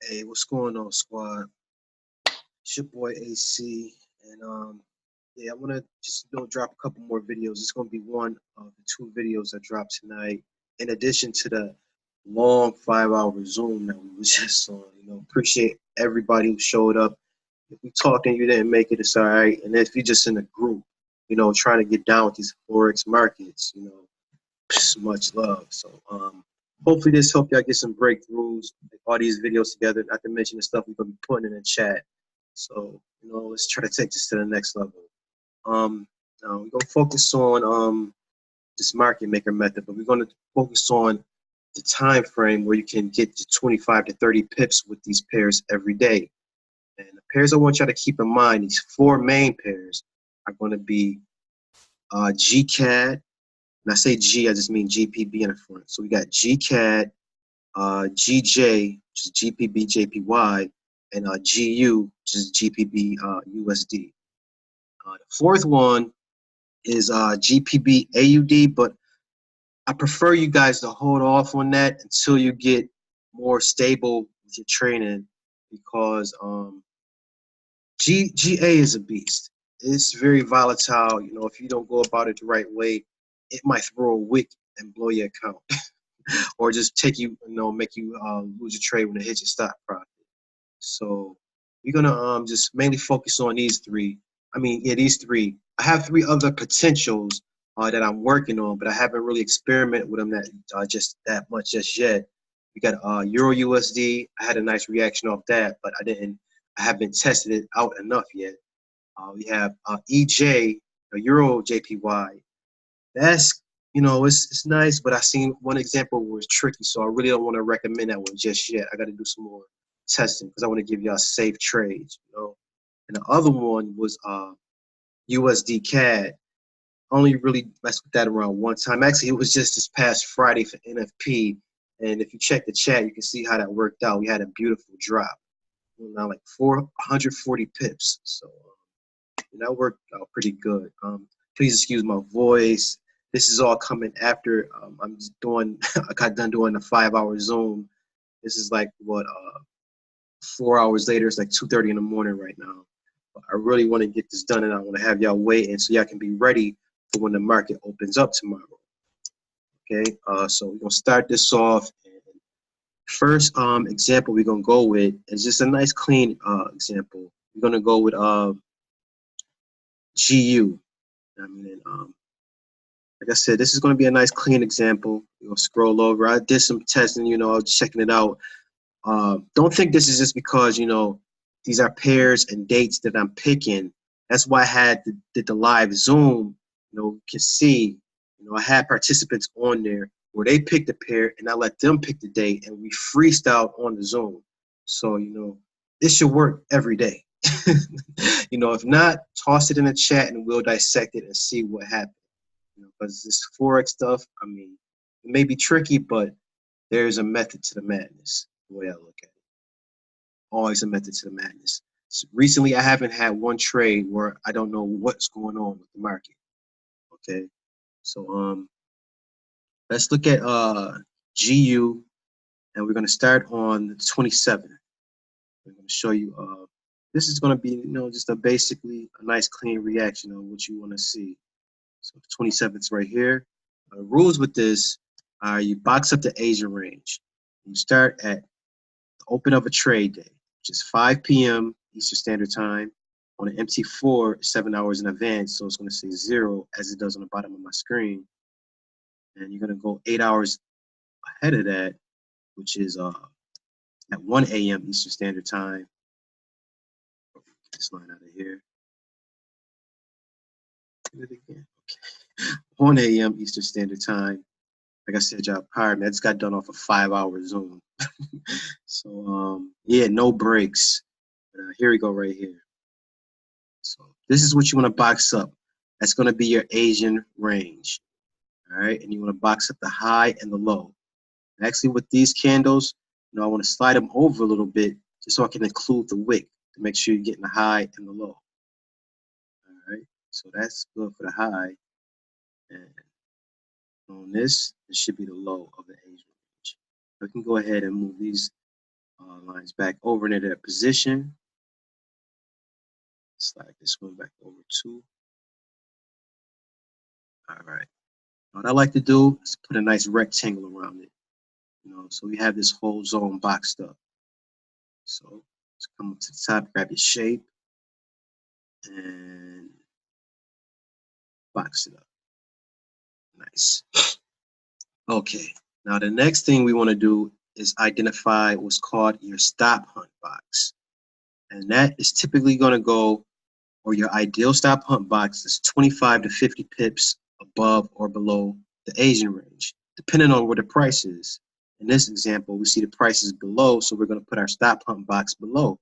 Hey, what's going on, squad? It's your boy AC, and yeah, I want to just drop a couple more videos. It's gonna be one of the two videos that drop tonight, in addition to the long 5 hour Zoom that we was just on. Appreciate everybody who showed up. If we talking, you didn't make it, it's all right. And if you're just in a group, trying to get down with these forex markets, much love. So hopefully this help y'all get some breakthroughs, like all these videos together, not to mention the stuff we're gonna be putting in the chat. So, let's try to take this to the next level. Now we're gonna focus on this market maker method, but we're gonna focus on the time frame where you can get to 25 to 30 pips with these pairs every day. And the pairs I want y'all to keep in mind, these four main pairs are going to be GCAD. When I say G, I just mean GPB in the front. So we got GCAD, GJ, which is GPB JPY, and GU, which is GPB USD. The fourth one is GPB AUD, but I prefer you guys to hold off on that until you get more stable with your training, because GA is a beast. It's very volatile. If you don't go about it the right way, it might throw a wick and blow your account, or just take you, make you lose your trade when it hits your stop profit. So we're gonna just mainly focus on these three. These three. I have three other potentials that I'm working on, but I haven't really experimented with them just that much just yet. We got Euro USD. I had a nice reaction off that, but I haven't tested it out enough yet. We have EJ, Euro JPY. That's, it's nice, but I seen one example where it's tricky, so I really don't want to recommend that one just yet. I got to do some more testing because I want to give y'all safe trades, And the other one was USD CAD. Only really messed with that around one time. Actually, it was just this past Friday for NFP, and if you check the chat, you can see how that worked out. We had a beautiful drop, now like 440 pips. So that worked out pretty good. Please excuse my voice. This is all coming after I'm just doing. I got done doing a 5 hour Zoom. This is like what 4 hours later. It's like 2:30 in the morning right now. But I really want to get this done, and I want to have y'all waiting so y'all can be ready for when the market opens up tomorrow. Okay. So we're gonna start this off. First example we're gonna go with is just a nice clean example. We're gonna go with GU. Like I said, this is going to be a nice clean example. Scroll over. I did some testing, I was checking it out. Don't think this is just because, these are pairs and dates that I'm picking. That's why I did the live Zoom. You can see, I had participants on there where they picked a pair and I let them pick the date and we freestyled on the Zoom. So, this should work every day. If not, toss it in the chat and we'll dissect it and see what happens. Because this forex stuff, it may be tricky, but there's a method to the madness. The way I look at it, always a method to the madness. So recently, I haven't had one trade where I don't know what's going on with the market. Okay, so let's look at GU, and we're going to start on the 27th. We're going to show you. This is going to be, just basically a nice clean reaction of what you want to see. So 27th right here. Rules with this are you box up the Asian range. You start at the open of a trade day, which is 5 p.m. Eastern Standard Time on an MT4 7 hours in advance. So it's going to say 0 as it does on the bottom of my screen. And you're going to go 8 hours ahead of that, which is at 1 a.m. Eastern Standard Time. Get this line out of here. Do it again. Okay. 1 a.m. Eastern Standard Time. Like I said, y'all prior, man, I just got done off a 5 hour Zoom. So, yeah, no breaks. Here we go right here. So this is what you want to box up. That's going to be your Asian range. All right. And you want to box up the high and the low. And actually, with these candles, I want to slide them over a little bit just so I can include the wick to make sure you're getting the high and the low. All right. So that's good for the high. And on this, it should be the low of the Asian range. We can go ahead and move these our lines back over into their position. Slide this one back over too. All right. What I like to do is put a nice rectangle around it. So we have this whole zone boxed up. So let's come up to the top, grab your shape, and box it up. Nice. Okay. Now the next thing we want to do is identify what's called your stop hunt box. And that is typically going to go, or your ideal stop hunt box is 25 to 50 pips above or below the Asian range, depending on where the price is. In this example, we see the price is below, so we're going to put our stop hunt box below.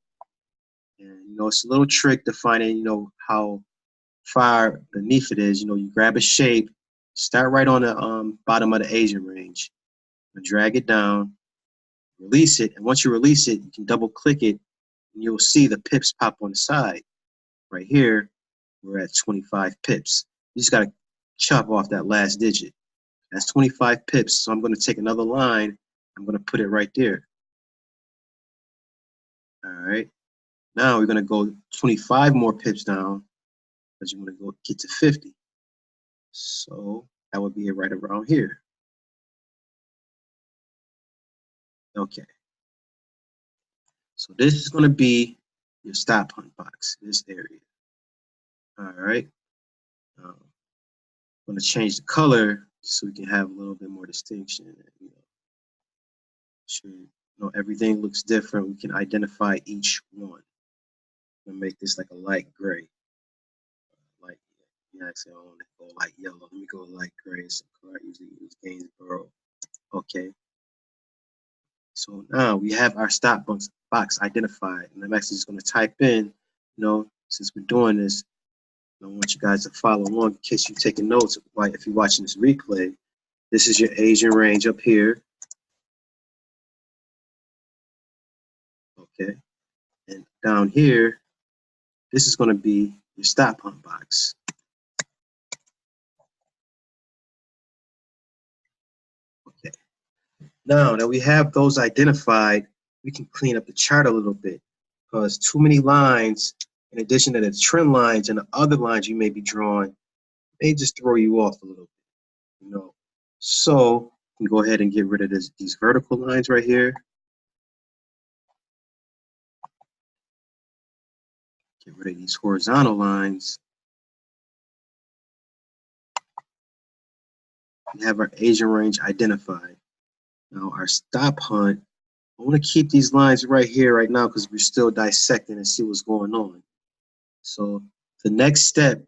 And, it's a little trick to finding, how far beneath it is. You grab a shape, start right on the bottom of the Asian range, and drag it down, release it. And once you release it, you can double click it, and you'll see the pips pop on the side. Right here, we're at 25 pips. You just got to chop off that last digit. That's 25 pips. So I'm going to take another line. I'm going to put it right there. All right. Now we're going to go 25 more pips down because you want to go get to 50. So that would be right around here. Okay. So this is going to be your stop hunt box, this area. All right. I'm going to change the color so we can have a little bit more distinction. Sure, everything looks different. We can identify each one. I'm going to make this like a light gray. Actually, I want to go light yellow. Let me go light gray. So I usually use Gainsborough. Okay. So now we have our stop box identified. And I'm actually just going to type in, since we're doing this, I want you guys to follow along in case you're taking notes. If you're watching this replay, this is your Asian range up here. Okay. And down here, this is going to be your stop hunt box. Okay. Now that we have those identified, we can clean up the chart a little bit because too many lines, in addition to the trend lines and the other lines you may be drawing, may just throw you off a little bit, So we can go ahead and get rid of these vertical lines right here. Get rid of these horizontal lines. We have our Asian range identified. Now our stop hunt, I want to keep these lines right here right now because we're still dissecting and see what's going on. So the next step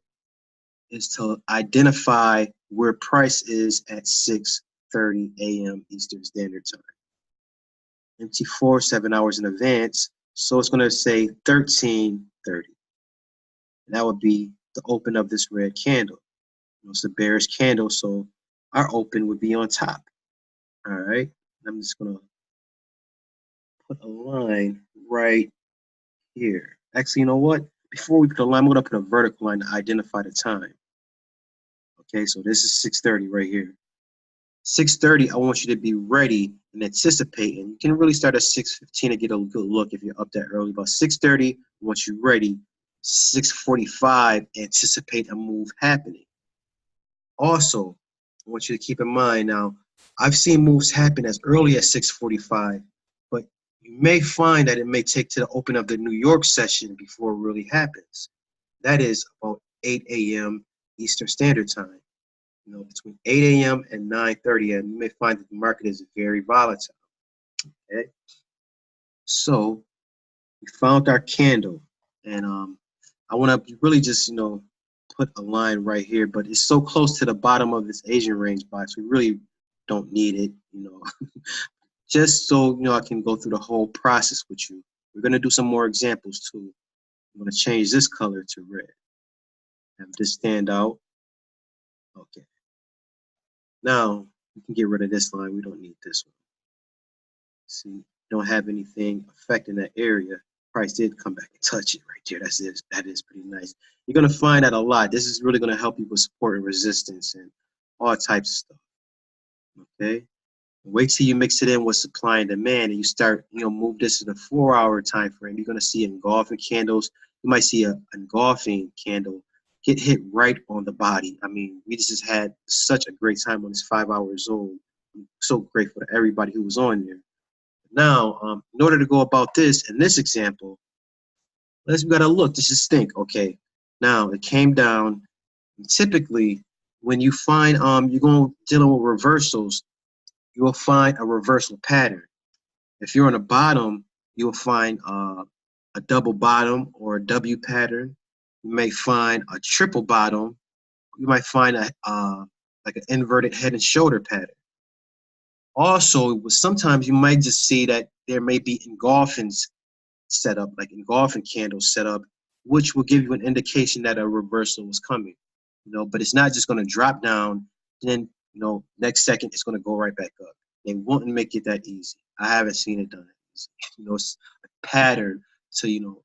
is to identify where price is at 6:30 a.m. Eastern Standard Time. MT4, 7 hours in advance, so it's going to say 13:30. And that would be the open of this red candle. It's a bearish candle, so our open would be on top. All right, I'm just going to put a line right here. Actually, you know what? Before we put a line, I'm going to put a vertical line to identify the time. Okay, so this is 6:30 right here. 6:30, I want you to be ready and anticipating. You can really start at 6:15 to get a good look if you're up that early. But 6:30, once you're ready, 6:45, anticipate a move happening. Also, I want you to keep in mind now, I've seen moves happen as early as 6:45, but you may find that it may take to the open of the New York session before it really happens. That is about 8 a.m. Eastern Standard Time. Between 8 a.m. and 9:30 a.m., you may find that the market is very volatile. Okay, so we found our candle, and I want to really just put a line right here, but it's so close to the bottom of this Asian range box, we really don't need it. Just so I can go through the whole process with you. We're gonna do some more examples too. I'm gonna change this color to red. Have this stand out. Okay. Now, we can get rid of this line. We don't need this one. See, don't have anything affecting that area. Price did come back and touch it right there. That is pretty nice. You're going to find that a lot. This is really going to help you with support and resistance and all types of stuff. Okay? Wait till you mix it in with supply and demand, and you start, move this to the 4 hour time frame. You're gonna see engulfing candles. You might see a engulfing candle get hit right on the body. I mean, we just had such a great time on this 5 hour Zoom. I'm so grateful to everybody who was on there. Now, in order to go about this in this example, we gotta look. This is think. Okay, now it came down. Typically, when you find you're going dealing with reversals, you will find a reversal pattern. If you're on the bottom, you'll find a double bottom or a W pattern. You may find a triple bottom. You might find a like an inverted head and shoulder pattern. Also, sometimes you might just see that there may be engulfings set up, like engulfing candles set up, which will give you an indication that a reversal is coming. But it's not just going to drop down, and then next second it's going to go right back up. They won't make it that easy. I haven't seen it done that easy. It's a pattern to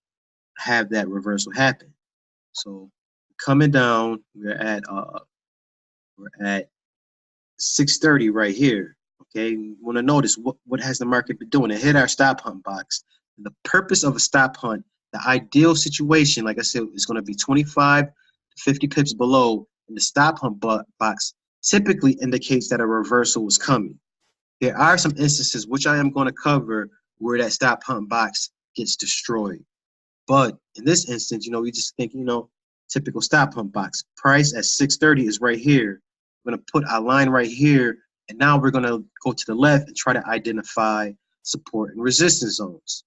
have that reversal happen. So coming down, we're at 6:30 right here. Okay, you want to notice what has the market been doing? It hit our stop hunt box. And the purpose of a stop hunt, the ideal situation, like I said, is going to be 25 to 50 pips below, and the stop hunt box typically indicates that a reversal was coming. There are some instances, which I am going to cover, where that stop hunt box gets destroyed. But in this instance, you just think, typical stop hunt box. Price at 6:30 is right here. We're going to put our line right here. And now we're going to go to the left and try to identify support and resistance zones.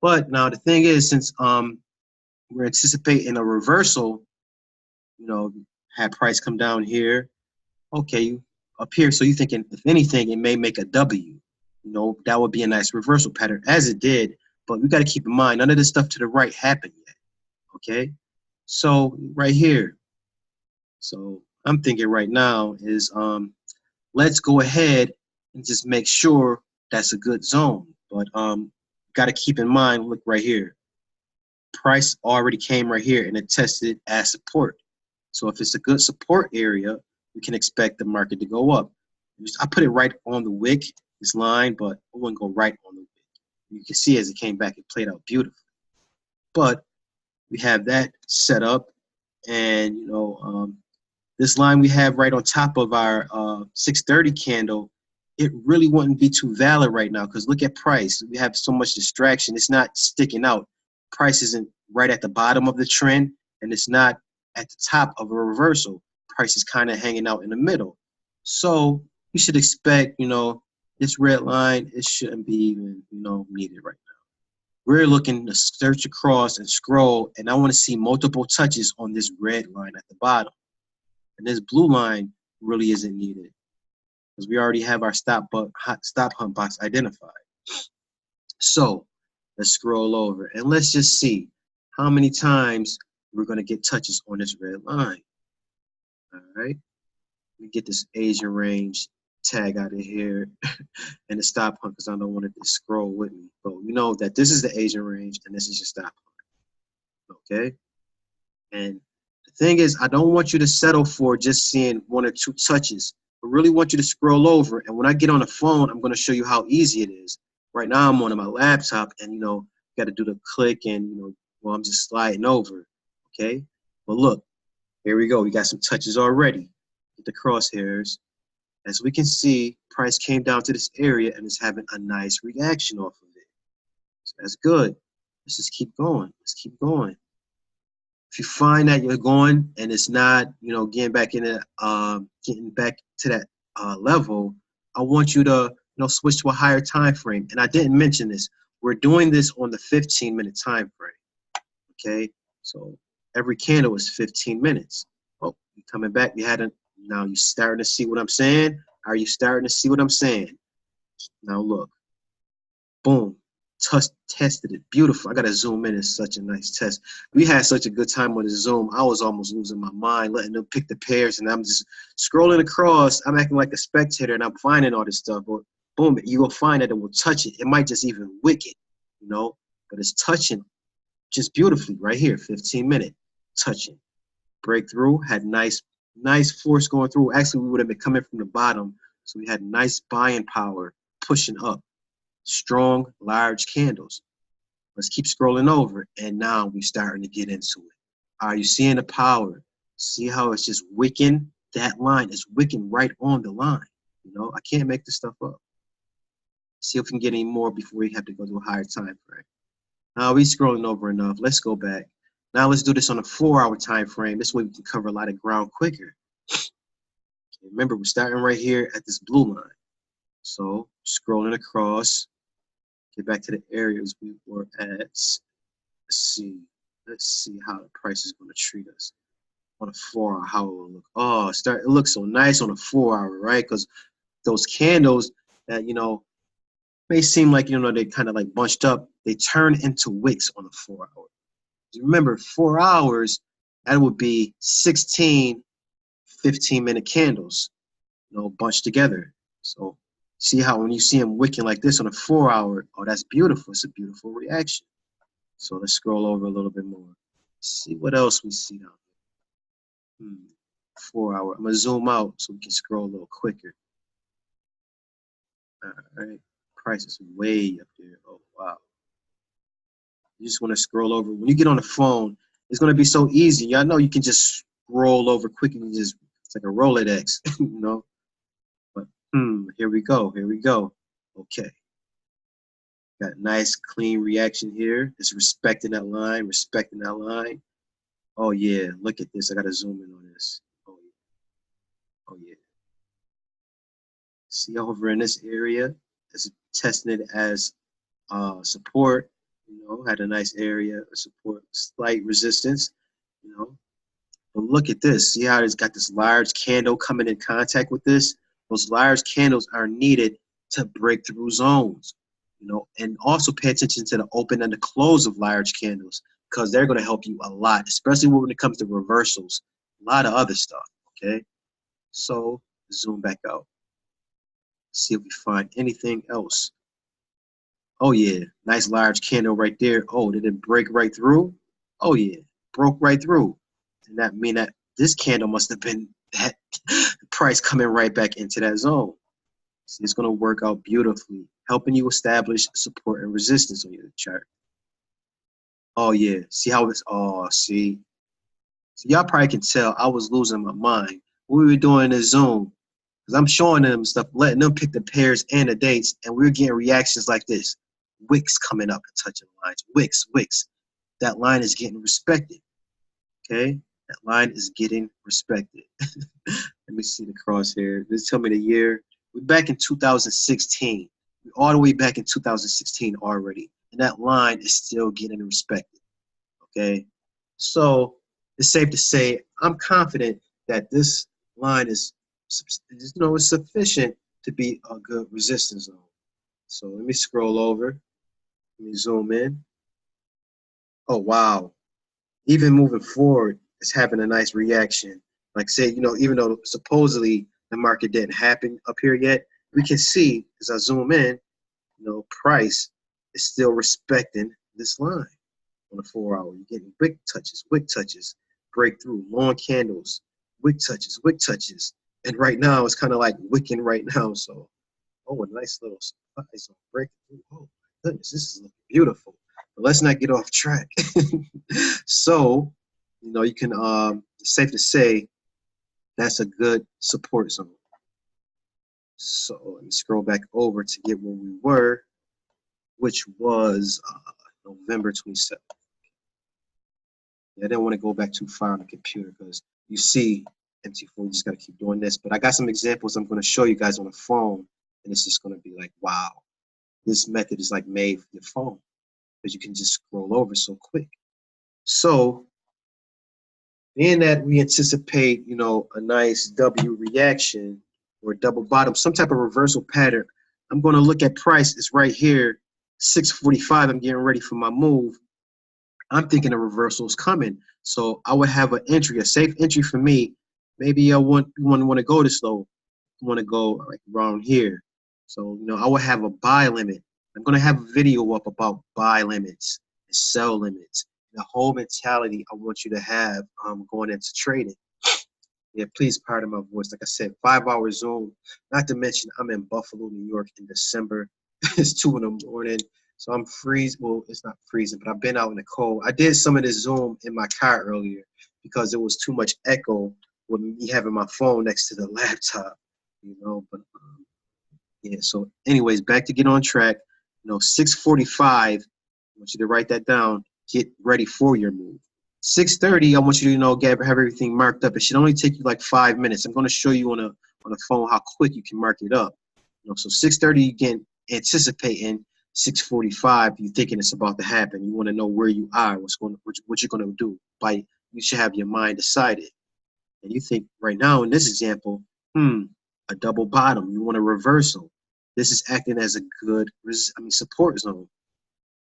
But now the thing is, since we're anticipating a reversal, had price come down here, okay, up here. So you're thinking, if anything, it may make a W. That would be a nice reversal pattern, as it did. But we got to keep in mind, none of this stuff to the right happened yet. Okay, so right here. So I'm thinking right now is let's go ahead and just make sure that's a good zone. But got to keep in mind, look right here. Price already came right here and it tested as support. So if it's a good support area, we can expect the market to go up. I put it right on the wick, this line, but I wouldn't go right on the wick. You can see as it came back, it played out beautifully. But we have that set up, and this line we have right on top of our 6:30 candle, it really wouldn't be too valid right now, because look at price. We have so much distraction. It's not sticking out. Price isn't right at the bottom of the trend, and it's not at the top of a reversal. Price is kind of hanging out in the middle. So you should expect, this red line, it shouldn't be even, needed right now. We're looking to search across and scroll, and I want to see multiple touches on this red line at the bottom. And this blue line really isn't needed, because we already have our stop hunt box identified. So let's scroll over, and let's just see how many times we're going to get touches on this red line. All right. Let me get this Asian range tag out of here and the stop hunt, because I don't want it to scroll with me. But we know that this is the Asian range and this is your stop hunt. Okay. And the thing is, I don't want you to settle for just seeing one or two touches. I really want you to scroll over. And when I get on the phone, I'm going to show you how easy it is. Right now, I'm on my laptop, and, got to do the click, and, I'm just sliding over. Okay. But look, here we go. We got some touches already. Get the crosshairs. As we can see, price came down to this area and is having a nice reaction off of it. So that's good. Let's just keep going. Let's keep going. If you find that you're going and it's not, getting back to that level, I want you to, switch to a higher time frame. And I didn't mention this. We're doing this on the 15-minute time frame. Okay, so every candle is 15 minutes. Oh, you're coming back. Now you starting to see what I'm saying? Are you starting to see what I'm saying? Now look, boom, tested it, beautiful. I gotta zoom in. It's such a nice test. We had such a good time on the Zoom. I was almost losing my mind, letting them pick the pairs, and I'm just scrolling across. I'm acting like a spectator, and I'm finding all this stuff. But boom, you will find that it will touch it. It might just even wick it, but it's touching just beautifully right here. 15-minute touching, breakthrough, had nice force going through. Actually, we would have been coming from the bottom, So we had nice buying power pushing up, strong, large candles. Let's keep scrolling over, and now we're starting to get into it. Are you seeing the power? See how it's just wicking? That line is wicking right on the line. You know, I can't make this stuff up. See if we can get any more before we have to go to a higher time frame. Now we scrolling over enough. Let's go back. Now let's do this on a 4-hour time frame. This way we can cover a lot of ground quicker. Remember, we're starting right here at this blue line. So scrolling across, get back to the areas we were at. Let's see how the price is going to treat us on a 4-hour. How it will look. Oh, it looks so nice on a 4-hour, right? Because those candles that may seem like they kind of like bunched up, they turn into wicks on a 4-hour. Remember, 4 hours, that would be 16 15-minute candles, bunched together. So see how when you see them wicking like this on a 4-hour, oh, that's beautiful. It's a beautiful reaction. So let's scroll over a little bit more. See what else we see down here. 4-hour. I'm going to zoom out so we can scroll a little quicker. All right. Price is way up there. Oh, wow. You just want to scroll over. When you get on the phone, it's going to be so easy. Y'all know you can just scroll over quick and it's like a Rolodex, But here we go. Here we go. Okay. Got a nice clean reaction here. It's respecting that line, respecting that line. Oh yeah, look at this. I gotta zoom in on this. Oh yeah. Oh yeah. See over in this area, it's testing it as support. Had a nice area of support, slight resistance. But look at this. See how it's got this large candle coming in contact with this? Those large candles are needed to break through zones. And also pay attention to the open and the close of large candles because they're going to help you a lot, especially when it comes to reversals, a lot of other stuff, okay? So zoom back out. See if we find anything else. Oh, yeah, nice large candle right there. Oh, did it break right through? Oh, yeah, broke right through. And that mean that this candle must have been that price coming right back into that zone. So it's going to work out beautifully, helping you establish support and resistance on your chart. Oh, yeah. See how it's, see. So y'all probably can tell I was losing my mind. We were doing this Zoom, because I'm showing them stuff, letting them pick the pairs and the dates, and we were getting reactions like this. Wicks coming up and touching lines. Wicks, wicks. That line is getting respected, okay? That line is getting respected. Let me see the crosshair. Just tell me the year. We're back in 2016. We're all the way back in 2016 already. And that line is still getting respected. Okay? So it's safe to say I'm confident that this line is sufficient to be a good resistance zone. So let me scroll over. Let me zoom in. Oh, wow. Even moving forward, it's having a nice reaction. Like say, even though supposedly the market didn't happen up here yet, we can see as I zoom in, price is still respecting this line on the 4-hour. You're getting wick touches, breakthrough, long candles, wick touches. And right now it's kind of like wicking right now. So, a nice little surprise on breakthrough. Oh my goodness, this is looking beautiful. But let's not get off track. So, you can it's safe to say that's a good support zone. So let me scroll back over to get where we were, which was November 27th. I didn't want to go back too far on the computer because you see MT4, you just got to keep doing this. But I got some examples I'm going to show you guys on the phone, and it's just going to be like, wow, this method is like made for your phone because you can just scroll over so quick. So being that we anticipate, a nice W reaction or double bottom, some type of reversal pattern, I'm going to look at price. It's right here, 645. I'm getting ready for my move. I'm thinking a reversal is coming. So I would have an entry, a safe entry for me. Maybe I want to go this low. I want to go like around here. So, I would have a buy limit. I'm going to have a video up about buy limits and sell limits. The whole mentality I want you to have going into trading. Yeah, please pardon my voice. Like I said, 5 hour Zoom. Not to mention, I'm in Buffalo, New York in December. It's 2 in the morning. So I'm freezing. Well, it's not freezing, but I've been out in the cold. I did some of this Zoom in my car earlier because there was too much echo with me having my phone next to the laptop, But yeah, so anyways, back to get on track. 6:45, I want you to write that down. Get ready for your move. 6:30, I want you to have everything marked up. It should only take you like 5 minutes. I'm going to show you on a phone how quick you can mark it up. So 6:30, you get anticipating. 6:45, you thinking it's about to happen. You want to know where you are, what you're going to do. You should have your mind decided. And you think right now in this example, a double bottom. You want a reversal. This is acting as a good support zone.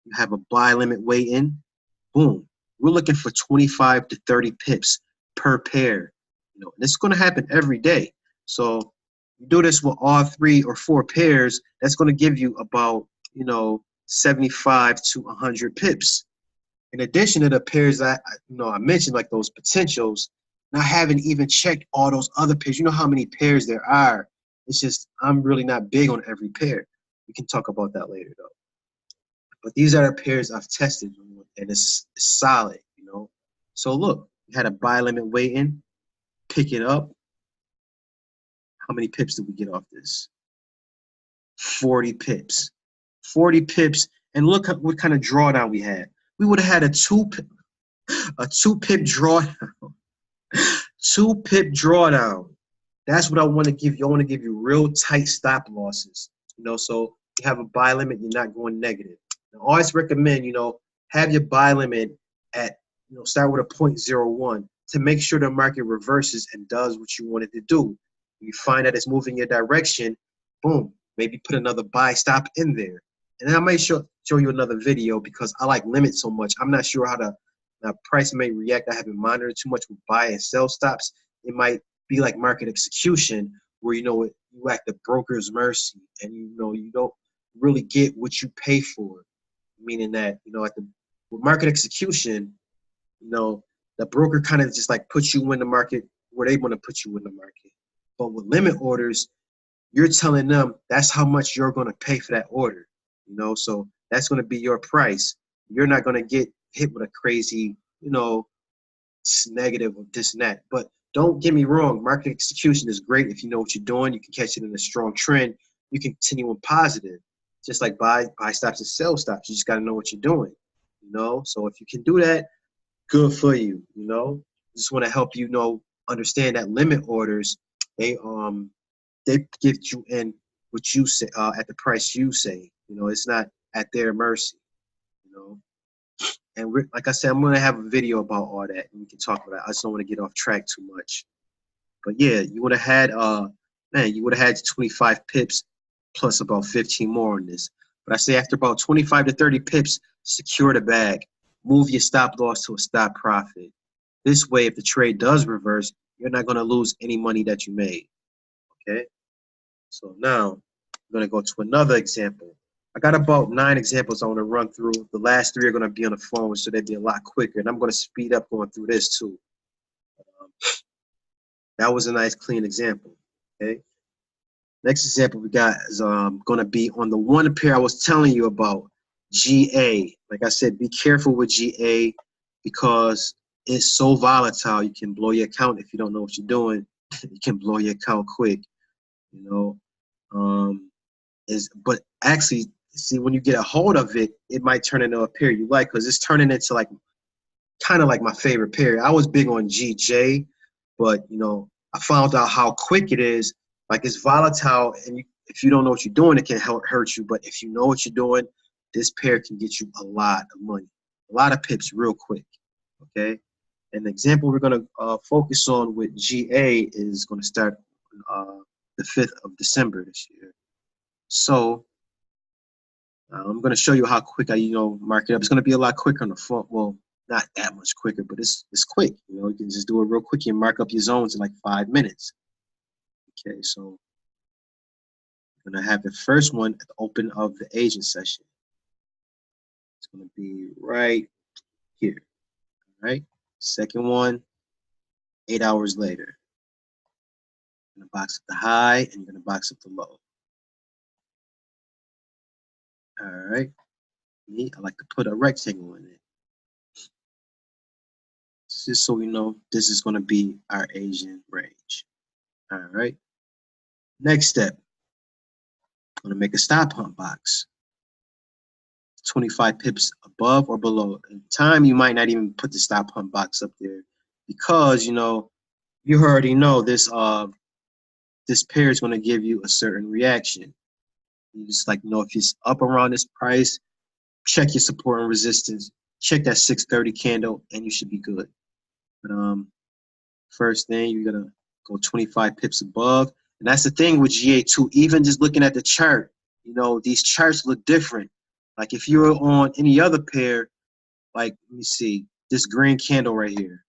You have a buy limit weigh in. Boom. We're looking for 25 to 30 pips per pair. And it's going to happen every day. So you do this with all 3 or 4 pairs, that's going to give you about, 75 to 100 pips. In addition to the pairs that I mentioned, like those potentials, not having even checked all those other pairs. You know how many pairs there are. It's just I'm really not big on every pair. We can talk about that later though. But these are the pairs I've tested, and it's solid. So look, we had a buy limit weigh in, pick it up. How many pips did we get off this? 40 pips. 40 pips, and look at what kind of drawdown we had. We would have had a two pip drawdown. 2 pip drawdown. That's what I want to give you. I want to give you real tight stop losses. So you have a buy limit, you're not going negative. I always recommend, have your buy limit at, start with a 0.01 to make sure the market reverses and does what you want it to do. You find that it's moving your direction, boom, maybe put another buy stop in there. And I may show you another video because I like limits so much. I'm not sure how the price may react. I haven't monitored too much with buy and sell stops. It might be like market execution where, you at the broker's mercy and, you don't really get what you pay for. Meaning that, with market execution, the broker kind of just like puts you in the market where they want to put you in the market. But with limit orders, you're telling them that's how much you're going to pay for that order. So that's going to be your price. You're not going to get hit with a crazy, negative or this and that. But don't get me wrong, market execution is great if you know what you're doing. You can catch it in a strong trend. You can continue on positive, just like buy stops and sell stops. You just got to know what you're doing. So if you can do that, good for you. Just want to help you understand that limit orders, they get you in what you say at the price you say. It's not at their mercy. And like I said, I'm gonna have a video about all that, and we can talk about it. I just don't want to get off track too much. But yeah, you would have had you would have had 25 pips plus about 15 more on this. But I say after about 25 to 30 pips, secure the bag, move your stop loss to a stop profit. This way, if the trade does reverse, you're not gonna lose any money that you made. Okay. So now I'm gonna go to another example. I got about 9 examples I want to run through. The last 3 are going to be on the phone, so they'd be a lot quicker. And I'm going to speed up going through this too. That was a nice, clean example. Okay. Next example we got is going to be on the one pair I was telling you about, GA. Like I said, be careful with GA because it's so volatile. You can blow your account if you don't know what you're doing. You can blow your account quick. But actually, see, when you get a hold of it, it might turn into a pair you like because it's turning into like kind of like my favorite pair. I was big on GJ, but I found out how quick it is. Like it's volatile, and if you don't know what you're doing, it can hurt you. But if you know what you're doing, this pair can get you a lot of money, a lot of pips real quick. Okay, and the example we're gonna focus on with GA is gonna start the 5th of December this year. So I'm going to show you how quick I, mark it up. It's going to be a lot quicker on the phone. Well, not that much quicker, but it's quick. You can just do it real quick. You mark up your zones in like 5 minutes. Okay, so I'm going to have the first one at the open of the agent session. It's going to be right here. All right. Second one, 8 hours later. You're gonna box up the high and you're gonna box up the low. All right. Me, I like to put a rectangle in it. Just so we know this is gonna be our Asian range. All right. Next step, I'm gonna make a stop hunt box. 25 pips above or below. In time, you might not even put the stop hunt box up there because you already know this pair is going to give you a certain reaction. You just like know if it's up around this price, check your support and resistance, check that 630 candle, and you should be good. But first thing, you're gonna go 25 pips above, and that's the thing with GA2. Even just looking at the chart, these charts look different. Like if you're on any other pair, like let me see this green candle right here.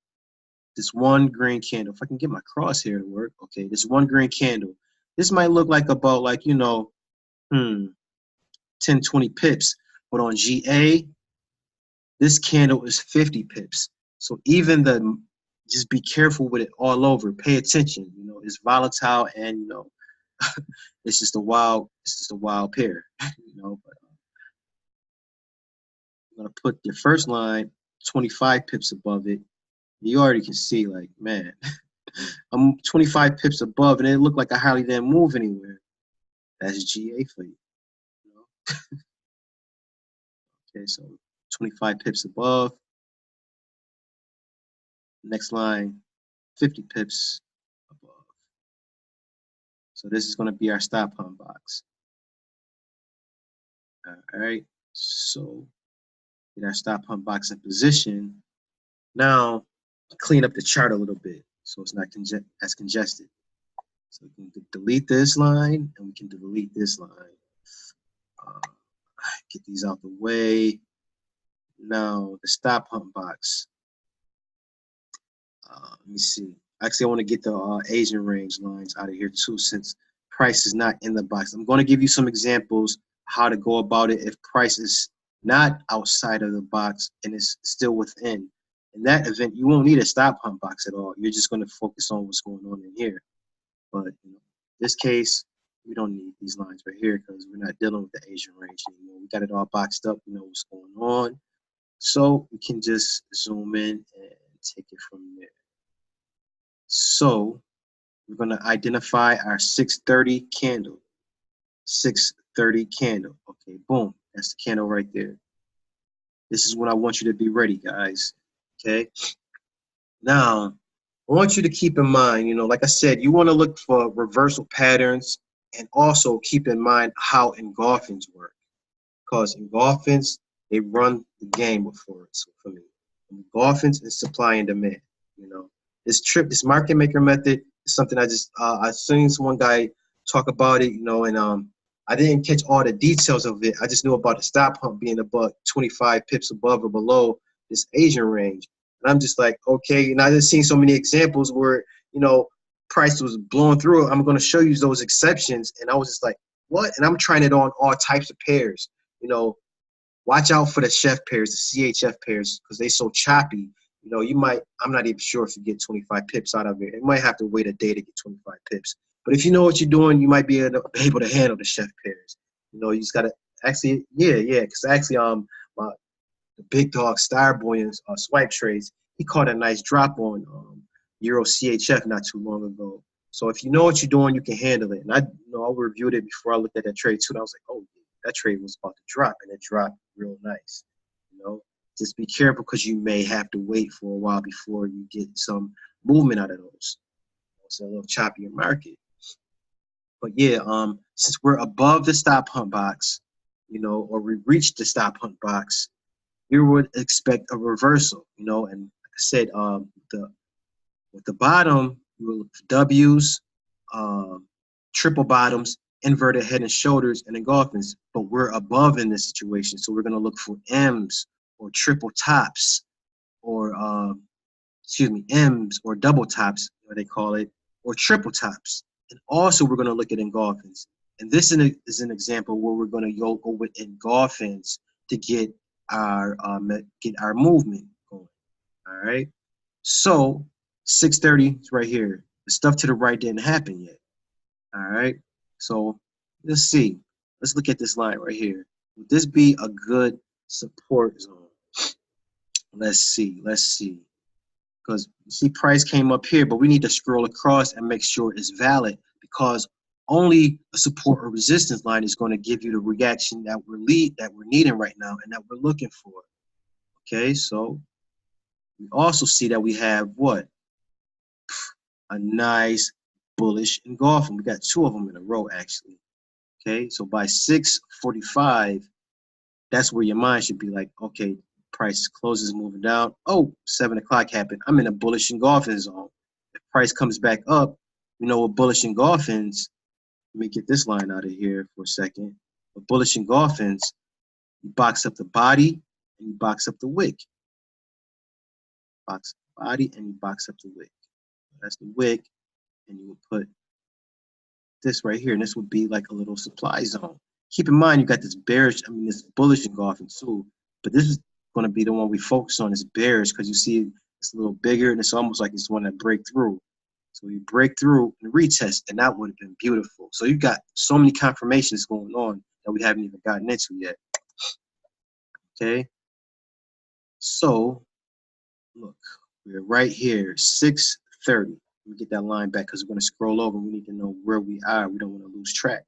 This one green candle. If I can get my crosshair to work, okay. This one green candle. This might look like about 10, 20 pips, but on GA, this candle is 50 pips. So even just be careful with it all over. Pay attention. It's volatile and it's just a wild pair. But I'm gonna put your first line 25 pips above it. You already can see, like, man, I'm 25 pips above, and it looked like I hardly didn't move anywhere. That's GA for you. Okay, so 25 pips above. Next line, 50 pips above. So this is going to be our stop hunt box. All right, so get our stop hunt box in position. Now, clean up the chart a little bit so it's not as congested. So we can delete this line and we can delete this line. Get these out the way. Now, the stop hunt box. Let me see. Actually, I want to get the Asian range lines out of here too, since price is not in the box. I'm going to give you some examples how to go about it if price is not outside of the box and is still within. In that event, you won't need a stop hunt box at all. You're just going to focus on what's going on in here. But in this case, we don't need these lines right here because we're not dealing with the Asian range anymore. We got it all boxed up. We know what's going on. So we can just zoom in and take it from there. So we're going to identify our 630 candle. 630 candle. Okay, boom. That's the candle right there. This is when I want you to be ready, guys. Okay. Now, I want you to keep in mind, like I said, you want to look for reversal patterns and also keep in mind how engulfings work. Because engulfings, they run the game before it. So for me, engulfings is supply and demand. This market maker method is something I seen one guy talk about it, and I didn't catch all the details of it. I just knew about the stop hunt being about 25 pips above or below this Asian range. And I'm just like, okay, and I just seen so many examples where, price was blowing through. I'm going to show you those exceptions. And I was just like, what? And I'm trying it on all types of pairs. Watch out for the chef pairs, the CHF pairs, because they so choppy. I'm not even sure if you get 25 pips out of it. You might have to wait a day to get 25 pips. But if you know what you're doing, you might be able to handle the chef pairs. You just got to actually, yeah, because actually, the big dog Starboy and swipe trades, he caught a nice drop on Euro CHF not too long ago. So if you know what you're doing, you can handle it. And I reviewed it before I looked at that trade too. And I was like, oh, that trade was about to drop, and it dropped real nice. Just be careful because you may have to wait for a while before you get some movement out of those. It's a little choppier market. But yeah, since we're above the stop hunt box, or we reached the stop hunt box, you would expect a reversal, and like I said, with the bottom, you will look for W's, triple bottoms, inverted head and shoulders, and engulfings. But we're above in this situation, so we're going to look for M's or triple tops, or M's or double tops, what they call it, or triple tops. And also, we're going to look at engulfings. And this is an example where we're going to go with engulfings to get our movement going. All right. So 630 is right here. The stuff to the right didn't happen yet. All right. So let's see. Let's look at this line right here. Would this be a good support zone? Let's see. Let's see. Because see, price came up here, but we need to scroll across and make sure it's valid because only a support or resistance line is going to give you the reaction that we're needing right now and that we're looking for. Okay, so we also see that we have what? A nice bullish engulfing. We got two of them in a row actually. Okay, so by 6:45, that's where your mind should be like, okay, price closes moving down. Oh, 7 o'clock happened. I'm in a bullish engulfing zone. If price comes back up, you know what bullish engulfings, let me get this line out of here for a second. With bullish engulfings, you box up the body and you box up the wick. Box up the body and you box up the wick. That's the wick, and you would put this right here, and this would be like a little supply zone. Keep in mind, you got this bearish, this bullish engulfing too, but this is going to be the one we focus on is bearish because you see it's a little bigger and it's almost like it's one that break through. So you break through and retest, and that would have been beautiful. So you got so many confirmations going on that we haven't even gotten into yet. Okay, so look, we're right here, 6:30. Let me get that line back because we're going to scroll over. We need to know where we are. We don't want to lose track.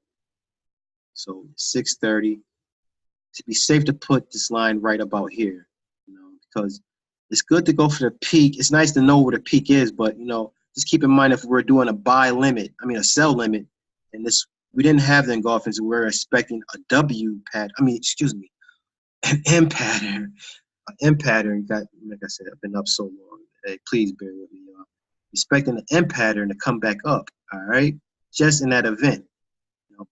So 6:30. To be safe to put this line right about here, because it's good to go for the peak. It's nice to know where the peak is, but just keep in mind if we're doing a buy limit, a sell limit, and this we didn't have the engulfing, so we're expecting a W pattern. An M pattern. An M pattern got, like I said, I've been up so long. Hey, please bear with me, y'all. Expecting the M pattern to come back up, all right? Just in that event.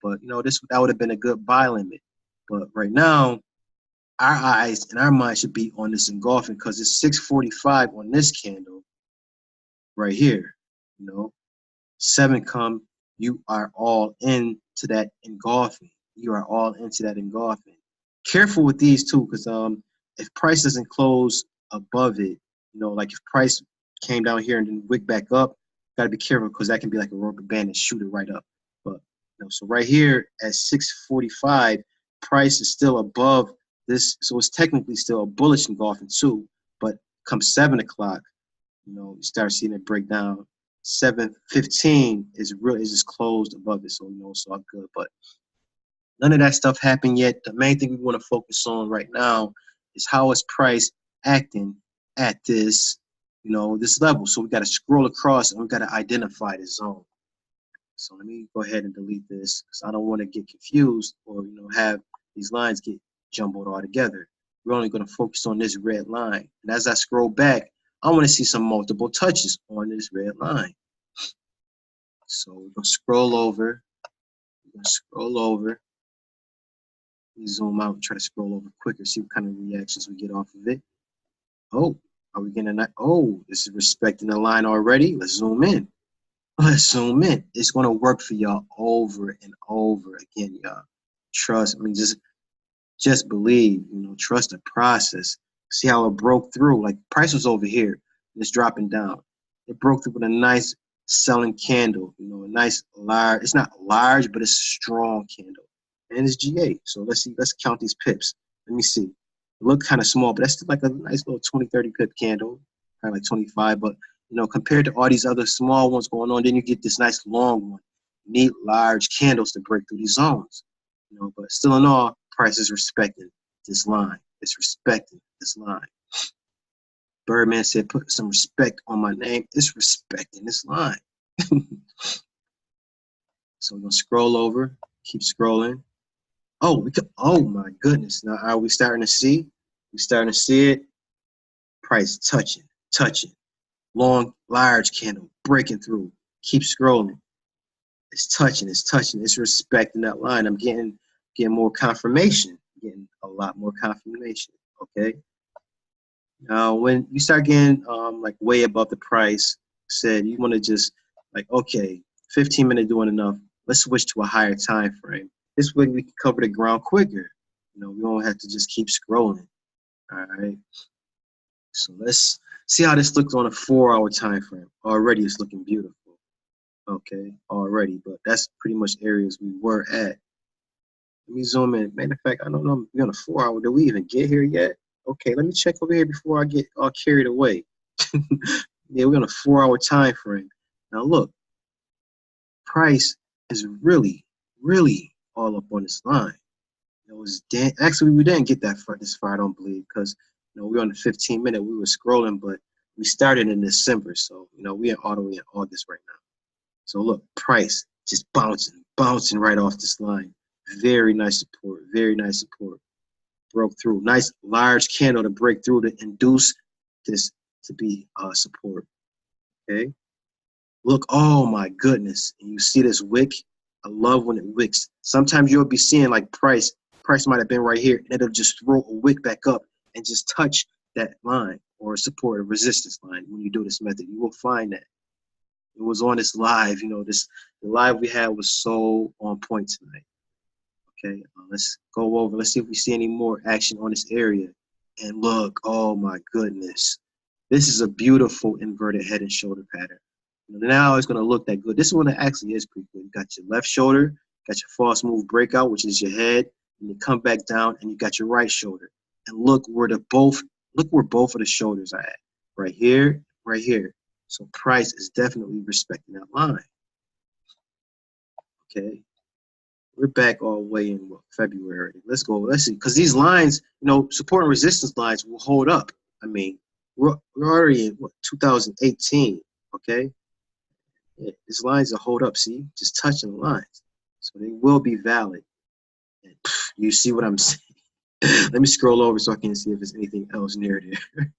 But that would have been a good buy limit. But right now, our eyes and our mind should be on this engulfing because it's 6:45 on this candle right here. 7 come, you are all into that engulfing. You are all into that engulfing. Careful with these too, because if price doesn't close above it, like if price came down here and then wick back up, got to be careful because that can be like a rubber band and shoot it right up. But so right here at 6:45, price is still above this, so it's technically still a bullish engulfing too. But come 7 o'clock, you start seeing it break down. 7:15 is just closed above it, so it's all good. But none of that stuff happened yet. The main thing we want to focus on right now is how is price acting at this, this level. So we got to scroll across and we got to identify the zone. So let me go ahead and delete this because I don't want to get confused or have these lines get jumbled all together. We're only going to focus on this red line. And as I scroll back, I want to see some multiple touches on this red line. So we're going to scroll over. We zoom out and try to scroll over quicker, see what kind of reactions we get off of it. Oh, are we getting that? Oh, this is respecting the line already. Let's zoom in. It's going to work for y'all over and over again, y'all. Trust. Just believe, trust the process. See how it broke through. Like price was over here and it's dropping down. It broke through with a nice selling candle, a nice large, it's not large, but it's a strong candle. And it's GA. So let's count these pips. Let me see. It looked kind of small, but that's still like a nice little 20, 30 pip candle, kind of like 25. But, compared to all these other small ones going on, then you get this nice long one. You need large candles to break through these zones. But still in all, price is respecting this line. It's respecting this line. Birdman said, put some respect on my name. It's respecting this line. So we're going to scroll over, keep scrolling. Oh, oh my goodness. Now, are we starting to see? We're starting to see it. Price touching. Long, large candle, breaking through. Keep scrolling. It's touching. It's respecting that line. I'm getting more confirmation. Getting a lot more confirmation. Okay. Now, when you start getting like way above the price, said you want to just okay, 15 minutes doing enough. Let's switch to a higher time frame. This way we can cover the ground quicker. We don't have to just keep scrolling. All right. So let's see how this looks on a 4-hour time frame. Already it's looking beautiful. okay, already, but that's pretty much areas we were at. Let me zoom in. Matter of fact, I don't know. We're on a 4 hour. Did we even get here yet? Okay, let me check over here before I get all carried away. Yeah, we're on a 4 hour time frame. Now look, price is really, really all up on this line. It was actually we didn't get that far this far, I don't believe, because we were on the 15 minute. We were scrolling, but we started in December, so we are all the way in August right now. So look, price just bouncing right off this line. Very nice support. Very nice support. Broke through. Nice large candle to break through to induce this to be support. Okay. Look, oh my goodness. And you see this wick? I love when it wicks. Sometimes you'll be seeing like price. Price might have been right here, and it'll just throw a wick back up and just touch that line or support or resistance line when you do this method. You will find that. It was on this live, the live we had was so on point tonight. Okay, let's go over. Let's see if we see any more action on this area. And look, oh my goodness. This is a beautiful inverted head and shoulder pattern. Now it's going to look that good. This one actually is pretty good. You got your left shoulder, got your false move breakout, which is your head, and you come back down, and you got your right shoulder. And look where both of the shoulders are at. Right here, right here. So price is definitely respecting that line. Okay. We're back all the way in February. Let's go. Let's see. Because these lines, support and resistance lines will hold up. I mean, we're already in 2018. Okay. Yeah, these lines will hold up. See, just touching the lines. So they will be valid. And, you see what I'm saying? Let me scroll over so I can see if there's anything else near there.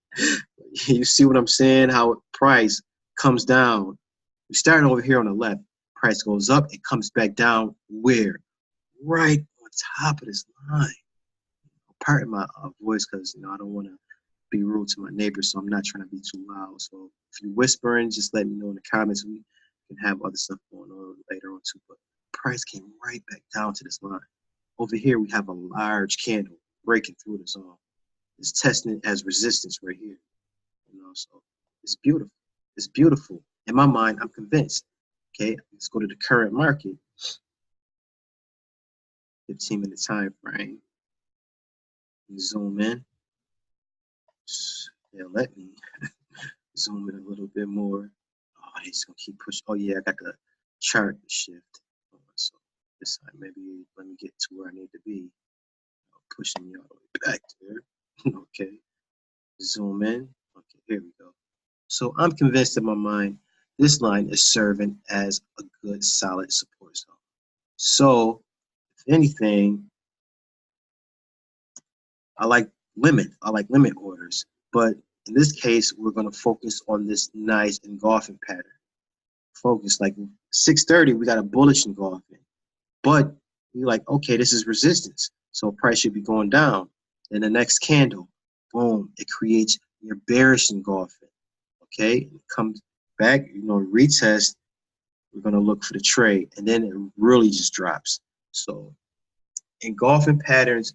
You see what I'm saying? How price comes down. We started over here on the left. Price goes up. It comes back down. Where? Right on top of this line. Pardon my voice because I don't want to be rude to my neighbors, so I'm not trying to be too loud. So if you're whispering, just let me know in the comments. We can have other stuff going on later on too. But price came right back down to this line. Over here, we have a large candle breaking through the zone. It's testing it as resistance right here. So it's beautiful. It's beautiful. In my mind, I'm convinced. Okay, let's go to the current market. 15-minute time frame. Zoom in. Yeah, let me zoom in a little bit more. Oh, he's gonna keep pushing. Oh yeah, I got the chart shift. So this time maybe let me get to where I need to be. Pushing me all the way back there. Okay. Zoom in. Okay, here we go. So I'm convinced in my mind this line is serving as a good solid support zone. So if anything, I like limit orders, but in this case, we're going to focus on this nice engulfing pattern. Focus like 6:30, we got a bullish engulfing, but you're like, okay, this is resistance, so price should be going down. Then the next candle, boom, it creates your bearish engulfing. Okay, it comes back, retest. We're going to look for the trade, and then it really just drops. So engulfing patterns,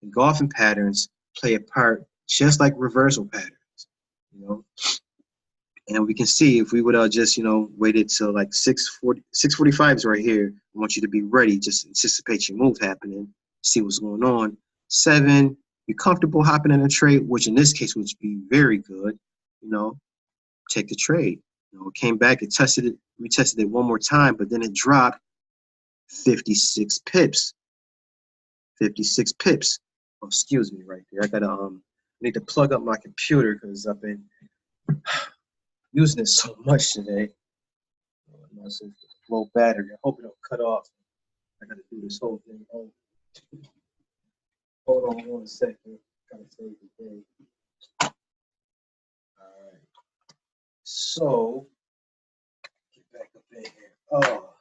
engulfing patterns play a part just like reversal patterns, And we can see if we would have just, waited till like 6:45 is right here. I want you to be ready, just anticipate your move happening, see what's going on. 7, you're comfortable hopping in a trade, which in this case would be very good, take the trade. It came back, it retested it one more time, but then it dropped 56 pips. 56 pips. Oh, excuse me right there. I gotta need to plug up my computer because I've been using it so much today. It's low battery. I hope it don't cut off. I gotta do this whole thing. Hold on 1 second. Gotta save the day. All right. So get back up in here. Oh.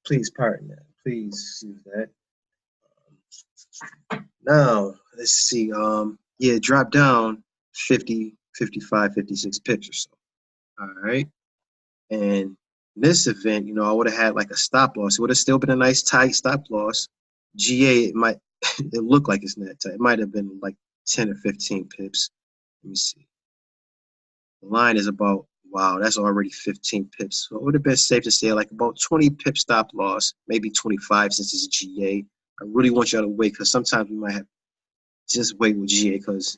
Please pardon that. Please excuse that. Now, let's see. Yeah, it dropped down 50, 55, 56 pips or so. All right. And in this event, I would have had like a stop loss. It would have still been a nice tight stop loss. GA, it looked like it's not tight. It might have been like 10 or 15 pips. Let me see. The line is about, wow, that's already 15 pips. So it would have been safe to say like about 20 pip stop loss, maybe 25 since it's a GA. I really want y'all to wait because sometimes we might have just wait with GA because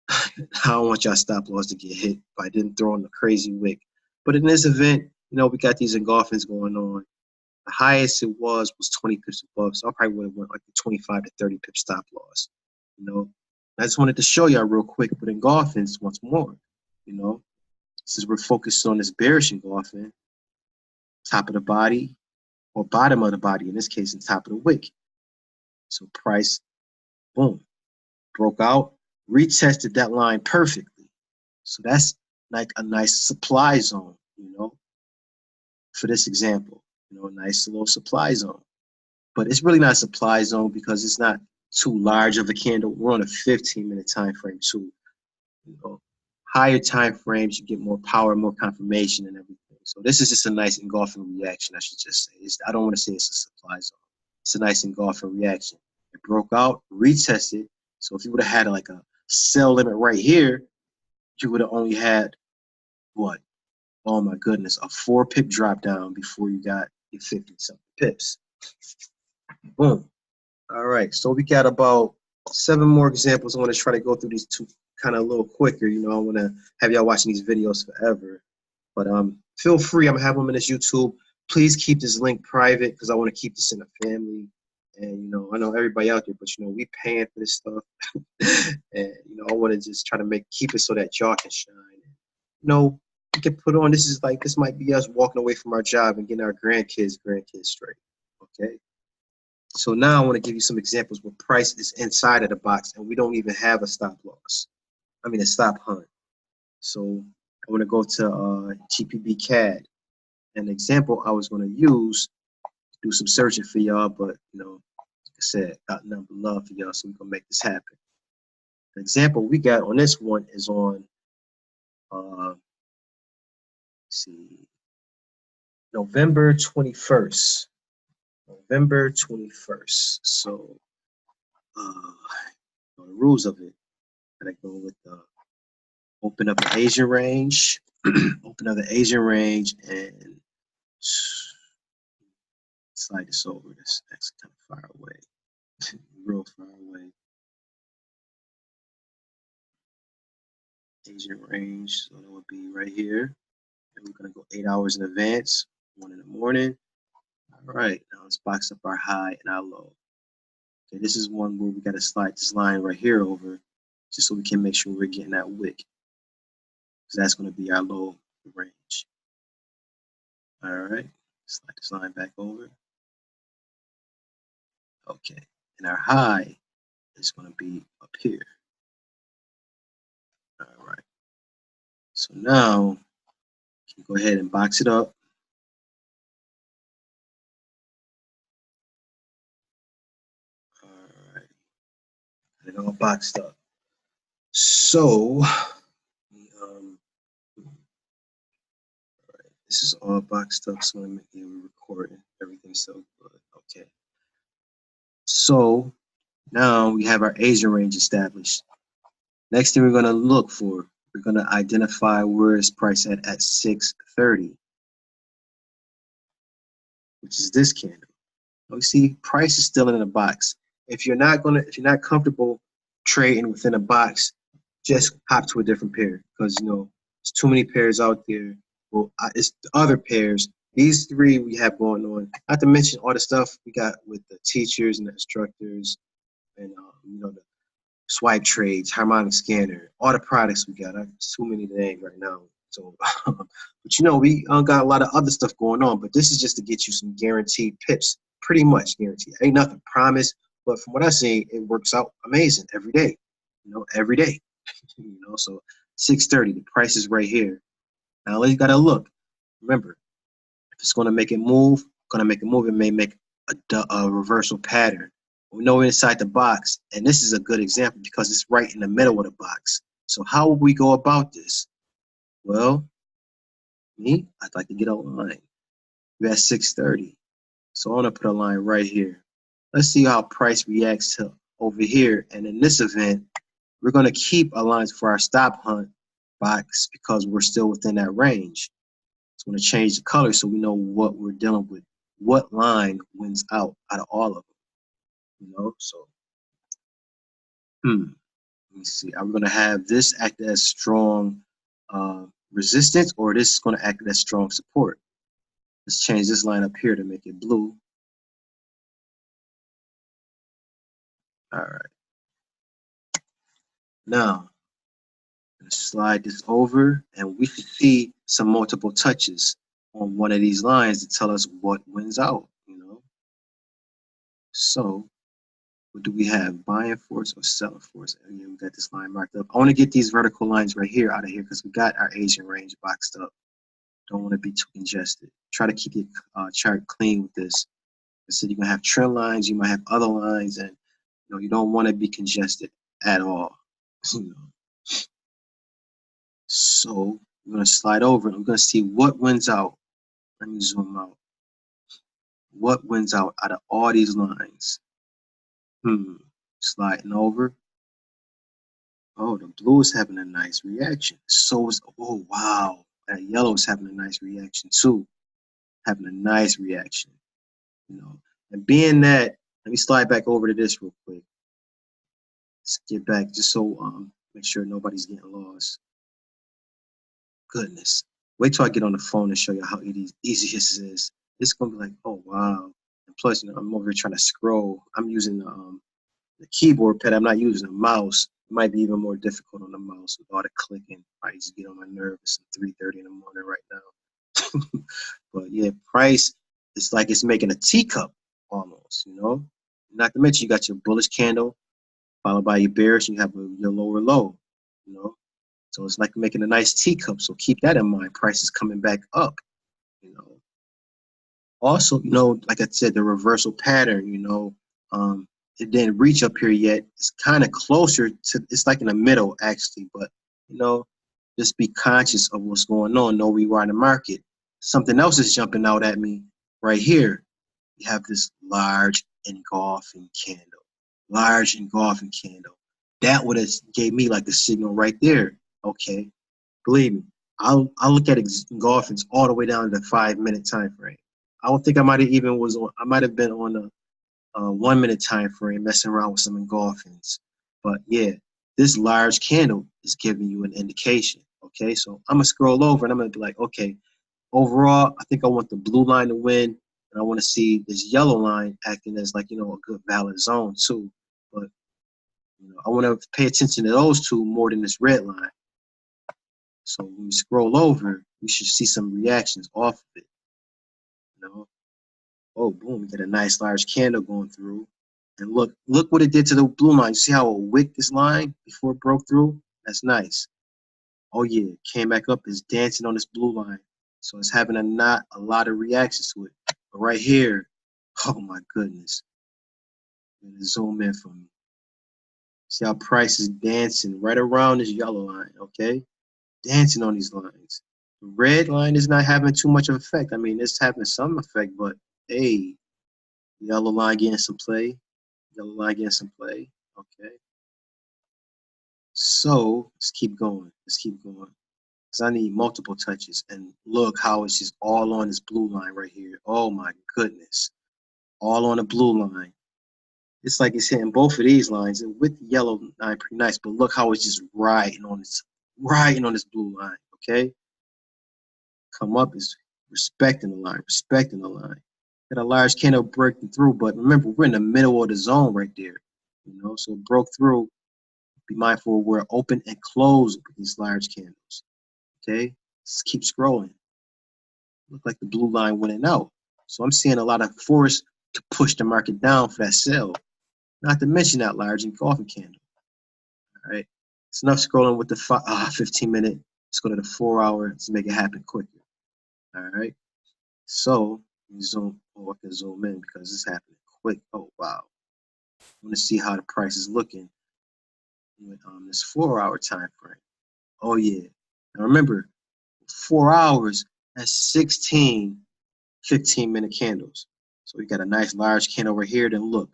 I don't want y'all stop loss to get hit if I didn't throw in the crazy wick. But in this event, we got these engulfings going on. The highest it was 20 pips above, so I probably would have went like a 25 to 30 pip stop loss. I just wanted to show y'all real quick with engulfings once more. Since we're focused on this bearish engulfing, top of the body or bottom of the body, in this case, and top of the wick. So price, boom, broke out, retested that line perfectly. So that's like a nice supply zone, for this example, a nice little supply zone. But it's really not a supply zone because it's not too large of a candle. We're on a 15-minute time frame too. Higher time frames, you get more power, more confirmation and everything. So this is just a nice engulfing reaction, I should just say. I don't want to say it's a supply zone. It's a nice engulfing reaction. It broke out, retested. So if you would have had like a sell limit right here, you would have only had what? Oh my goodness, a 4 pip drop down before you got your 50-something pips. Boom. All right, so we got about 7 more examples. I want to try to go through these 2 kind of a little quicker. I want to have y'all watching these videos forever. But feel free. I'm going to have them in this YouTube. Please keep this link private because I want to keep this in the family. And, I know everybody out there, but, we paying for this stuff. And, I want to just try to keep it so that y'all can shine. We can put on, this might be us walking away from our job and getting our grandkids straight. Okay? So now I want to give you some examples where price is inside of the box and we don't even have a stop loss. A stop hunt. So I want to go to GPB CAD. An example I was going to use, do some searching for y'all, but, like I said, got nothing but love for y'all, so we're going to make this happen. The example we got on this one is on, let's see, November 21st. November 21st. So, the rules of it. Gotta go with the open up the Asian range, open up the Asian range, and slide this over. That's kind of far away, real far away. Asian range, so that would be right here. And we're gonna go 8 hours in advance, 1 in the morning. All right, now let's box up our high and our low. Okay, this is one where we gotta slide this line right here over, just so we can make sure we're getting that wick. So that's gonna be our low range. All right, slide this line back over. Okay, and our high is gonna be up here. All right, so now you can go ahead and box it up. All right, and it all boxed up. So, this is all boxed up, so we're recording. Everything's so good. Okay. So now we have our Asian range established. Next thing we're going to look for, we're going to identify where is price at 6:30, which is this candle. You see, price is still in the box. If you're not comfortable trading within a box, just hop to a different pair because there's too many pairs out there. Well, it's the other pairs. These 3 we have going on. Not to mention all the stuff we got with the teachers and the instructors, and the swipe trades, harmonic scanner, all the products we got. There's too many to name right now. So, but we got a lot of other stuff going on. But this is just to get you some guaranteed pips, pretty much guaranteed. Ain't nothing promised, but from what I see, it works out amazing every day. Every day. So 6:30, the price is right here. Now you gotta look. Remember, if it's gonna make it move, it may make a reversal pattern. We know we're inside the box, and this is a good example because it's right in the middle of the box. So how would we go about this? Well, I'd like to get a line. We're at 6:30. So I'm gonna put a line right here. Let's see how price reacts to over here. And in this event, we're gonna keep a line for our stop hunt box because we're still within that range. It's going to change the color so we know what we're dealing with. What line wins out of all of them? So, let me see. Are we going to have this act as strong resistance, or this is going to act as strong support? Let's change this line up here to make it blue. All right. Now, slide this over, and we should see some multiple touches on one of these lines to tell us what wins out. So, what do we have? Buying force or selling force? Again, we got this line marked up. I want to get these vertical lines right here out of here because we got our Asian range boxed up. Don't want to be too congested. Try to keep your chart clean with this. I said you're gonna have trend lines, you might have other lines, and you don't want to be congested at all. So we're gonna slide over and we're gonna see what wins out. Let me zoom out. What wins out of all these lines? Sliding over. Oh, the blue is having a nice reaction. So is, oh wow, that yellow is having a nice reaction too. Having a nice reaction. And being that, let me slide back over to this real quick. Let's get back just so make sure nobody's getting lost. Goodness. Wait till I get on the phone and show you how easy this is. It's gonna be like, oh wow. And plus, I'm over here trying to scroll. I'm using the keyboard pad. I'm not using a mouse. It might be even more difficult on the mouse with all the clicking. I just get on my nerves at 3:30 in the morning right now. But yeah, price is like it's making a teacup almost. Not to mention you got your bullish candle followed by your bearish, and you have your lower low. So it's like making a nice teacup. So keep that in mind. Price is coming back up. Also, like I said, the reversal pattern, it didn't reach up here yet. It's kind of closer to, it's like in the middle actually, but just be conscious of what's going on. Know where you are in the market. Something else is jumping out at me right here. You have this large engulfing candle. Large engulfing candle. That would have gave me like the signal right there. Okay, believe me, I'll look at engulfings all the way down to the 5-minute time frame. I don't think I might have even was on. I might have been on a 1-minute time frame messing around with some engulfings. But yeah, this large candle is giving you an indication. Okay, so I'm gonna scroll over and I'm gonna be like, okay, overall, I think I want the blue line to win, and I want to see this yellow line acting as like a good valid zone too. But I want to pay attention to those two more than this red line. So when we scroll over, we should see some reactions off of it. Oh, boom, we get a nice large candle going through. And look what it did to the blue line. You see how it wicked this line before it broke through? That's nice. Oh yeah, it came back up, it's dancing on this blue line. So it's having not a lot of reactions to it. But right here, oh my goodness. Zoom in for me. See how price is dancing right around this yellow line, okay? Dancing on these lines. The red line is not having too much of effect. I mean, it's having some effect, but hey, yellow line getting some play. Yellow line getting some play. Okay. So let's keep going. Let's keep going. Because I need multiple touches. And look how it's just all on this blue line right here. Oh my goodness. All on the blue line. It's like it's hitting both of these lines. And with the yellow line, pretty nice. But look how it's just riding on this blue line. Okay. Come up is respecting the line, respecting the line. Got a large candle breaking through, but remember, we're in the middle of the zone right there. So it broke through. Be mindful of where open and close with these large candles. Okay, just keep scrolling. Look like the blue line went out. So I'm seeing a lot of force to push the market down for that sell. Not to mention that large engulfing candle. All right, it's enough scrolling with the 15-minute. Let's go to the 4-hour to make it happen quicker. All right, so zoom. Oh, I can zoom in because it's happening quick. Oh wow. I want to see how the price is looking with this 4-hour time frame. Oh yeah. Now remember, 4 hours, that's 16 15-minute candles. So we got a nice large candle over here. Then look,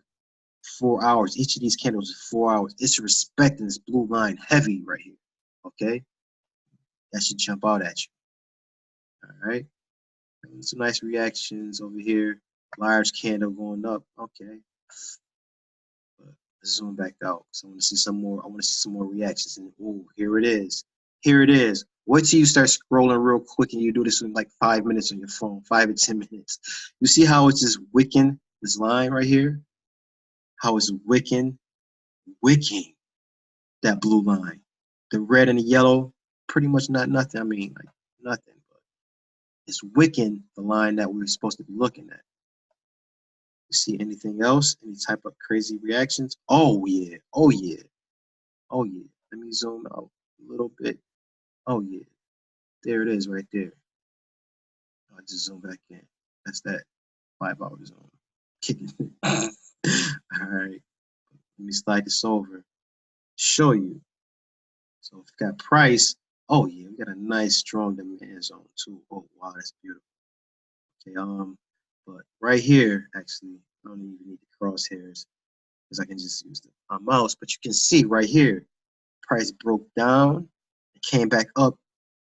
4 hours. Each of these candles is 4 hours. It's respecting this blue line heavy right here. Okay. that should jump out at you. All right. And some nice reactions over here. Large candle going up. Okay. But let's zoom back out. So I want to see some more. I want to see some more reactions. And oh, here it is. Here it is. Wait till you start scrolling real quick and you do this in like 5 minutes on your phone, 5 or 10 minutes. You see how it's just wicking this line right here? How it's wicking that blue line. The red and the yellow, pretty much not nothing. I mean, like nothing, but it's wicking the line that we're supposed to be looking at. You see anything else? Any type of crazy reactions? Oh yeah, oh yeah, oh yeah. Let me zoom out a little bit. Oh yeah, there it is right there. I'll just zoom back in. That's that 5 hour zone. Kicking. All right, let me slide this over. Show you. So if you got price, oh yeah, we got a nice strong demand zone too. Oh wow, that's beautiful. Okay, but right here, actually, I don't even need the crosshairs because I can just use my mouse. But you can see right here, price broke down, it came back up,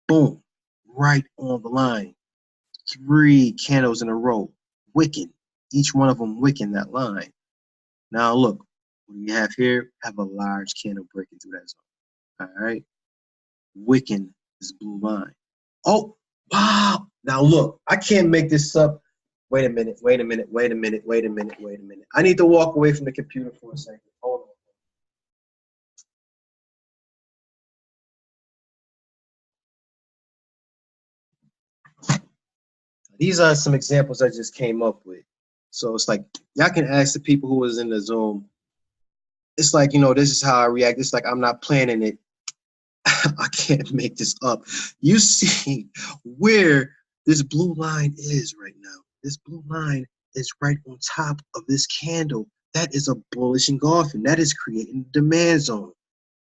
boom, right on the line. 3 candles in a row, wicking, each one of them wicking that line. Now look, what we have here, have a large candle breaking through that zone. All right, wicking this blue line. Oh, wow. Now look, I can't make this up. Wait a minute, wait a minute, wait a minute, wait a minute, wait a minute. I need to walk away from the computer for a second. Hold on. These are some examples I just came up with. So it's like, y'all can ask the people who was in the Zoom. It's like, this is how I react. It's like, I'm not planning it. I can't make this up. You see where this blue line is right now. This blue line is right on top of this candle. That is a bullish engulfing. That is creating a demand zone.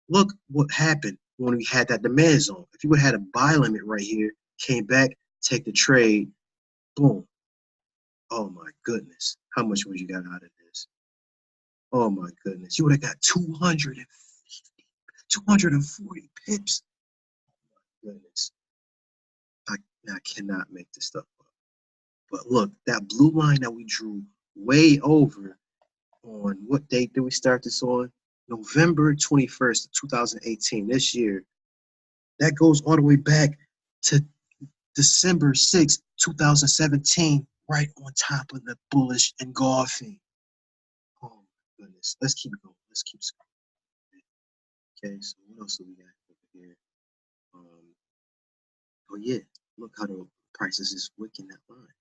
Look what happened when we had that demand zone. If you would have had a buy limit right here, came back, take the trade, boom. Oh my goodness. How much would you got out of this? Oh my goodness. You would have got 240 pips. Goodness. I cannot make this stuff up. But look, that blue line that we drew way over on what date did we start this on? November 21st, 2018, this year. That goes all the way back to December 6th, 2017, right on top of the bullish engulfing. Oh my goodness. Let's keep going. Let's keep scrolling. Okay, so what else do we got over here? Oh yeah, look how the prices is wicking that line.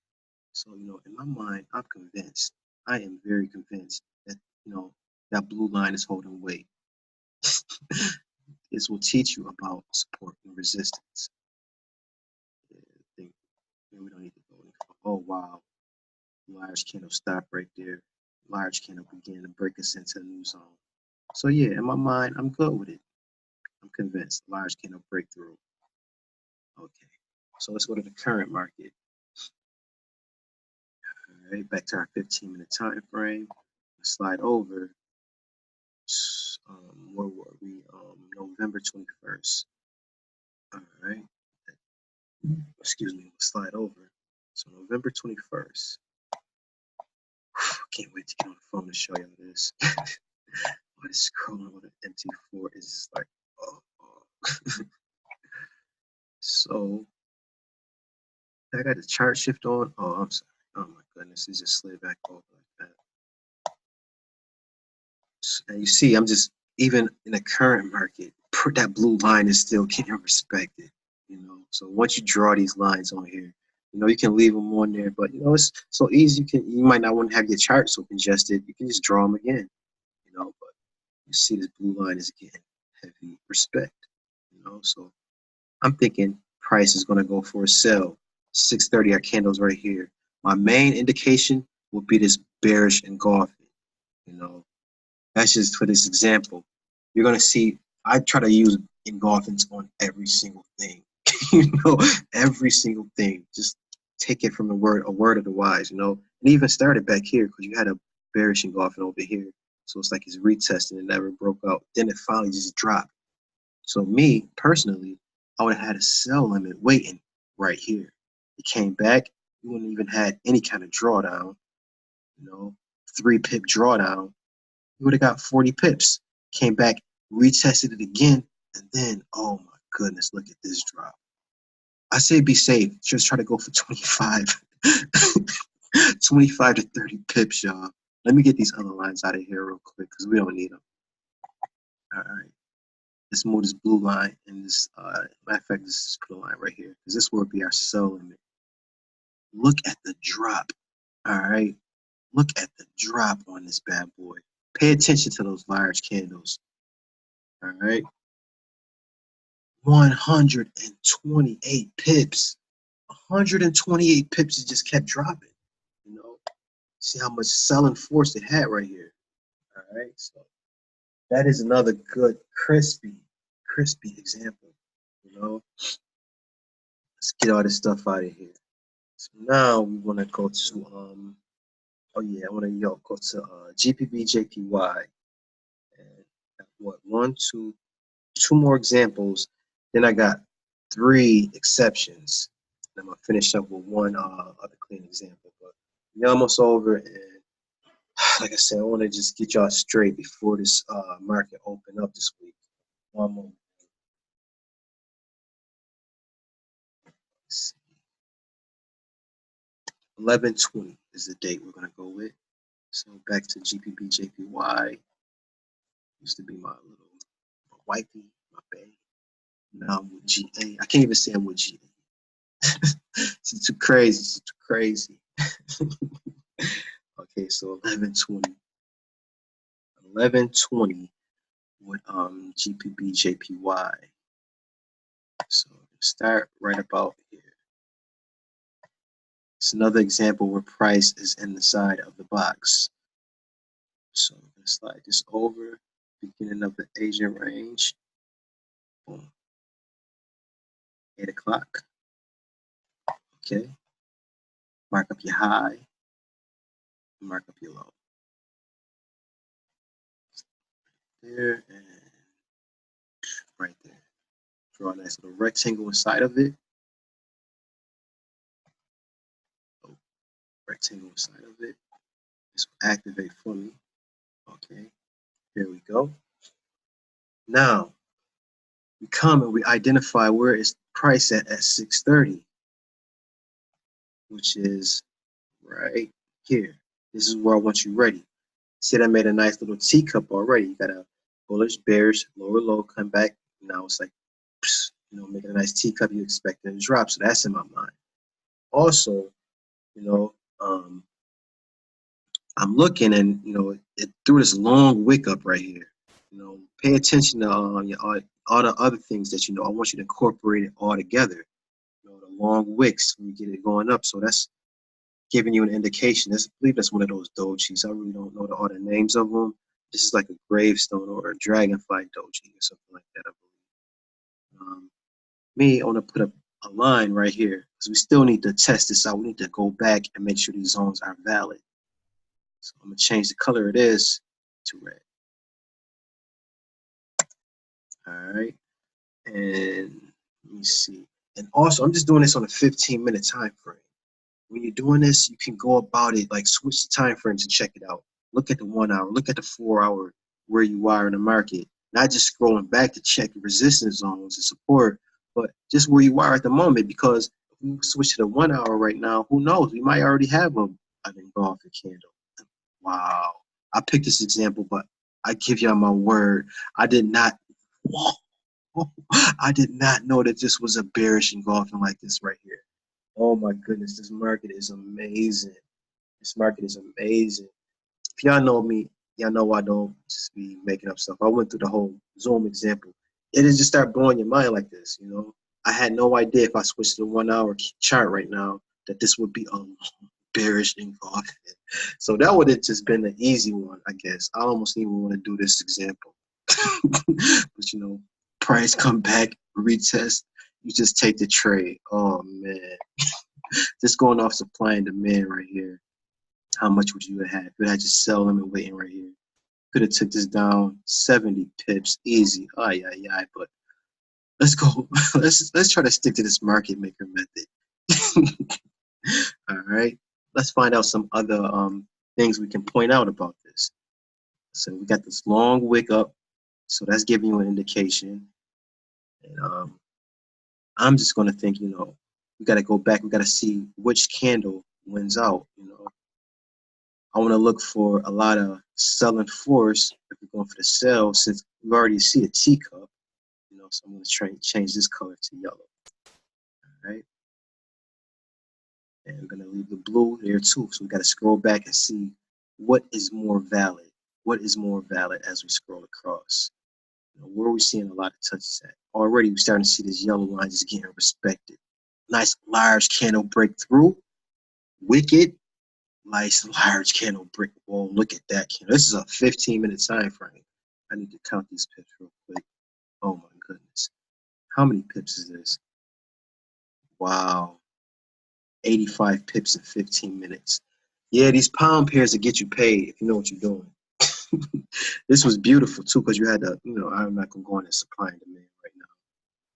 So, in my mind, I'm convinced. I am very convinced that, that blue line is holding weight. This will teach you about support and resistance. Yeah, I think we don't need to go any further. Oh, wow. Large candle stop right there. Large candle began to break us into a new zone. So, yeah, in my mind, I'm good with it. I'm convinced. Large candle breakthrough. Okay. So let's go to the current market. All right, back to our 15-minute time frame. Slide over. Where were we? November 21st. All right. Excuse me. Slide over. So November 21st. Can't wait to get on the phone to show y'all this. What is scrolling with an MT4 is just like, oh. So I got the chart shift on. Oh, I'm sorry. Oh my goodness, it just slid back over like that. And you see, I'm just even in the current market, that blue line is still getting respected. So once you draw these lines on here, you can leave them on there, but it's so easy. You might not want to have your chart so congested. You can just draw them again. But you see this blue line is getting heavy respect. So I'm thinking price is going to go for a sell. 630 our candles right here. My main indication will be this bearish engulfing. That's just for this example. You're going to see, I try to use engulfings on every single thing. Every single thing. Just take it from a word of the wise, And even started back here because you had a bearish engulfing over here. So it's like it's retesting and never broke out. Then it finally just dropped. So me, personally, I would have had a sell limit waiting right here. It came back. You wouldn't even had any kind of drawdown, 3 pip drawdown. You would have got 40 pips. Came back, retested it again, and then, oh my goodness, look at this drop. I say be safe. Just try to go for 25. 25 to 30 pips, y'all. Let me get these other lines out of here real quick because we don't need them. All right. Let's move this blue line and this, matter of fact, let's just put a line right here because this will be our sell limit. Look at the drop. All right. Look at the drop on this bad boy. Pay attention to those large candles. All right. 128 pips. 128 pips. It just kept dropping. See how much selling force it had right here. All right. So that is another good crispy example. Let's get all this stuff out of here. So now we want to go to oh yeah, I want to go to GPB JPY. And what, two more examples. Then I got 3 exceptions. And I'm gonna finish up with one other clean example. But we're almost over, and like I said, I want to just get y'all straight before this market open up this week. One more. 11/20 is the date we're gonna go with. So back to GPB JPY. Used to be my wifey, my babe. Now I'm with GA. I can't even say I'm with GA. It's too crazy. It's too crazy. Okay, so 11/20. 11/20 with GPB JPY. So start right about here. It's another example where price is in the side of the box. So I'm gonna slide this over, beginning of the Asian range. Boom. 8 o'clock. Okay. Mark up your high. Mark up your low. There and right there. Draw a nice little rectangle inside of it. Oh, rectangle inside of it. This will activate for me. Okay. Here we go. Now we come and we identify where it's priced at 6:30, which is right here. This is where I want you ready. See, I made a nice little teacup already. You got a bullish, bearish, lower low, come back. Now it's like, making a nice teacup. You expecting to drop, so that's in my mind. Also, I'm looking, and it threw this long wick up right here. Pay attention to all the other things that I want you to incorporate it all together. The long wicks when you get it going up. So that's giving you an indication. I believe that's one of those dojis. I really don't know all the names of them. This is like a gravestone or a dragonfly doji or something like that, I believe. I want to put a line right here because we still need to test this out. We need to go back and make sure these zones are valid. So I'm going to change the color it is to red. All right. And let me see. And also, I'm just doing this on a 15-minute time frame. When you're doing this, you can go about it, like switch the time frames and check it out. Look at the 1 hour, look at the 4 hour, where you are in the market. Not just scrolling back to check the resistance zones and support, but just where you are at the moment. Because if we switch to the 1 hour right now, who knows? We might already have an engulfing candle. Wow. I picked this example, but I give y'all my word. I did not know that this was a bearish engulfing like this right here. Oh my goodness, this market is amazing. This market is amazing. If y'all know me, y'all know I don't just be making up stuff. I went through the whole Zoom example. It just start blowing your mind like this, I had no idea if I switched to the 1 hour chart right now that this would be a bearish engulfing. So that would have just been an easy one, I guess. I almost even want to do this example. But price come back, retest, you just take the trade. Oh man. Just going off supply and demand right here. How much would you have had? Could I just sell them and waiting right here? Could have took this down 70 pips easy. But Let's go. Let's try to stick to this market maker method. All right. Let's find out some other things we can point out about this. So we got this long wick up, so that's giving you an indication. And I'm just gonna think, we gotta go back. We gotta see which candle wins out. I want to look for a lot of selling force if we're going for the sell, since we already see a teacup. So I'm going to try and change this color to yellow. All right. And I'm going to leave the blue there too. So we got to scroll back and see what is more valid. What is more valid as we scroll across? Where are we seeing a lot of touches at? Already we're starting to see this yellow line just getting respected. Nice large candle breakthrough. Wicked. Nice large candle break. Whoa, look at that candle. This is a 15-minute time frame. I need to count these pips real quick. Oh my goodness. How many pips is this? Wow. 85 pips in 15 minutes. Yeah, these pound pairs that get you paid if you know what you're doing. This was beautiful too, because you had to, I'm not gonna go on and supply and demand right now.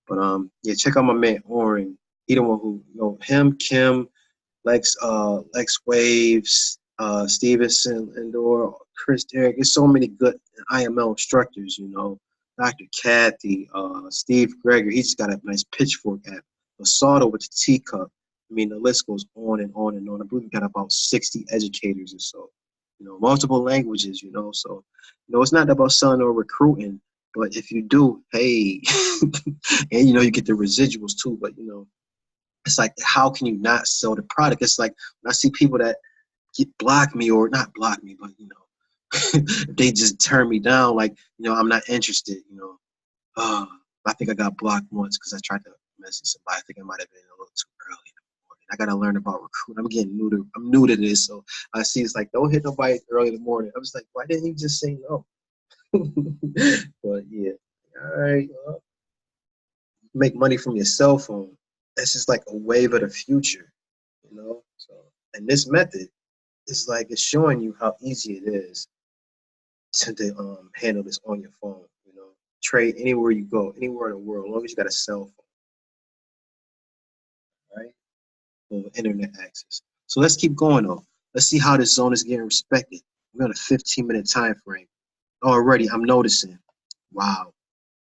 But yeah, check out my man Oren. He the one who, him, Kim, Lex Waves, Stevenson, Endor, Chris Derrick. There's so many good IML instructors, Dr. Kathy, Steve Gregory. He just got a nice pitchfork app. Asauto with the teacup. I mean, the list goes on and on and on. I believe we got about 60 educators or so. Multiple languages, So, it's not about selling or recruiting, but if you do, hey, and you get the residuals too. But it's like, how can you not sell the product? It's like when I see people that block me, or not block me, but they just turn me down. Like, I'm not interested. Uh, I think I got blocked once because I tried to message somebody. I think it might have been a little too early in the morning. I gotta learn about recruiting. I'm new to this, so I see it's like, don't hit nobody early in the morning. I was like, why didn't you just say no? But yeah, all right. Make money from your cell phone. That's just like a wave of the future, So, and this method is like, it's showing you how easy it is to handle this on your phone. Trade anywhere you go, anywhere in the world, as long as you got a cell phone, right? Or internet access. So let's keep going though. Let's see how this zone is getting respected. We're on a 15-minute time frame. Already, I'm noticing. Wow,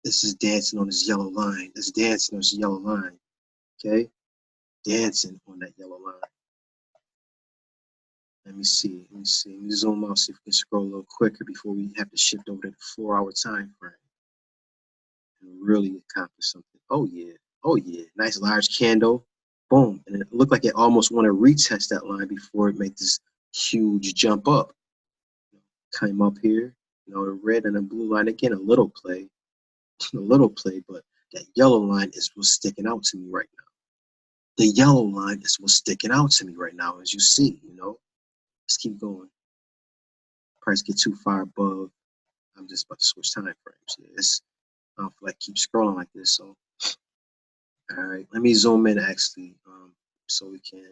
this is dancing on this yellow line. It's dancing on this yellow line. Okay, dancing on that yellow line. Let me see. Let me zoom out, see if we can scroll a little quicker before we have to shift over to the 4-hour time frame and really accomplish something. Oh yeah. Oh yeah. Nice large candle. Boom. And it looked like it almost want to retest that line before it made this huge jump up. Came up here. The red and the blue line again, a little play, but that yellow line is what's sticking out to me right now. The yellow line is what's sticking out to me right now, as you see. Let's keep going. Price get too far above. I'm just about to switch time frames. Yeah, I don't feel like keep scrolling like this. So, all right, let me zoom in actually, so we can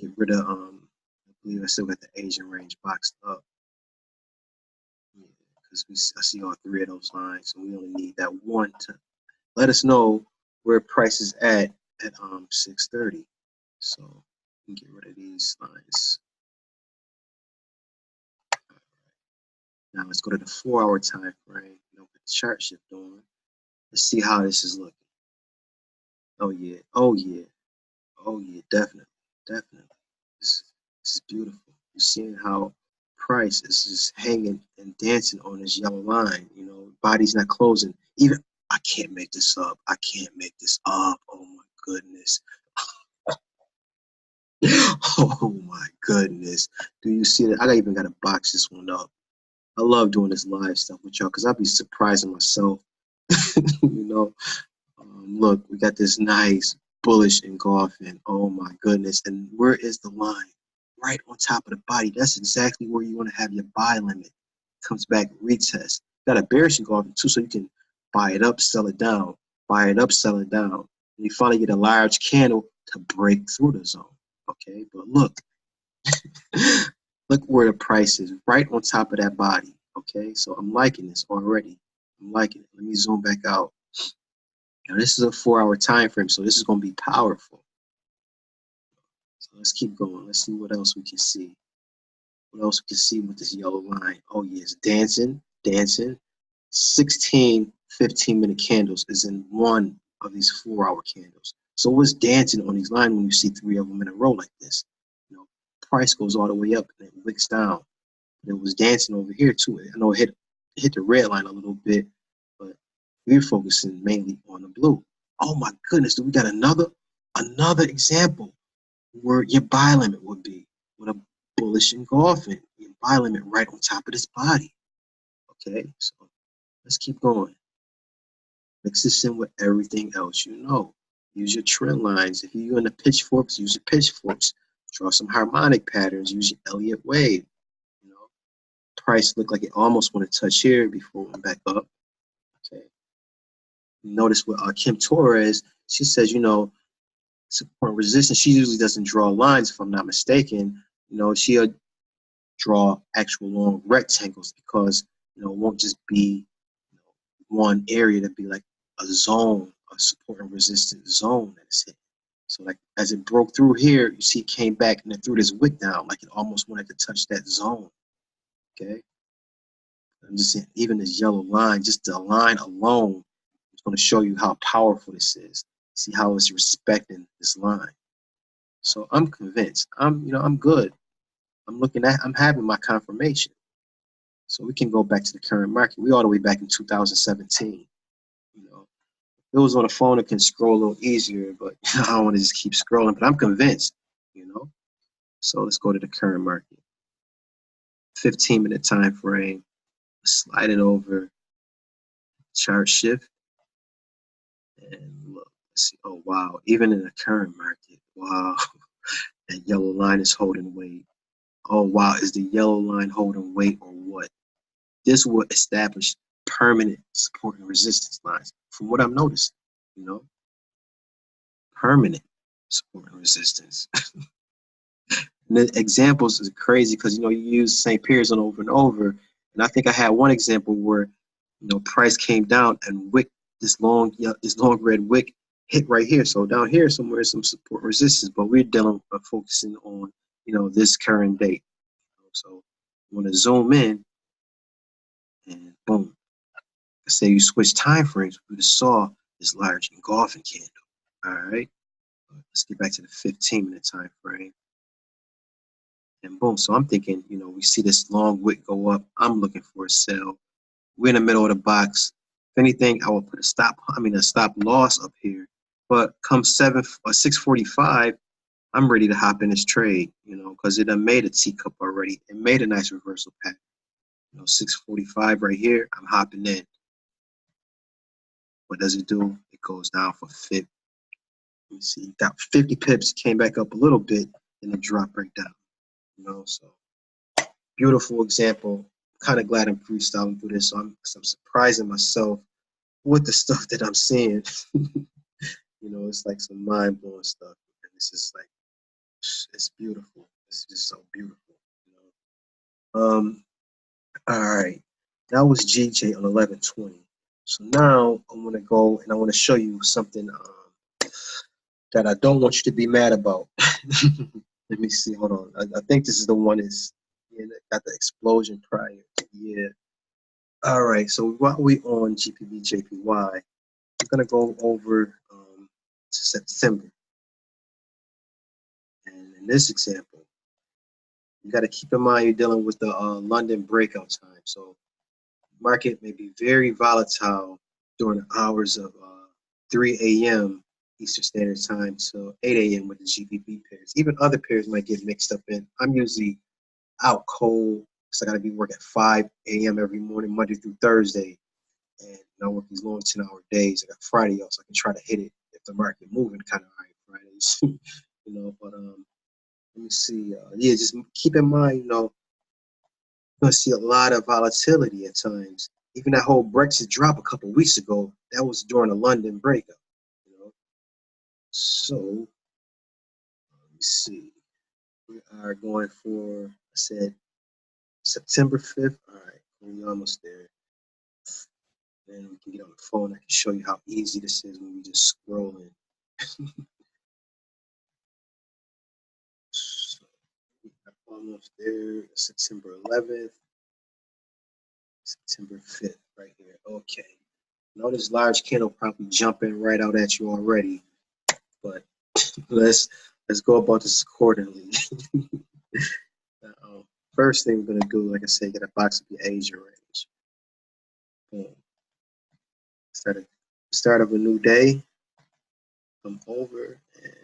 get rid of. I believe I still got the Asian range boxed up. Yeah, because I see all three of those lines, and we only need that one to let us know where price is at 6:30. So we can get rid of these lines. Now let's go to the 4-hour time frame. Put the chart shift on. Let's see how this is looking. Oh yeah. Oh yeah. Oh yeah. Definitely. Definitely. This is beautiful. You're seeing how price is just hanging and dancing on this yellow line. Body's not closing. Even I can't make this up. I can't make this up. Oh my goodness. Oh my goodness. Do you see that? I even got to box this one up. I love doing this live stuff with y'all because I'll be surprising myself. Look, we got this nice bullish engulfing. Oh my goodness. And where is the line? Right on top of the body. That's exactly where you want to have your buy limit. Comes back, retest. Got a bearish engulfing too, so you can buy it up, sell it down. Buy it up, sell it down. And you finally get a large candle to break through the zone. Okay, but look. Look where the price is, right on top of that body. Okay, so I'm liking this already. I'm liking it. Let me zoom back out. Now this is a 4-hour time frame, so this is going to be powerful. So let's keep going. Let's see what else we can see. What else we can see with this yellow line? Oh yes, dancing, dancing. 16 15-minute candles is in one of these 4-hour candles. So what's dancing on these lines when you see three of them in a row like this? You know, price goes all the way up and it wicks down. But it was dancing over here too. I know it hit the red line a little bit, but we're focusing mainly on the blue. Oh my goodness, do we got another example where your buy limit would be with a bullish engulfing, your buy limit right on top of this body. Okay, so let's keep going. Mix this in with everything else you know. Use your trend lines. If you're in the pitchforks, use your pitchforks. Draw some harmonic patterns. Use your Elliott wave. You know, price looked like it almost want to touch here before it went back up. Okay. Notice with Kim Torres, she says, you know, support and resistance. She usually doesn't draw lines, if I'm not mistaken. You know, she'll draw actual long rectangles because you know it won't just be one area to be like a zone, a support and resistance zone that is hit. So like as it broke through here, you see it came back and it threw this wick down, like it almost wanted to touch that zone. Okay. I'm just saying, even this yellow line, just the line alone is going to show you how powerful this is. See how it's respecting this line. So I'm convinced. I'm good. I'm having my confirmation. So we can go back to the current market. We all the way back in 2017. You know, if it was on a phone, it can scroll a little easier, but I don't want to just keep scrolling. But I'm convinced, you know. So let's go to the current market. 15-minute time frame. Slide it over. Chart shift. And look, let's see. Oh wow. Even in the current market, wow, that yellow line is holding weight. Oh wow, is the yellow line holding weight or what? This will establish permanent support and resistance lines, from what I'm noticing, you know, permanent support and resistance. And the examples is crazy because, you know, you use St. Pierre's over and over. And I think I had one example where, you know, price came down and wick, this long red wick hit right here. So down here somewhere is some support resistance, but we're focusing on, you know, this current date. So I'm going to zoom in and boom. Say you switch time frames, we just saw this large engulfing candle. All right, let's get back to the 15-minute time frame. And boom, so I'm thinking, you know, we see this long wick go up. I'm looking for a sell. We're in the middle of the box. If anything, I will put a stop loss up here. But come 6:45, I'm ready to hop in this trade, you know, because it done made a teacup already. It made a nice reversal pattern. You know, 6:45 right here, I'm hopping in. What does it do? It goes down for 50. Let me see, got 50 pips, came back up a little bit, and it dropped right down. You know, so beautiful example. Kind of glad I'm freestyling through this. So I'm surprising myself with the stuff that I'm seeing. You know, it's like some mind blowing stuff, and it's just like it's beautiful. It's just so beautiful. You know. All right, that was GJ on 1120. So now I'm gonna go and I want to show you something that I don't want you to be mad about. Let me see. Hold on. I think this is the one that's got the explosion prior. Yeah. All right. So while we on GPB JPY, I'm gonna go over to September. And in this example, you got to keep in mind you're dealing with the London breakout time. So market may be very volatile during the hours of 3 a.m. Eastern Standard Time to 8 a.m. with the GBP pairs. Even other pairs might get mixed up in. I'm usually out cold because I got to be working at 5 a.m. every morning, Monday through Thursday. And I work these long 10-hour days. I got Friday off, so I can try to hit it if the market moving kind of high Fridays. You know, but let me see. Yeah, just keep in mind, you know, you're going to see a lot of volatility at times. Even that whole Brexit drop a couple of weeks ago, that was during a London breakup. You know, so let me see. We are going for, I said, September 5th. All right, we're almost there. And we can get on the phone. I can show you how easy this is when we just scrolling. So, almost there. September 11th, September 5th, right here. Okay. Notice large candle probably jumping right out at you already, but let's go about this accordingly. First thing we're gonna do, like I said, get a box of your Asian range. Boom. Start of a new day. Come over and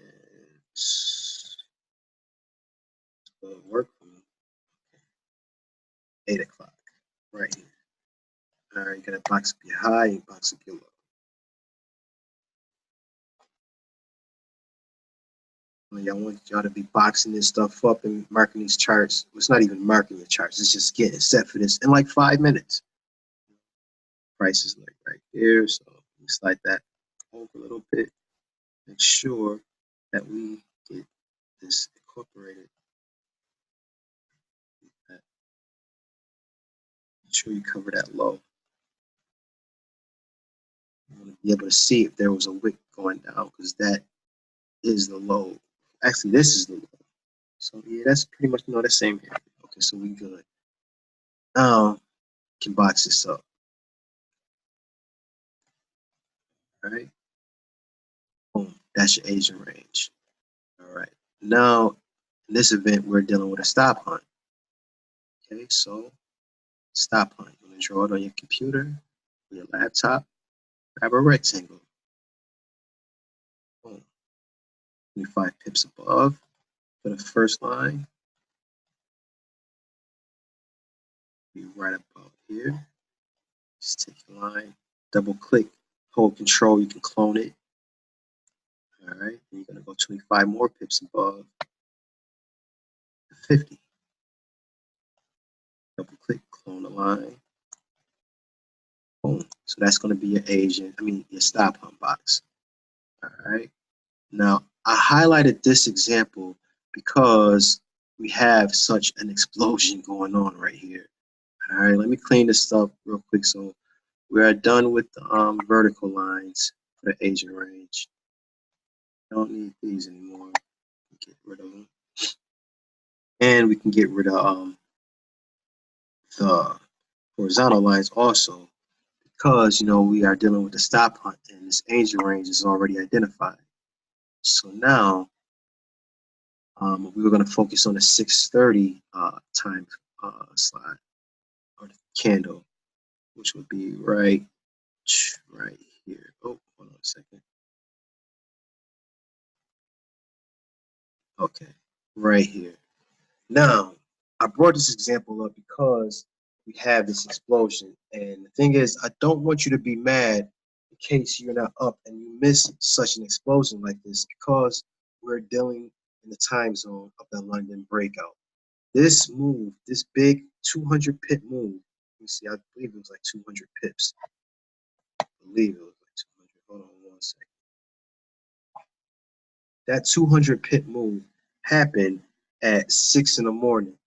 work from 8 o'clock, right here. All right, you got a box up your high and box up your low. I want y'all to be boxing this stuff up and marking these charts. It's not even marking the charts. It's just getting set for this in like 5 minutes. Price is like right there. So we slide that over a little bit. Make sure that we get this incorporated. Make sure you cover that low. You want to be able to see if there was a wick going down because that is the low. Actually, this is the low. So yeah, that's pretty much the same here. Okay, so we good. Now can box this up. All right. Boom. That's your Asian range. All right. Now in this event, we're dealing with a stop hunt. Okay, so stop hunt. You're gonna draw it on your computer, your laptop, grab a rectangle. Boom. 25 pips above for the first line. Be right about here. Just take your line, double click, hold control, you can clone it. All right, and you're gonna go 25 more pips above 50. Double click, clone the line. Boom. So that's gonna be your stop hunt box. All right. Now I highlighted this example because we have such an explosion going on right here. All right, let me clean this up real quick. So we are done with the vertical lines for the Asian range. Don't need these anymore. Get rid of them. And we can get rid of the horizontal lines also because, we are dealing with the stop hunt and this Asian range is already identified. So now we were going to focus on the 6:30 time slide or the candle, which would be right here. Oh, hold on a second. Okay, right here. Now, I brought this example up because we have this explosion. And the thing is, I don't want you to be mad in case you're not up and you miss such an explosion like this because we're dealing in the time zone of the London breakout. This move, this big 200 pip move, let me see, I believe it was like 200 pips. I believe it was like 200. Hold on one second. That 200 pip move happened at 6 in the morning,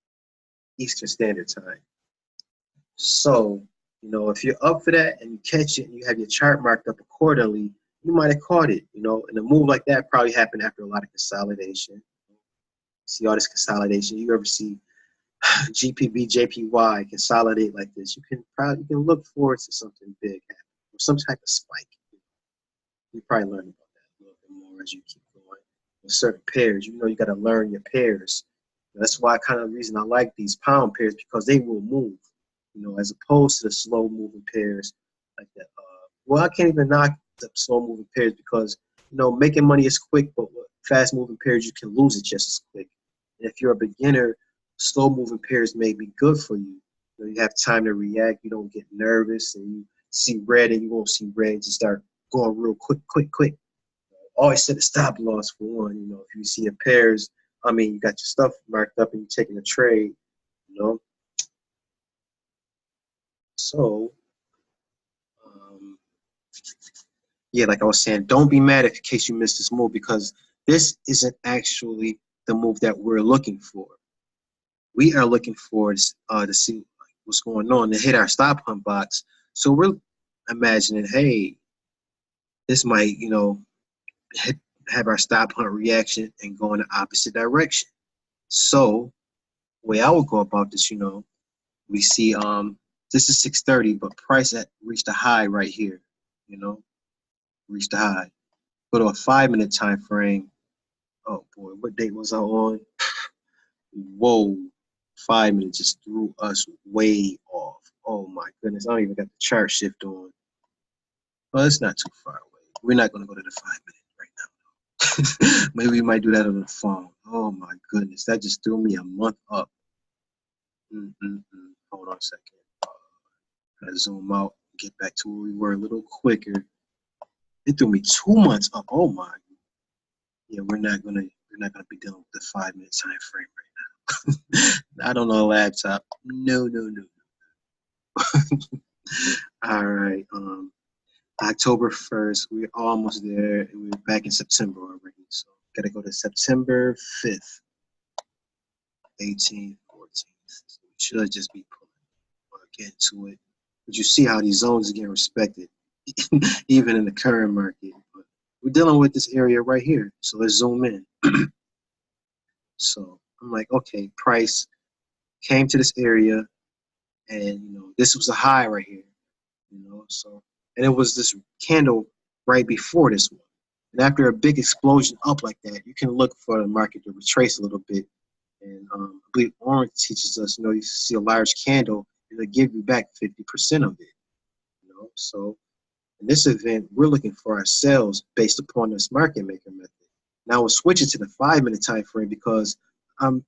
Eastern Standard Time. So, if you're up for that and you catch it and you have your chart marked up accordingly, you might have caught it, and a move like that probably happened after a lot of consolidation. See all this consolidation. You ever see GPB, JPY consolidate like this? You can look forward to something big happening or some type of spike. You probably learn about that a little bit more as you keep going. With certain pairs, you got to learn your pairs. That's why kind of reason I like these pound pairs because they will move. As opposed to the slow moving pairs like that. Well, I can't even knock the slow moving pairs because, making money is quick, but with fast moving pairs, you can lose it just as quick. And if you're a beginner, slow moving pairs may be good for you. You have time to react. You don't get nervous and you see red and you won't see red. Just start going real quick. Always set a stop loss for one. If you see a pairs, you got your stuff marked up and you're taking a trade, So, yeah, like I was saying, don't be mad in case you missed this move because this isn't actually the move that we're looking for. We are looking for to see what's going on to hit our stop hunt box. So we're imagining, hey, this might, have our stop hunt reaction and go in the opposite direction. So, the way I would go about this, we see this is 6:30, but price at reached a high right here, you know, reached a high. Go to a 5 minute time frame. Oh boy, what date was I on? Whoa, 5 minutes just threw us way off. Oh my goodness, I don't even got the chart shift on. Well, it's not too far away. We're not gonna go to the 5 minute right now. Maybe we might do that on the phone. Oh my goodness, that just threw me a month up. Hold on a second. Gotta zoom out, get back to where we were a little quicker. It threw me 2 months up. Oh my. Yeah, we're not gonna be dealing with the 5 minute time frame right now. Not on a laptop. No, no, no. All right. October 1st, we're almost there, and we're back in September already. So gotta go to September 5th, 18th, 14th. So we should just be pulling get into it. But you see how these zones are getting respected, even in the current market. But we're dealing with this area right here. So let's zoom in. So I'm like, okay, price came to this area, and this was a high right here. So and it was this candle right before this one. And after a big explosion up like that, you can look for the market to retrace a little bit. And I believe orange teaches us, you see a large candle, it'll give you back 50% of it. So in this event, we're looking for ourselves based upon this market maker method. Now we're switching to the 5 minute time frame because I'm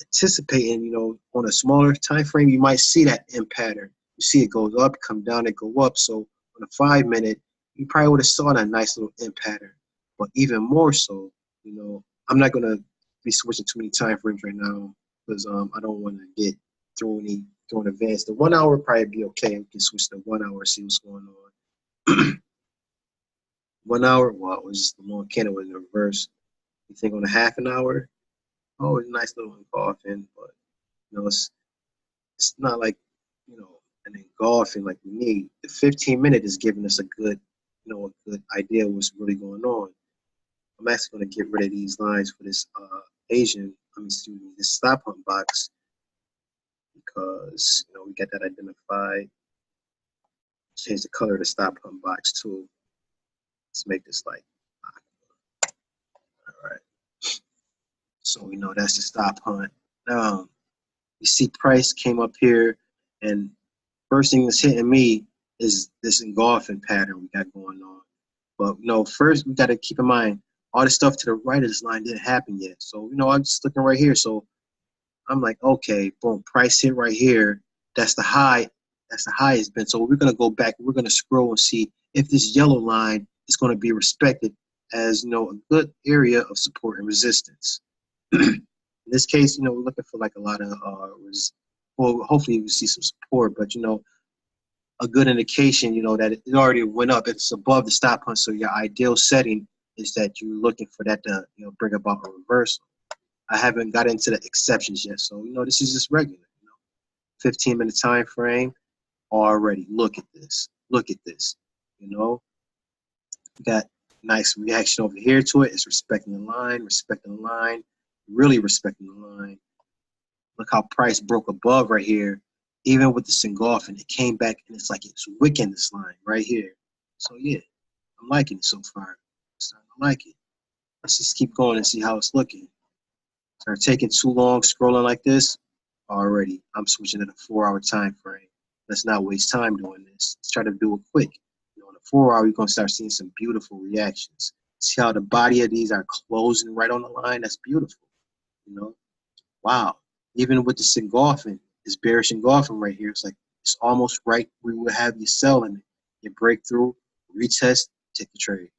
anticipating, on a smaller time frame, you might see that M pattern. You see it goes up, come down, it go up. So on a 5 minute, you probably would have saw that nice little M pattern. But even more so, I'm not gonna be switching too many time frames right now because I don't want to get thrown advanced. The 1 hour probably be okay. We can switch to 1 hour, see what's going on. 1 hour, well, it was just the long candle was in reverse. You think on a half an hour? Oh, it's a nice little engulfing, but it's not like an engulfing like we need. The 15 minute is giving us a good idea of what's really going on. I'm actually going to get rid of these lines for this this stop hunt box because we get that identified. Change the color of the stop hunt box too. Let's make this like all right. So we know that's the stop hunt. Now you see price came up here, and first thing that's hitting me is this engulfing pattern we got going on. But first we got to keep in mind all the stuff to the right of this line didn't happen yet. So I'm just looking right here. So I'm like, okay, boom, price hit right here. That's the high. That's the highest been. So we're gonna go back. We're gonna scroll and see if this yellow line is going to be respected as a good area of support and resistance. In this case, we're looking for like a lot of well, hopefully we see some support, but a good indication, that it already went up. It's above the stop hunt, so your ideal setting is that you're looking for that to bring about a reversal. I haven't got into the exceptions yet, so this is just regular. 15-minute time frame already. Look at this. Look at this. We got nice reaction over here to it. It's respecting the line, really respecting the line. Look how price broke above right here. Even with this engulfing, it came back and it's like it's wicking this line right here. So yeah, I'm liking it so far. I like it. Let's just keep going and see how it's looking. Start taking too long scrolling like this. Already, I'm switching to the 4-hour time frame. Let's not waste time doing this. Let's try to do it quick. In the 4 hour, you're gonna start seeing some beautiful reactions. See how the body of these are closing right on the line? That's beautiful. Wow. Even with this engulfing, this bearish engulfing right here, it's almost right where we would have you selling it. You break through, retest, take the trade.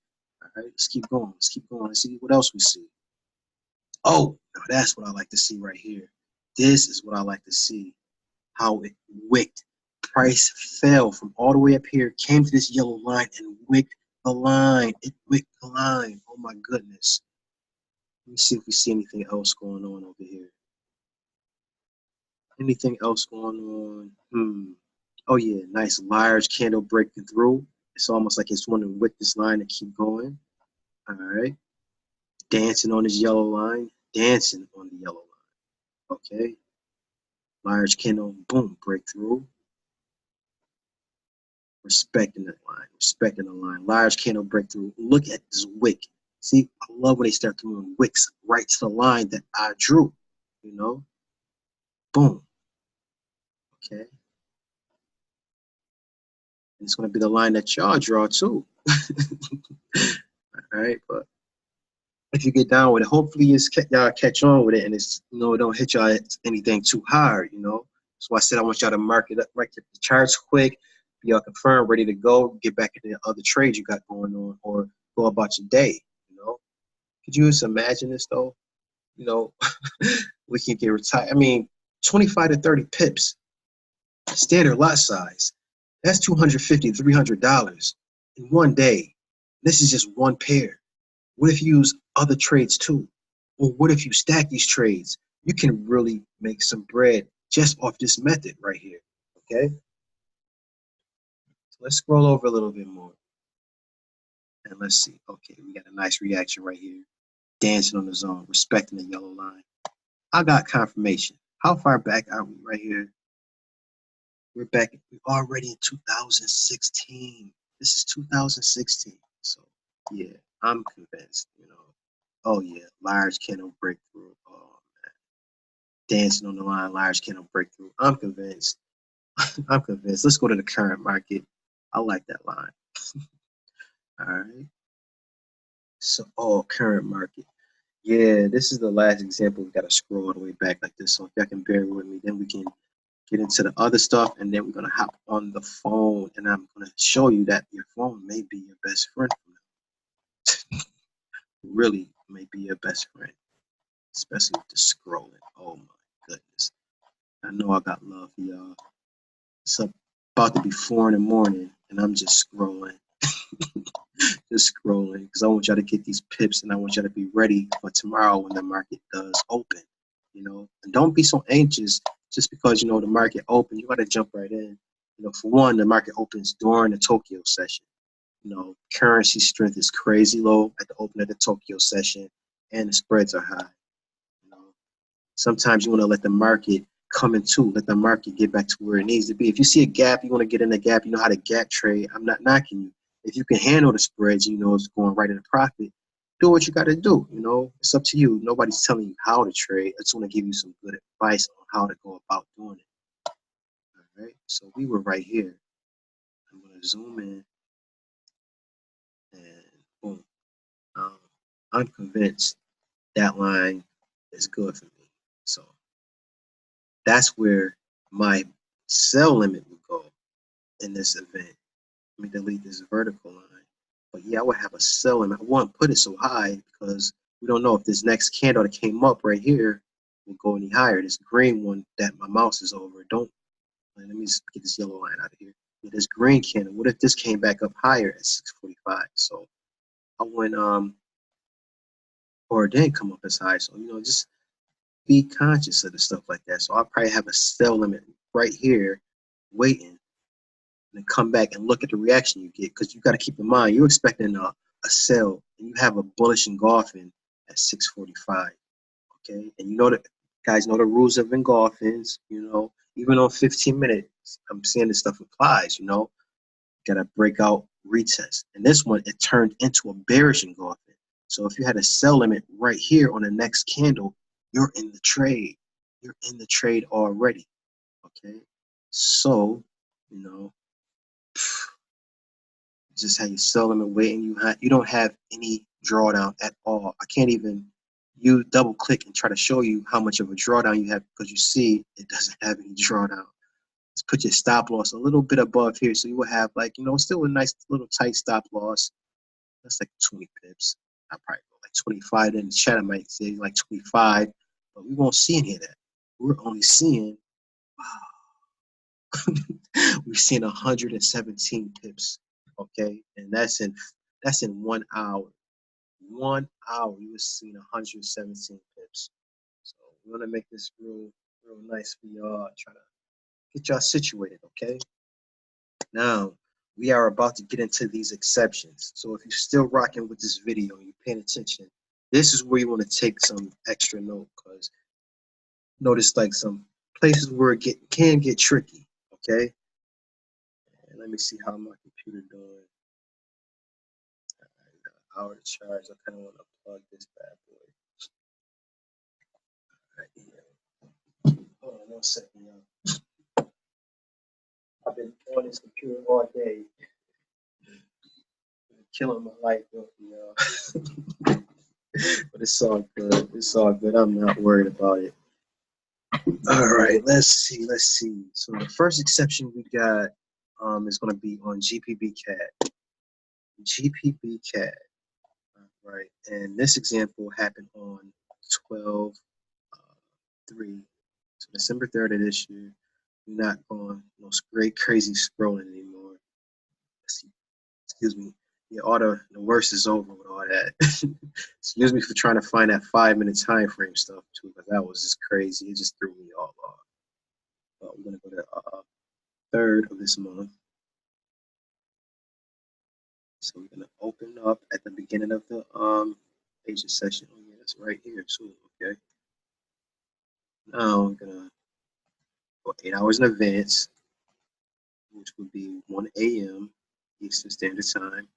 All right, let's keep going. Let's keep going. Let's see what else we see. Oh, now that's what I like to see right here. This is what I like to see. How it wicked. Price fell from all the way up here, came to this yellow line and wicked the line. It wicked the line. Oh my goodness. Let me see if we see anything else going on over here. Anything else going on? Oh yeah, nice large candle breaking through. It's almost like it's wanting to wick this line and keep going. All right. Dancing on this yellow line. Dancing on the yellow line. Okay. Large candle, boom, breakthrough. Respecting the line. Respecting the line. Large candle breakthrough. Look at this wick. See, I love when they start throwing wicks right to the line that I drew. You know? Boom. Okay. And it's going to be the line that y'all draw too. All right. But if you get down with it, hopefully y'all catch on with it, and it's it don't hit y'all anything too hard. That's why I said I want y'all to mark it up, right, get the charts quick, be all confirmed, ready to go, get back into the other trades you got going on, or go about your day. Could you just imagine this though? You know, we can get retired. I mean, 25 to 30 pips, standard lot size. That's $250, $300 in one day. This is just one pair. What if you use other trades too? Or what if you stack these trades? You can really make some bread just off this method right here. Okay? So let's scroll over a little bit more. And let's see. Okay, we got a nice reaction right here. Dancing on the zone, respecting the yellow line. I got confirmation. How far back are we right here? We're already in 2016. This is 2016. So yeah, I'm convinced. Oh yeah, large candle breakthrough. Oh man. Dancing on the line, large candle breakthrough. I'm convinced. I'm convinced. Let's go to the current market. I like that line. All right. So, current market. Yeah, this is the last example. We got to scroll all the way back like this. So if y'all can bear with me, then we can get into the other stuff, and then we're gonna hop on the phone, and I'm gonna show you that your phone may be your best friend. Really, may be your best friend, especially with the scrolling. Oh my goodness! I know I got love for y'all. It's about to be 4 in the morning, and I'm just scrolling, just scrolling, because I want y'all to get these pips, and I want y'all to be ready for tomorrow when the market does open. And don't be so anxious just because the market open. You got to jump right in. For one, the market opens during the Tokyo session. Currency strength is crazy low at the open of the Tokyo session, and the spreads are high. You know, Sometimes you want to let the market come into, let the market get back to where it needs to be. If you see a gap, you want to get in the gap. You know how to gap trade. I'm not knocking you. If you can handle the spreads, it's going right into profit. Do what you got to do. It's up to you. Nobody's telling you how to trade. I just want to give you some good advice on how to go about doing it. All right. So we were right here. I'm going to zoom in and boom. Um, I'm convinced that line is good for me. So that's where my sell limit would go in this event. Let me delete this vertical line. But yeah, I would have a sell limit. I wouldn't put it so high because we don't know if this next candle that came up right here will go any higher. This green one that my mouse is over. Let me just get this yellow line out of here. Yeah, this green candle. What if this came back up higher at 645? So I went or it didn't come up as high. So just be conscious of the stuff like that. So I'll probably have a sell limit right here, waiting, and then come back and look at the reaction you get. Because you got to keep in mind, you're expecting a sell, and you have a bullish engulfing at 645. Okay, and guys know the rules of engulfings. Even on 15 minutes, I'm seeing this stuff applies. Gotta break out retest. And this one, it turned into a bearish engulfing. So if you had a sell limit right here on the next candle, you're in the trade. You're in the trade already. Okay. So, just have your sell limit waiting. You don't have any drawdown at all. I can't even double click and try to show you how much of a drawdown you have because you see it doesn't have any drawdown. Let's put your stop loss a little bit above here. So you will have still a nice little tight stop loss. That's like 20 pips. I probably go like 25. In the chat, I might say like 25, but we won't see any of that. We're only seeing, we're seeing 117 pips. Okay. And that's in 1 hour. 1 hour, you were seeing 117 pips. So we want to make this real nice for y'all. Try to get y'all situated. Okay. Now, we are about to get into these exceptions. So if you're still rocking with this video and you're paying attention, this is where you want to take some extra note, because notice like some places where it can get tricky, okay? And let me see how my computer doing. Hour to charge. I kind of want to plug this bad boy right here. Hold on 1 second, y'all. I've been on this computer all day, killing my life, y'all. But it's all good. It's all good. I'm not worried about it. All right, let's see. Let's see. So the first exception we got is going to be on GPB CAD. GPB CAD. All right, and this example happened on 12/3, so December 3rd of this year. We're not going no great crazy scrolling anymore. Excuse me. Yeah, all the worst is over with all that. Excuse me for trying to find that 5-minute time frame stuff too, because that was just crazy. It just threw me all off. But we're gonna go to 3rd of this month. So we're gonna open up at the beginning of the agent session. Oh yeah, that's right here too. Okay. Now we're gonna go 8 hours in advance, which would be 1 a.m. Eastern Standard Time.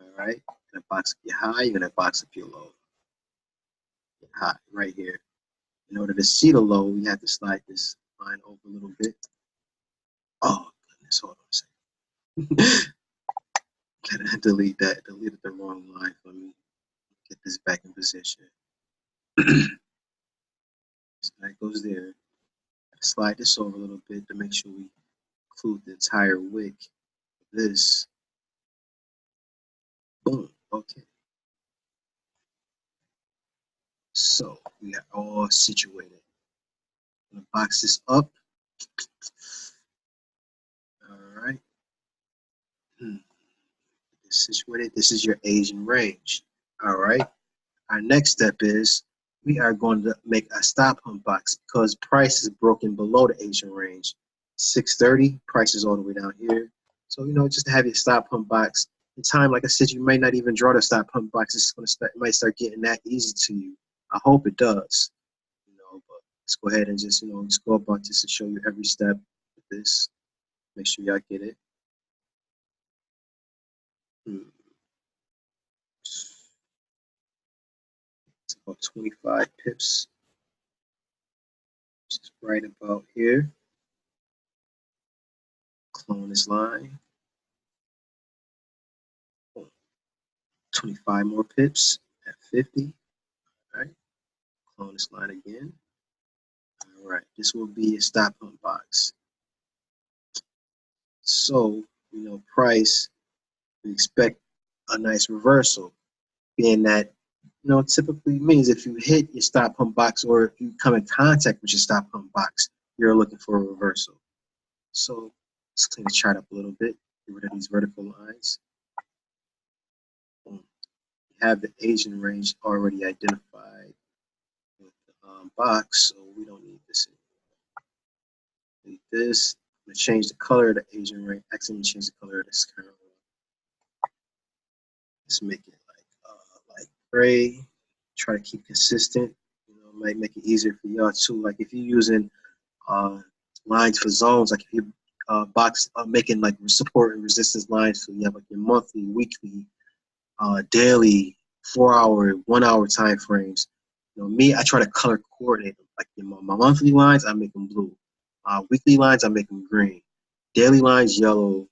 All right. You're gonna box up your high. You're gonna box up your low. Your high right here. In order to see the low, we have to slide this line over a little bit. Oh goodness, hold on a second. Gotta delete that. Deleted the wrong line. Let me get this back in position. So that goes there. Slide this over a little bit to make sure we include the entire wick of this. Boom. Okay. So we are all situated. I'm gonna box this up. All right. Situated. This is your Asian range. All right. Our next step is we are going to make a stop hunt box because price is broken below the Asian range. 630, price is all the way down here. So, just to have your stop hunt box. In time, like I said, you may not even draw the stop hunt box. It's going to start, it might start getting that easy to you. I hope it does. But let's go ahead and just go about this and show you every step with this. Make sure y'all get it. It's about 25 pips. Just right about here. Clone this line. 25 more pips at 50. All right. Clone this line again. All right. This will be a stop hunt box. So, price, we expect a nice reversal, being that, typically means if you hit your stop hunt box or if you come in contact with your stop hunt box, you're looking for a reversal. So let's clean the chart up a little bit, get rid of these vertical lines. Boom. You have the Asian range already identified with the box, so we don't need this anymore. Need this. I'm going to change the color of the Asian range. Actually, I'm going to change the color of this current one. Let's make it like gray. Try to keep consistent. Might make it easier for y'all too. Like if you're using lines for zones, like if you making like support and resistance lines, so you have like your monthly, weekly, daily, 4-hour, 1-hour time frames. Me, I try to color coordinate them. Like my monthly lines, I make them blue. Weekly lines, I make them green. Daily lines, yellow.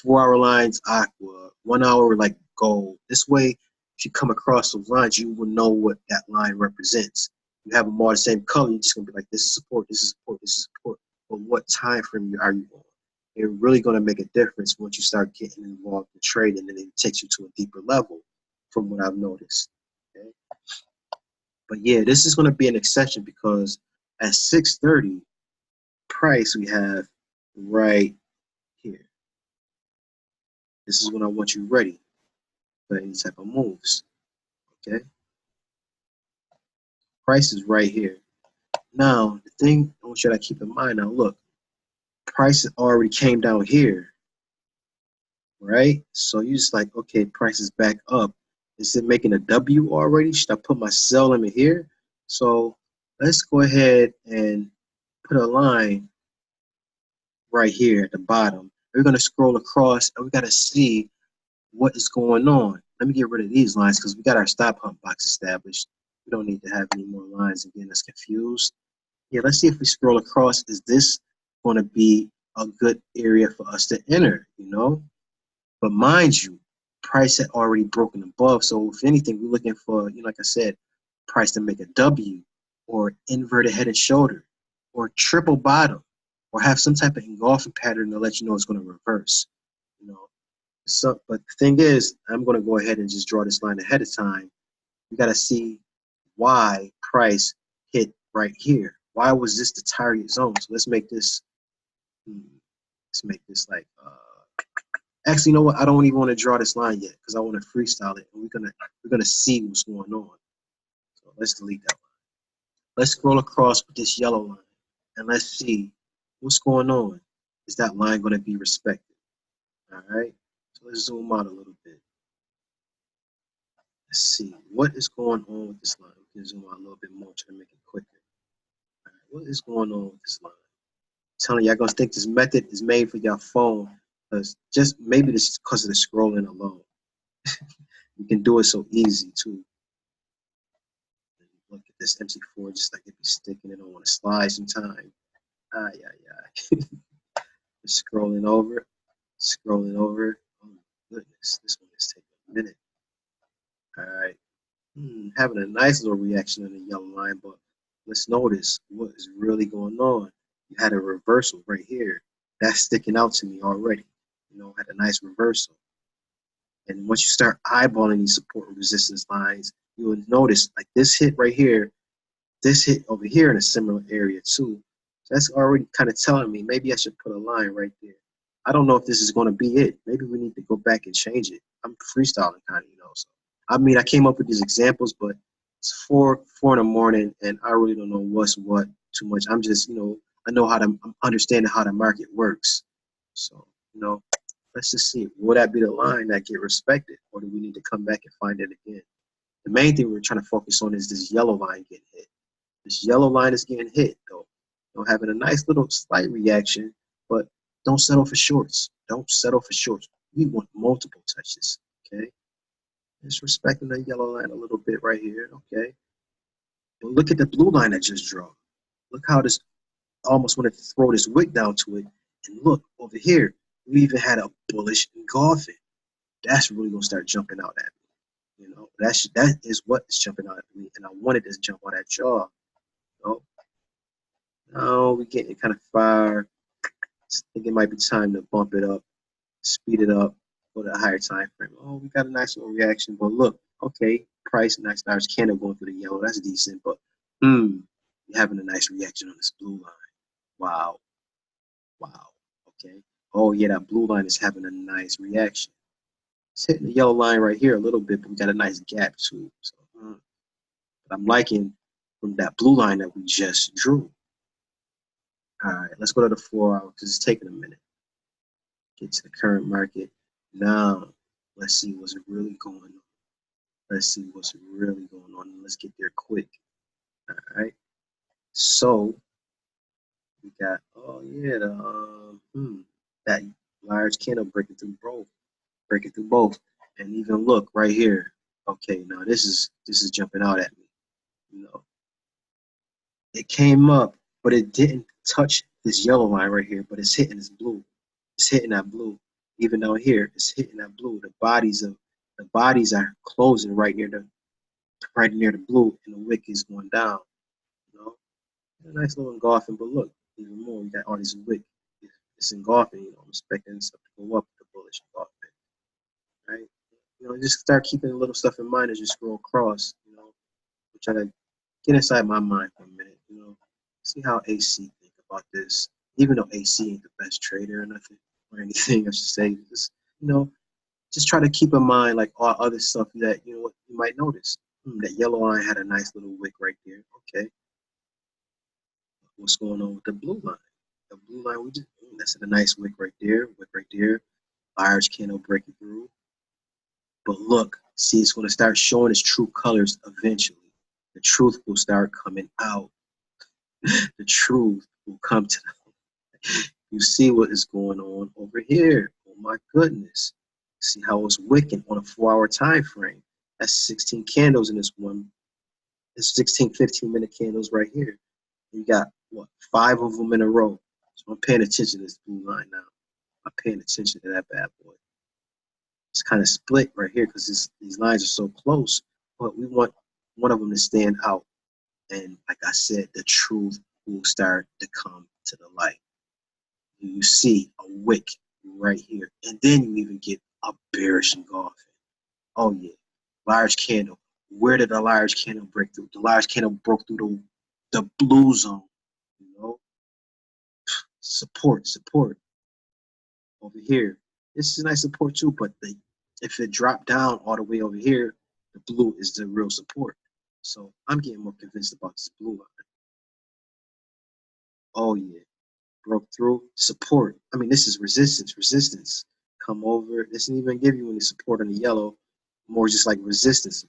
4-hour lines, aqua. 1 hour, like gold. This way, if you come across those lines, you will know what that line represents. You have them all the same color, you're just gonna be like, this is support, this is support, this is support. But what time frame are you on? It's really gonna make a difference once you start getting involved in trading, and it takes you to a deeper level, from what I've noticed. Okay? But yeah, this is gonna be an exception because at 630 price we have right here. This is when I want you ready for any type of moves. Okay, price is right here. Now the thing I want you to keep in mind now, look, price already came down here, right? So you just like, okay, price is back up. Is it making a W already? Should I put my sell limit here? So let's go ahead and put a line right here at the bottom. We're going to scroll across and we got to see what is going on. Let me get rid of these lines because we got our stop hunt box established. We don't need to have any more lines and getting us confused. Yeah, let's see if we scroll across. Is this going to be a good area for us to enter, you know? But mind you, price had already broken above. So if anything, we're looking for, you know, like I said, price to make a W or inverted head and shoulder or triple bottom or have some type of engulfing pattern to let you know it's going to reverse, you know. So, but the thing is, I'm going to go ahead and just draw this line ahead of time. You got to see why price hit right here. Why was this the target zone? So let's make this, like, actually, you know what? I don't even want to draw this line yet because I want to freestyle it. And we're gonna see what's going on. So let's delete that line. Let's scroll across with this yellow line and let's see what's going on. Is that line going to be respected? All right. So let's zoom out a little bit. Let's see what is going on with this line. We can zoom out a little bit more to make it quicker. All right. What is going on with this line? I'm telling you, y'all gonna think this method is made for your phone because just maybe this is because of the scrolling alone. You can do it so easy too. Look at this MC4, just like it be sticking. It don't want to slide sometime. Ah, yeah. Scrolling over, scrolling over. Oh my goodness, this one is taking a minute. All right, having a nice little reaction on the yellow line, but let's notice what is really going on. You had a reversal right here. That's sticking out to me already. You know, had a nice reversal. And once you start eyeballing these support and resistance lines, you will notice like this hit right here, this hit over here in a similar area too. So that's already kind of telling me maybe I should put a line right there. I don't know if this is going to be it. Maybe we need to go back and change it. I'm freestyling kind of, you know. So I mean, I came up with these examples, but it's four in the morning, and I really don't know what's what too much. I'm just, you know, I'm understanding how the market works. So, you know, let's just see. Will that be the line that get respected, or do we need to come back and find it again? The main thing we're trying to focus on is this yellow line getting hit. This yellow line is getting hit, though. You know, having a nice little slight reaction, but don't settle for shorts. Don't settle for shorts. We want multiple touches, okay? Just respecting the yellow line a little bit right here, okay? But look at the blue line I just drew. Look how this almost wanted to throw this wick down to it. And look, over here, we even had a bullish engulfing. That's really going to start jumping out at me. You know, that is what is jumping out at me. And I wanted this to jump out at y'all. You know? Now we're getting kind of far. I think it might be time to bump it up, speed it up, go to a higher time frame. Oh, we got a nice little reaction. But look, okay, price, nice large candle going through the yellow. That's decent. But you're having a nice reaction on this blue line. Wow. Wow. Okay. Oh, yeah, that blue line is having a nice reaction. It's hitting the yellow line right here a little bit, but we got a nice gap too. So but I'm liking from that blue line that we just drew. All right, let's go to the 4 hour because it's taking a minute. Get to the current market. Now, let's see what's really going on. Let's see what's really going on. Let's get there quick. All right. So we got, oh yeah, that large candle breaking through both, and even look right here. Okay, now this is jumping out at me. You know, it came up, but it didn't touch this yellow line right here, but it's hitting this blue. It's hitting that blue. Even down here, it's hitting that blue. The bodies are closing right near the blue, and the wick is going down. You know, a nice little engulfing, but look, even more, we got all this wick. It's engulfing. You know, I'm expecting stuff to go up with the bullish engulfing, right? You know, just start keeping a little stuff in mind as you scroll across. You know, I'm trying to get inside my mind for a minute. You know, see how AC think about this. Even though AC ain't the best trader or nothing or anything, I should say, just just try to keep in mind like all other stuff that what you might notice. That yellow line had a nice little wick right there. Okay, what's going on with the blue line? The blue line, we just That's a nice wick right there. Wick right there. Large candle breaking through. But look, see, it's going to start showing its true colors eventually. The truth will start coming out. The truth will come to you. See what is going on over here. Oh my goodness. See how it's wicking on a 4-hour time frame. That's 16 candles in this one. It's 16, 15-minute candles right here. You got what, 5 of them in a row. So I'm paying attention to this blue line now. I'm paying attention to that bad boy. It's kind of split right here because these lines are so close, but we want one of them to stand out. And like I said, the truth will start to come to the light. You see a wick right here, and then you even get a bearish engulfing. Oh yeah, large candle. Where did the large candle break through? The large candle broke through the blue zone. You know, support over here. This is a nice support too, but if it dropped down all the way over here, the blue is the real support. So I'm getting more convinced about this blue line. Oh yeah, broke through support. I mean, this is resistance. Come over. This doesn't even give you any support on the yellow, more just like resistance.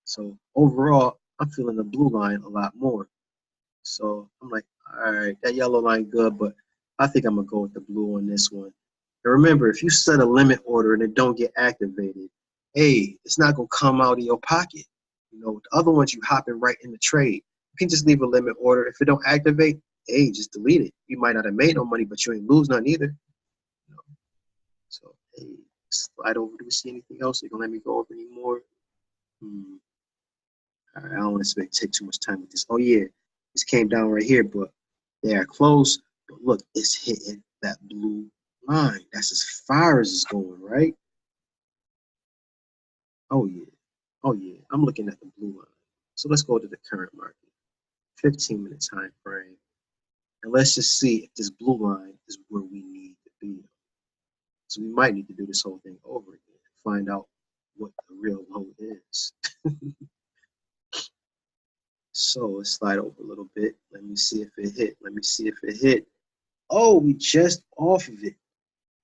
So overall, I'm feeling the blue line a lot more. So I'm like, all right, that yellow line good, but I think I'm gonna go with the blue on this one. And remember, if you set a limit order and it don't get activated, hey, it's not gonna come out of your pocket. You know, the other ones you hopping right in the trade. You can just leave a limit order. If it don't activate, hey, just delete it. You might not have made no money, but you ain't lose none either. You know? So hey, slide over. Do we see anything else? You gonna let me go over any more? All right, I don't want to take too much time with this. Oh yeah, this came down right here, but they are close. But look, it's hitting that blue line. That's as far as it's going, right? Oh yeah, oh yeah. I'm looking at the blue line. So let's go to the current market, 15-minute time frame, and let's just see if this blue line is where we need to be. So we might need to do this whole thing over again, find out what the real low is. So let's slide over a little bit. Let me see if it hit. Let me see if it hit. Oh, we just off of it.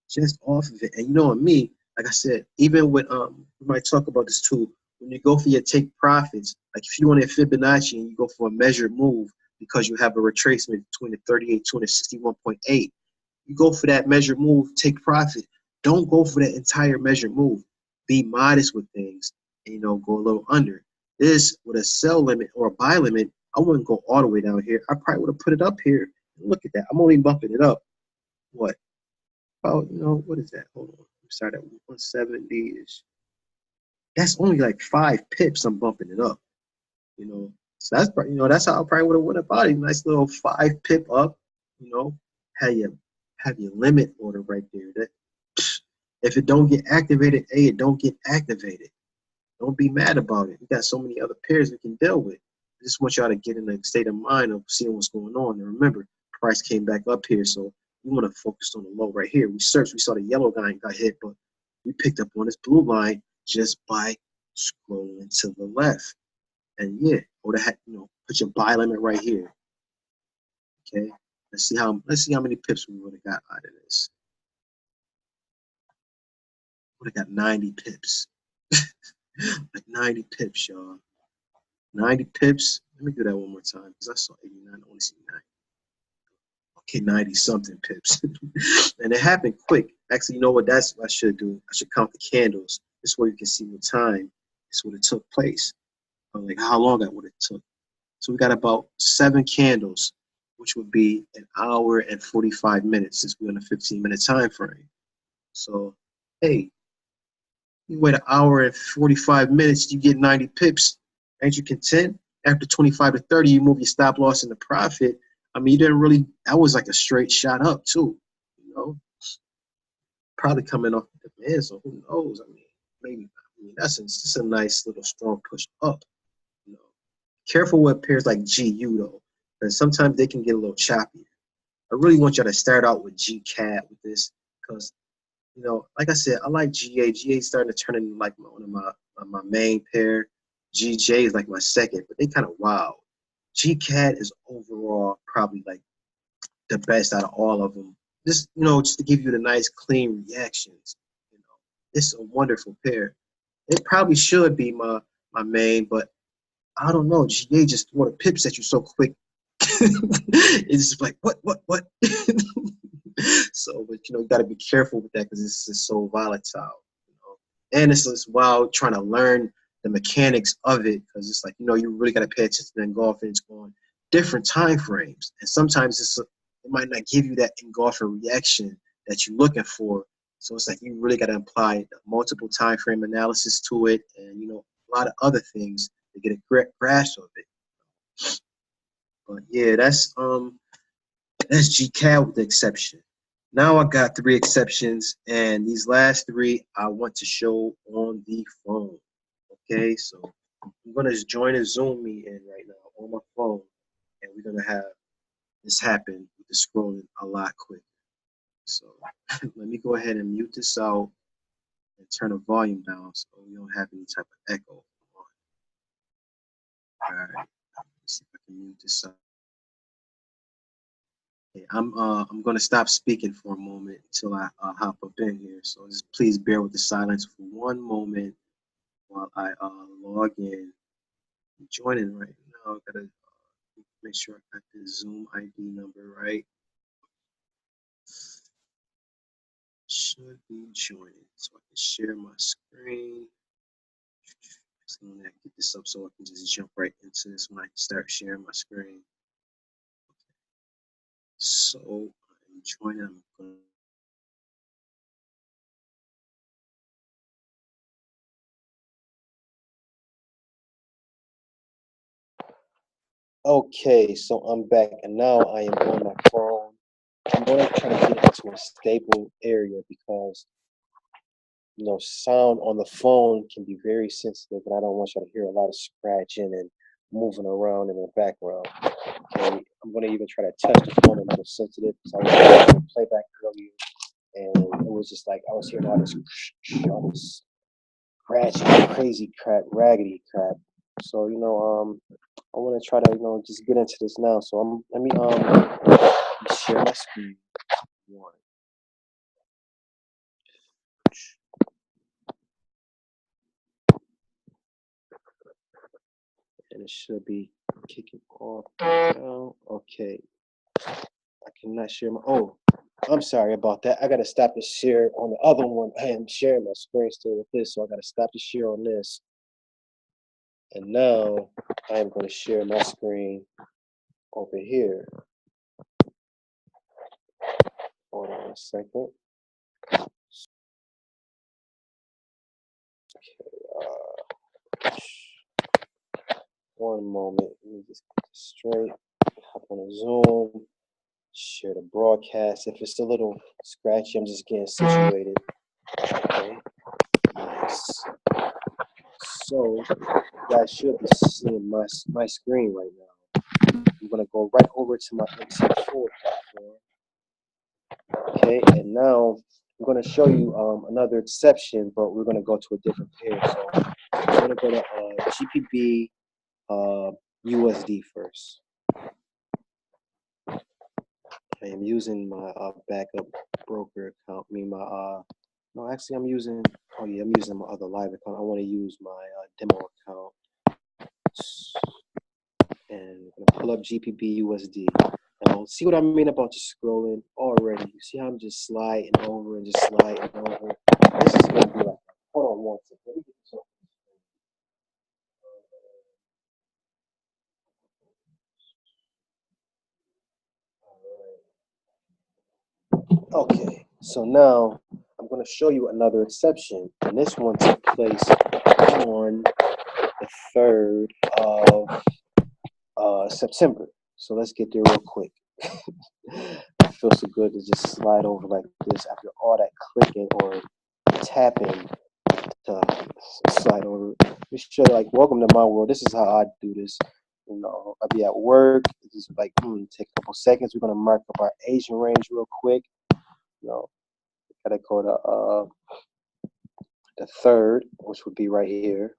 Just off of it. And you know what, me, like I said, even with we might talk about this too. When you go for your take profits, like if you want a Fibonacci and you go for a measured move because you have a retracement between the 38 to 61.8, you go for that measured move, take profit. Don't go for that entire measured move. Be modest with things and go a little under. This with a sell limit or a buy limit, I wouldn't go all the way down here. I probably would have put it up here. Look at that. I'm only bumping it up. What? Oh, what is that? Hold on. I'm sorry, that 170 is. That's only like 5 pips. I'm bumping it up. So that's that's how I probably would have went about it. Nice little 5 pip up. Have your limit order right there. That if it don't get activated, it don't get activated. Don't be mad about it. We got so many other pairs we can deal with. I just want y'all to get in the state of mind of seeing what's going on. And remember, price came back up here, so we want to focus on the low right here. We searched, we saw the yellow line got hit, but we picked up on this blue line just by scrolling to the left. And yeah, or put your buy limit right here. Okay, let's see how many pips we would have got out of this. Would have got 90 pips. Like 90 pips, y'all. 90 pips. Let me do that one more time because I saw 89. I want to see 90. Okay, 90 something pips. And it happened quick. Actually, you know what? That's what I should do. I should count the candles. This way you can see what time this would have took place. Or like how long that would have took. So we got about 7 candles, which would be an hour and 45 minutes since we're in a 15-minute time frame. So, hey, you wait an hour and 45 minutes, you get 90 pips. Ain't you content? After 25 to 30, you move your stop loss into profit. I mean, you didn't really, that was like a straight shot up too, Probably coming off the demand, so who knows? I mean, maybe, that's just a nice little strong push up, Careful with pairs like GU though, because sometimes they can get a little choppy. I really want y'all to start out with GCAT with this, because like I said, I like GA. GA is starting to turn into like one of my main pair. GJ is like my second, but they kind of wild. GCAT is overall probably like the best out of all of them just to give you the nice clean reactions. You know, it's a wonderful pair. It probably should be my main, but I don't know. GA just throw the pips at you so quick. It's just like what? So, but you got to be careful with that because it's just so volatile. You know, and it's wild trying to learn the mechanics of it because it's like you really got to pay attention to engulfing. It's on different time frames, and sometimes it might not give you that engulfing reaction that you're looking for. So it's like you really got to apply multiple time frame analysis to it, and a lot of other things to get a grasp of it. But yeah, that's GCAD with the exception. Now I got three exceptions, and these last three I want to show on the phone. Okay, so I'm gonna join a Zoom meeting right now on my phone, and we're gonna have this happen with the scrolling a lot quicker. So let me go ahead and mute this out and turn the volume down so we don't have any type of echo. All right, let's see if I can mute this out. Okay, I'm gonna stop speaking for a moment until I hop up in here. So just please bear with the silence for one moment while I log in. I'm joining right now. I gotta make sure I got the Zoom ID number right. Should be joining, so I can share my screen. So I'm gonna get this up so I can just jump right into this when I start sharing my screen. So I'm joining. I'm gonna Okay, so I'm back and now I am on my phone. I'm going to try to get into a stable area because sound on the phone can be very sensitive, and I don't want you to hear a lot of scratching and moving around in the background. Okay, I'm going to even try to touch the phone a little sensitive because I was doing playback earlier, and it was just like I was hearing all this scratching, crazy crap, raggedy crap. So I want to try to just get into this now. So let me share my screen. One. And it should be kicking off now. Okay. I cannot share my I'm sorry about that. I gotta stop the share on the other one. I am sharing my screen still with this, so I gotta stop the share on this. And now I am going to share my screen over here. Hold on a second. Okay, one moment. Let me just get this straight. Hop on a Zoom. Share the broadcast. If it's a little scratchy, I'm just getting situated. Okay. Nice. So you guys should be seeing my screen right now. I'm gonna go right over to my MC4 platform. Okay, and now I'm gonna show you another exception, but we're gonna go to a different pair. So I'm gonna go to GPB USD first. I am using my backup broker account. I mean my no, actually I'm using I'm using my other live account. I want to use my demo account, and I'm gonna pull up GPB USD. Now see what I mean about just scrolling already. You see how I'm just sliding over and just sliding over. This is gonna be like, hold on one second. Let me get this off. Okay, so now I'm going to show you another exception, and this one took place on the 3rd of September. So let's get there real quick. It feels so good to just slide over like this after all that clicking or tapping to slide over. Just show like, welcome to my world. This is how I do this. I'll be at work. It's just like, take a couple seconds. We're going to mark up our Asian range real quick. Gotta go to the 3rd, which would be right here.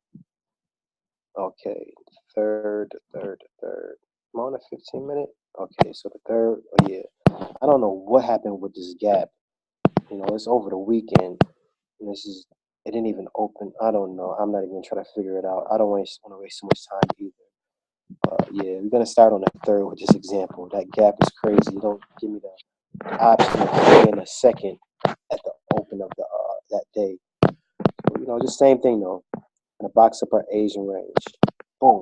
Okay, 3rd. I'm on a 15-minute. Okay, so the 3rd. Oh yeah. I don't know what happened with this gap. It's over the weekend. And it didn't even open. I don't know. I'm not even trying to figure it out. I don't want to waste so much time either. Yeah, we're gonna start on the third with this example. That gap is crazy. You don't give me the option of playing a second at the open of that day. Just same thing though. Gonna box up our Asian range. Boom.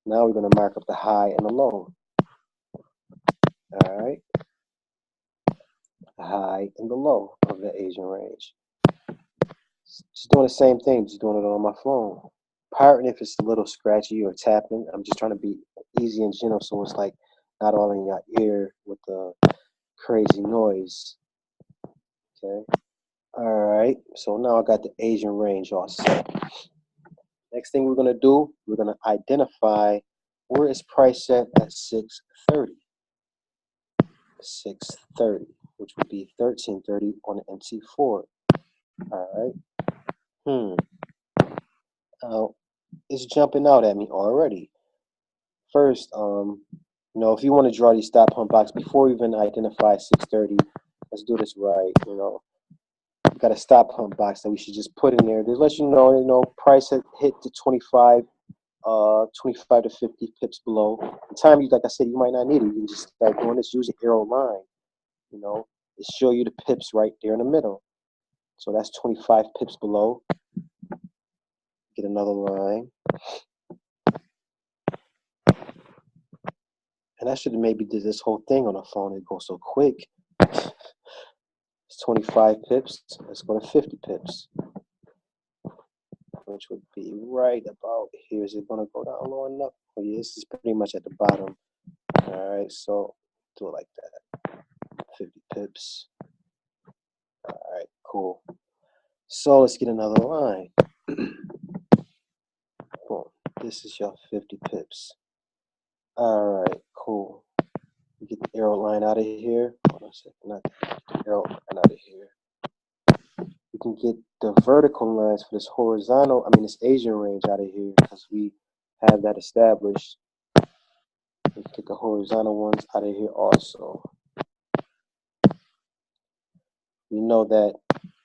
Now we're gonna mark up the high and the low. All right, the high and the low of the Asian range. Just doing the same thing. Just doing it on my phone. Pirating if it's a little scratchy or tapping. I'm just trying to be easy and gentle, so it's like not all in your ear with the crazy noise. Okay. All right. So now I got the Asian range all set. Next thing we're gonna do, we're gonna identify where is price set at 630. 630, which would be 1330 on the MT4. All right. Now it's jumping out at me already. First, if you want to draw these stop hunt box before we even identify 630, let's do this right. We got a stop hunt box that we should just put in there to let price hit to 25, 25 to 50 pips below. The time you, like I said, you might not need it. You can just start doing this. Use an arrow line. It show you the pips right there in the middle. So that's 25 pips below. Get another line. And I should have maybe did this whole thing on the phone. It goes so quick. It's 25 pips. Let's go to 50 pips, which would be right about here. Is it going to go down low enough? Oh, yeah, this is pretty much at the bottom. All right, so do it like that. 50 pips. All right, cool. So let's get another line. Boom. This is your 50 pips. All right, cool. Get the arrow line out of here. Hold on a second. Not the arrow line out of here. We can get the vertical lines for this Asian range out of here because we have that established. We can get the horizontal ones out of here also. We know that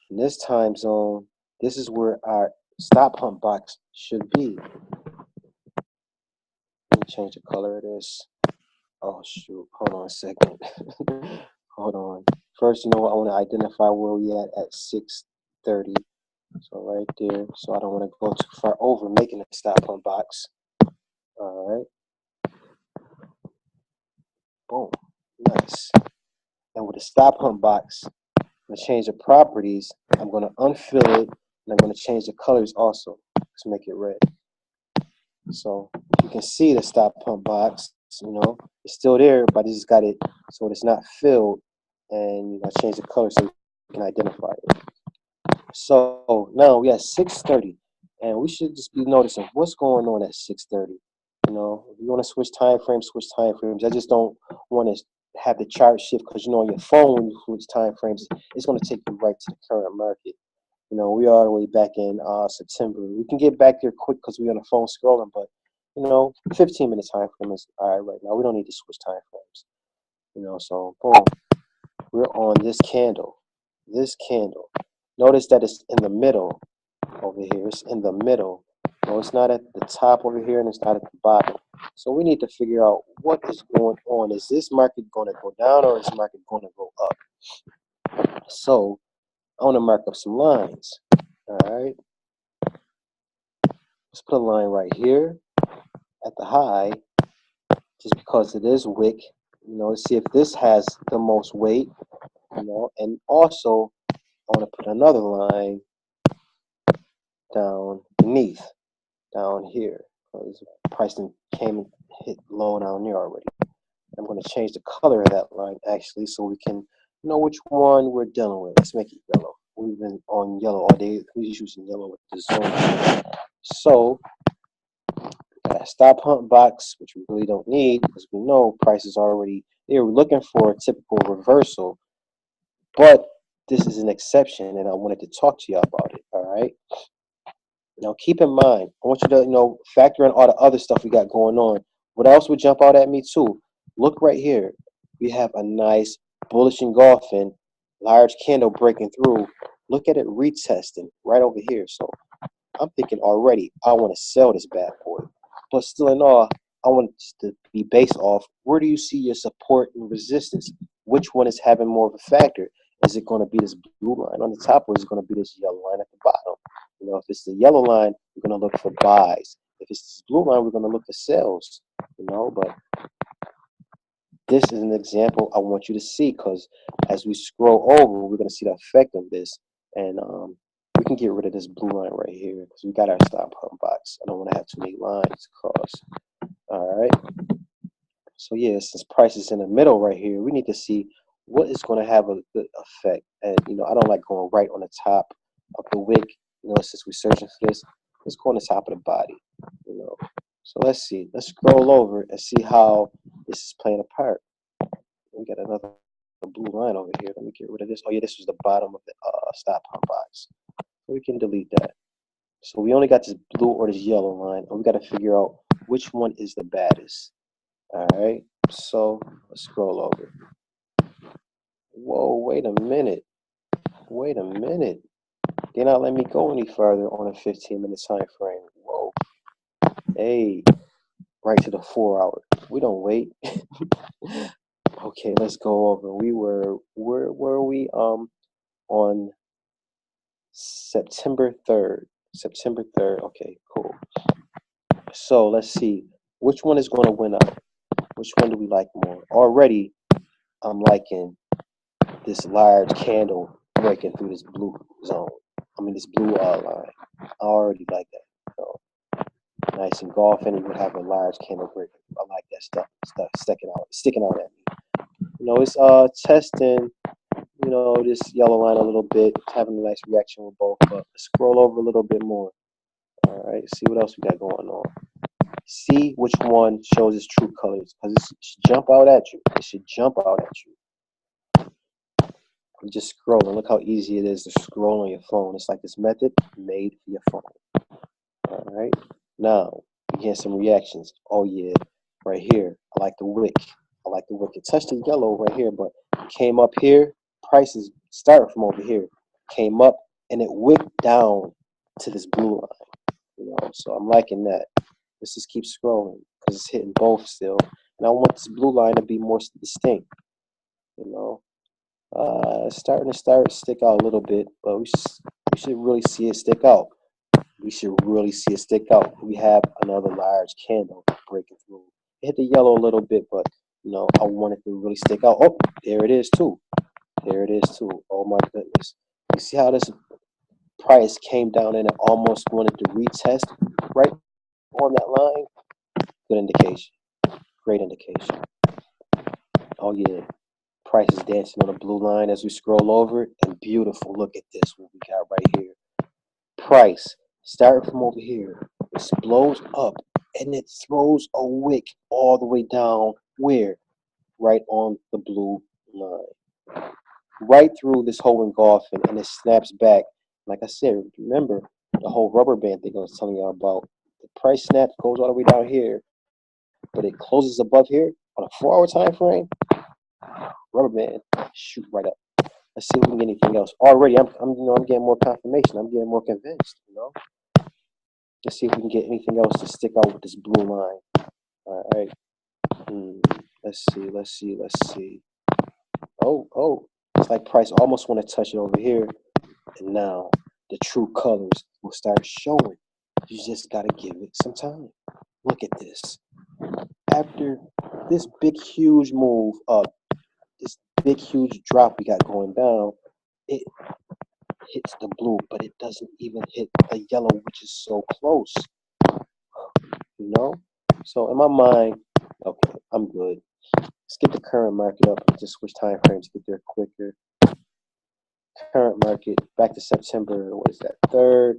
in this time zone, this is where our stop hunt box should be. Let me change the color of this. Oh shoot, hold on a second. Hold on. First, I want to identify where we at 630. So right there. So I don't want to go too far over making a stop hunt box. All right. Boom. Nice. And with the stop hunt box, I'm going to change the properties. I'm going to unfill it, and I'm going to change the colors also. Let's make it red. So you can see the stop hunt box. It's still there, but I just got it so it's not filled. And I change the color so you can identify it. So now we at 630, and we should just be noticing what's going on at 630. If you want to switch time frames, switch time frames. I just don't want to have the chart shift because on your phone when you switch time frames, it's going to take you right to the current market. We are all the way back in September. We can get back there quick because we're on the phone scrolling, but 15-minute time frame is all right right now. We don't need to switch time frames. So boom, we're on this candle. This candle. Notice that it's in the middle over here. It's in the middle. No, it's not at the top over here, and it's not at the bottom. So we need to figure out what is going on. Is this market going to go down, or is this market going to go up? So I want to mark up some lines. All right. Let's put a line right here at the high, just because it is wick. Let's see if this has the most weight. And also I want to put another line down beneath, down here, because price came and hit low down there already. I'm going to change the color of that line actually, so we can know which one we're dealing with. Let's make it yellow. We've been on yellow all day. We're just using yellow with the zone. So got a stop hunt box, which we really don't need because we know price is already there. We're looking for a typical reversal, but this is an exception, and I wanted to talk to you about it. All right. Now keep in mind, I want you to factor in all the other stuff we got going on. What else would jump out at me too? Look right here. We have a nice bullish engulfing, large candle breaking through. Look at it retesting right over here. So I'm thinking already I want to sell this bad boy. But still in all, I want it to be based off where do you see your support and resistance? Which one is having more of a factor? Is it going to be this blue line on the top or is it going to be this yellow line at the bottom? You know, if it's the yellow line, we're going to look for buys. If it's this blue line, we're going to look for sales. You know, but this is an example I want you to see because as we scroll over, we're going to see the effect of this. And we can get rid of this blue line right here because we got our stop hunt box. I don't want to have too many lines across. All right. So yeah, since price is in the middle right here, we need to see what is going to have a good effect. And you know, I don't like going right on the top of the wick. You know, since we're searching for this, let's go on the top of the body. You know, so let's see. Let's scroll over and see how this is playing a part. We got another blue line over here. Let me get rid of this. Oh yeah, this was the bottom of the stop hunt box. So we can delete that. So we only got this blue or this yellow line, and we got to figure out which one is the baddest. All right. So let's scroll over. Whoa, wait a minute. Wait a minute. They're not letting me go any further on a 15-minute time frame. Whoa. Hey, right to the 4 hour. We don't wait. Okay, let's go over. Where were we? On September 3rd. September 3rd. Okay, cool. So let's see. Which one is going to win out? Which one do we like more? Already, I'm liking this large candle breaking through this blue zone. I mean, this blue line. I already like that. So nice and golfing, and you have a large candle breaking. I like that stuff sticking out at me. You know, it's testing. You know, this yellow line a little bit, having a nice reaction with both. But let's scroll over a little bit more. All right, see what else we got going on. See which one shows its true colors, because it should jump out at you. It should jump out at you. You just scrolling. Look how easy it is to scroll on your phone. It's like this method made for your phone. All right. Now, you get some reactions. Oh, yeah. Right here. I like the wick. I like the wick. It touched the yellow right here, but it came up here. Prices started from over here. Came up, and it wicked down to this blue line. You know, so I'm liking that. Let's just keep scrolling because it's hitting both still. And I want this blue line to be more distinct. You know, starting to stick out a little bit, but we should really see it stick out. We should really see it stick out. We have another large candle breaking through. It hit the yellow a little bit, but you know, I want it to really stick out. Oh, there it is too. There it is too. Oh my goodness. You see how this price came down and it almost wanted to retest right on that line? Good indication. Great indication. Oh yeah. Price is dancing on the blue line as we scroll over it. And beautiful. Look at this, what we got right here. Price, starting from over here, explodes up and it throws a wick all the way down where? Right on the blue line. Right through this whole engulfing and it snaps back. Like I said, remember the whole rubber band thing I was telling you about. The price snap goes all the way down here, but it closes above here on a 4 hour time frame. Rubber band, shoot right up. Let's see if we can get anything else. Already, I'm getting more confirmation. I'm getting more convinced. You know. Let's see if we can get anything else to stick out with this blue line. All right. Let's see. Let's see. Let's see. Oh. It's like price almost want to touch it over here, and now the true colors will start showing. You just gotta give it some time. Look at this. After this big huge move up, this big huge drop we got going down, it hits the blue, but it doesn't even hit the yellow, which is so close. You know? So in my mind, okay, I'm good. Let's get the current market up and just switch time frames to get there quicker. Current market back to September, what is that, 3rd?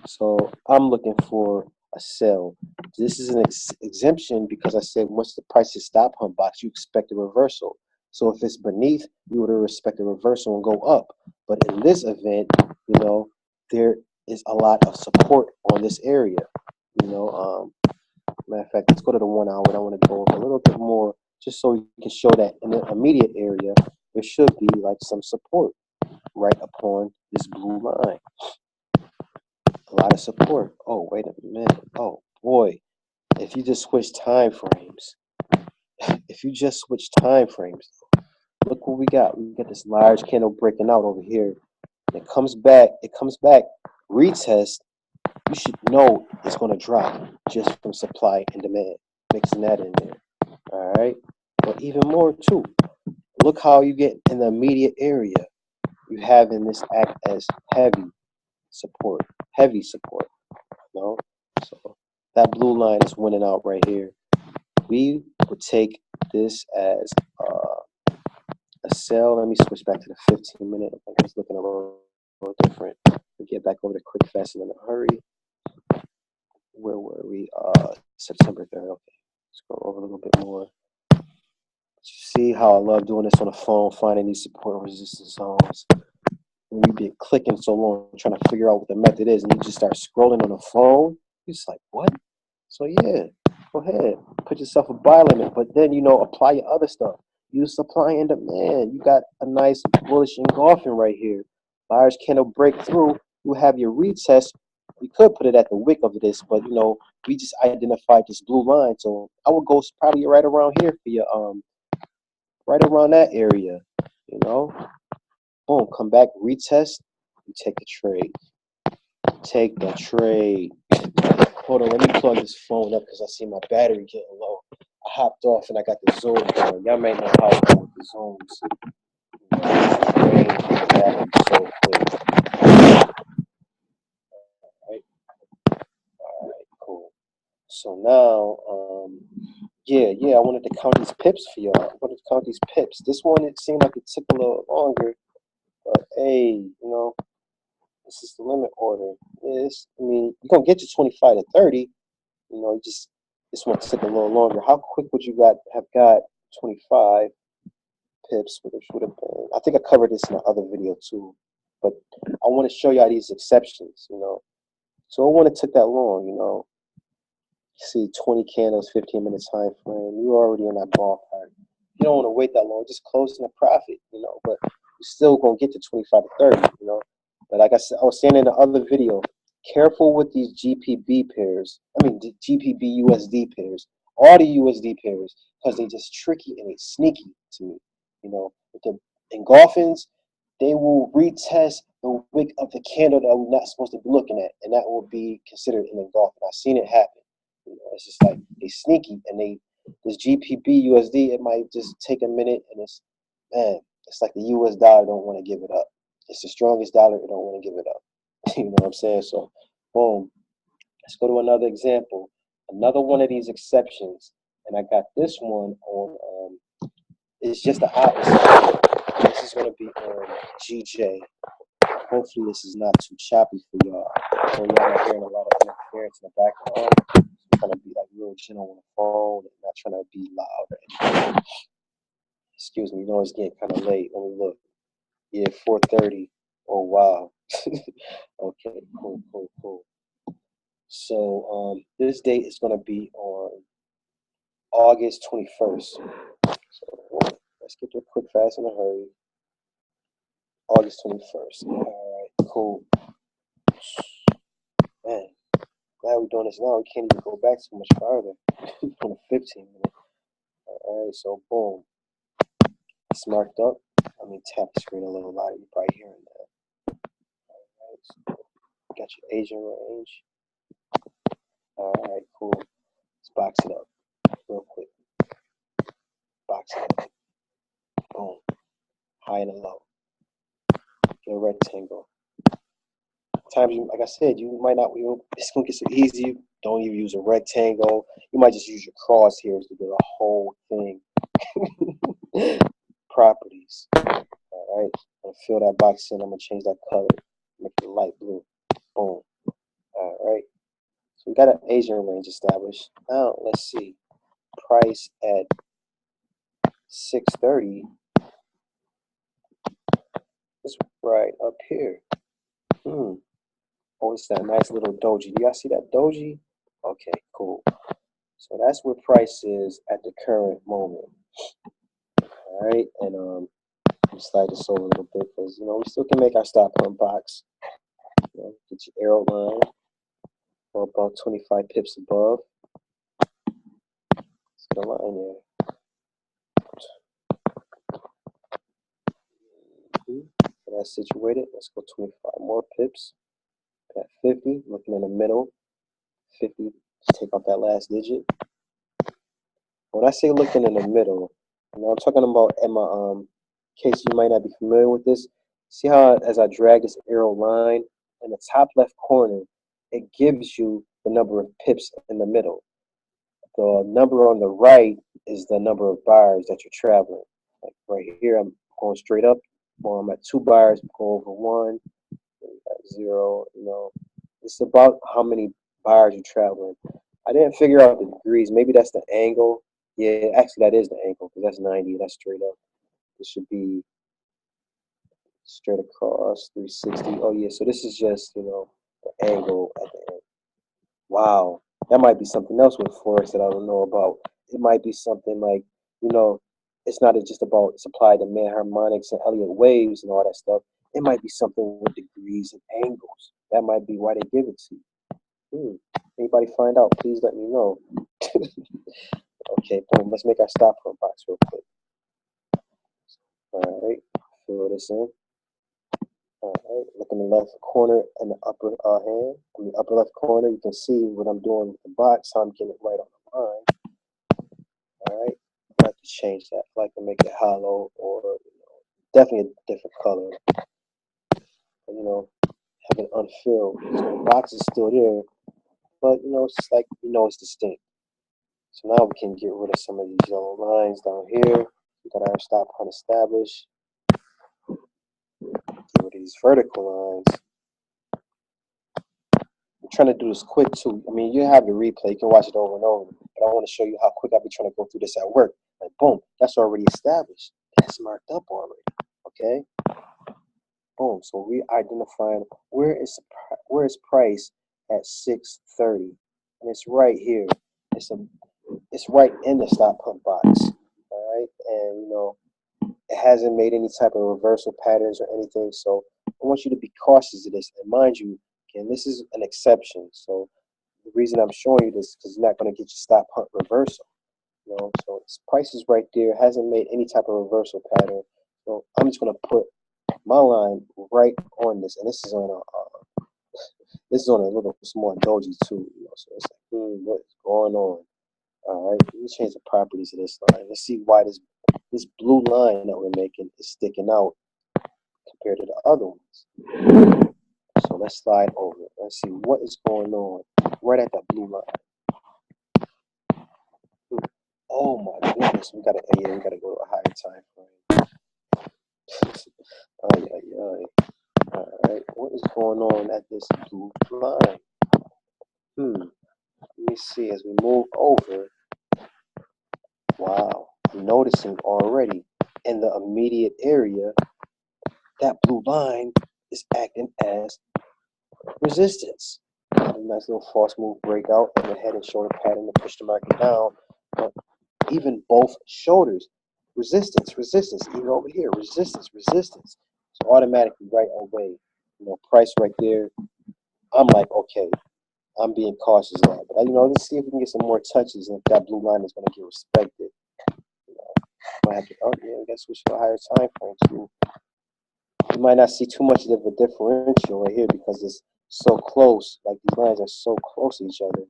So I'm looking for a sell. This is an exemption because I said once the price is stop hunt box, you expect a reversal. So if it's beneath, you would expect a reversal and go up. But in this event, you know, there is a lot of support on this area. You know, matter of fact, let's go to the 1 hour. And I want to go over a little bit more just so you can show that in the immediate area, there should be like some support right upon this blue line. A lot of support. Oh, wait a minute. Oh, boy. If you just switch time frames, if you just switch time frames, look what we got. We got this large candle breaking out over here. It comes back. Retest. You should know it's going to drop just from supply and demand. Mixing that in there. All right. But even more, too. Look how you get in the immediate area. You having this act as heavy support. Heavy support. No? So that blue line is winning out right here. We would take this as a sell. Let me switch back to the 15-minute. I think it's looking a little different. We get back over to quick, fast, and in a hurry. Where were we? September 3rd. Okay. Scroll over a little bit more. You see how I love doing this on the phone, finding these support and resistance zones. When you've been clicking so long, trying to figure out what the method is, and you just start scrolling on the phone, you're just like, what? So yeah, go ahead, put yourself a buy limit, but then apply your other stuff. Use supply and demand. You got a nice bullish engulfing right here. Buyers candle break through. You have your retest. We could put it at the wick of this, but we just identified this blue line, so I would go probably right around here for your right around that area. Boom, come back, retest, you take the trade. Take the trade. Hold on, let me plug this phone up because I see my battery getting low. I hopped off and I got the Zoom going. Y'all may know how I go with the Zooms. Battery so quick. All right, cool. So now, yeah, I wanted to count these pips for y'all. I wanted to count these pips. This one, it seemed like it took a little longer, but hey, this is the limit order. Yes, I mean, you're gonna get to 25 to 30. Just this one took a little longer. How quick would you have got 25 pips? Which would have been, I think I covered this in the other video too. But I want to show y'all these exceptions. So it wouldn't have took that long. See 20 candles, 15 minutes time frame. You're already in that ballpark. You don't want to wait that long. Just close in a profit. But you're still gonna get to 25 to 30. But like I said, I was saying in the other video, careful with these GPB pairs. I mean, GPB USD pairs. All the USD pairs, because they just tricky and they sneaky to me. With the engulfings, they will retest the wick of the candle that we're not supposed to be looking at, and that will be considered an engulfing. I've seen it happen. It's just like they sneaky, and this GPB USD, it might just take a minute, and it's like the US dollar don't want to give it up. It's the strongest dollar, it don't want to give it up. You know what I'm saying? So, boom. Let's go to another example. Another one of these exceptions, and I got this one on. It's just the opposite. This is going to be on GJ. Hopefully, this is not too choppy for y'all. So y'all are hearing a lot of interference in the background. I'm trying to be like real gentle on the phone and not trying to be loud or anything. Excuse me, it's getting kind of late. Let me look. Yeah, 4:30. Oh wow. Okay, cool. So this date is gonna be on August 21st. So let's get there quick, fast, in a hurry. August 21st. All right, cool. Man, glad we're doing this now. We can't even go back so much farther. On a 15 minute. All right, so boom. It's marked up. Let me tap the screen a little louder. You're probably hearing that. All right, so got your Asian range. All right, cool. Let's box it up real quick. Box it up. Boom. High and low. Get a rectangle. Times you, like I said, you might not. It's gonna get so easy. Don't even use a rectangle. You might just use your crosshairs to do the whole thing. Properties. All right. I'm gonna fill that box in. I'm gonna change that color. Make it light blue. Boom. All right. So we got an Asian range established. Now let's see. Price at 6:30. It's right up here. Oh, it's that nice little doji. Do y'all see that doji? Okay, cool. So that's where price is at the current moment. this over a little bit because, you know, we still can make our stop hunt box. You know, get your arrow line or about 25 pips above. Let's get a line there. Get that situated. Let's go 25 more pips. At 50, looking in the middle. 50, just take out that last digit. When I say looking in the middle, you know, I'm talking about in my case you might not be familiar with this. See how as I drag this arrow line in the top left corner, it gives you the number of pips in the middle. The number on the right is the number of bars that you're traveling. Like right here, I'm going straight up. Well, I'm at 2 bars, go over 1, at 0. You know, it's about how many bars you're traveling. I didn't figure out the degrees. Maybe that's the angle. Yeah, actually, that is the angle because that's 90. That's straight up. It should be straight across 360. Oh yeah, so this is just, you know, the angle at the end. Wow, that might be something else with Forex that I don't know about. It might be something like, you know, it's not just about supply, demand, harmonics, and Elliott waves and all that stuff. It might be something with degrees and angles. That might be why they give it to you. Anybody find out? Please let me know. Okay, boom. Let's make our stop hunt box real quick. All right, fill this in. All right, look in the left corner and the upper hand. In the upper left corner, you can see what I'm doing with the box, how I'm getting it right on the line. All right, I like to change that. I like to make it hollow or, you know, definitely a different color. You know, have it unfilled. So the box is still there, but you know, it's just like, you know, it's distinct. So now we can get rid of some of these yellow lines down here. We got our stop hunt established. Get rid of these vertical lines. I'm trying to do this quick too. I mean, you have the replay, you can watch it over and over, but I want to show you how quick I've been trying to go through this at work. Like, boom, that's already established. That's marked up already. Okay. Boom. So we identifying where is price at 630, and it's right here. It's right in the stop hunt box. All right, and you know, it hasn't made any type of reversal patterns or anything. So I want you to be cautious of this. And mind you, again, this is an exception. So the reason I'm showing you this is because you're not going to get your stop hunt reversal. You know, so its price is right there. It hasn't made any type of reversal pattern. So I'm just going to put my line right on this, and this is on a little small doji too. You know, so it's like, what is going on? All right, let me change the properties of this line. Let's see why this blue line that we're making is sticking out compared to the other ones. So let's slide over. Let's see what is going on right at that blue line. Oh my goodness, we gotta go to a higher time frame. All right, what is going on at this blue line? Let me see as we move over. Wow, I'm noticing already in the immediate area that blue line is acting as resistance. A nice little false move breakout and the head and shoulder pattern to push the market down. But even both shoulders, resistance, even over here, resistance. So automatically right away, you know, price right there. I'm like, okay, I'm being cautious now. But you know, let's see if we can get some more touches and if that blue line is going to get respected. You know, I have to, oh yeah, we got to switch to a higher time frame too. You might not see too much of a differential right here because it's so close. Like these lines are so close to each other.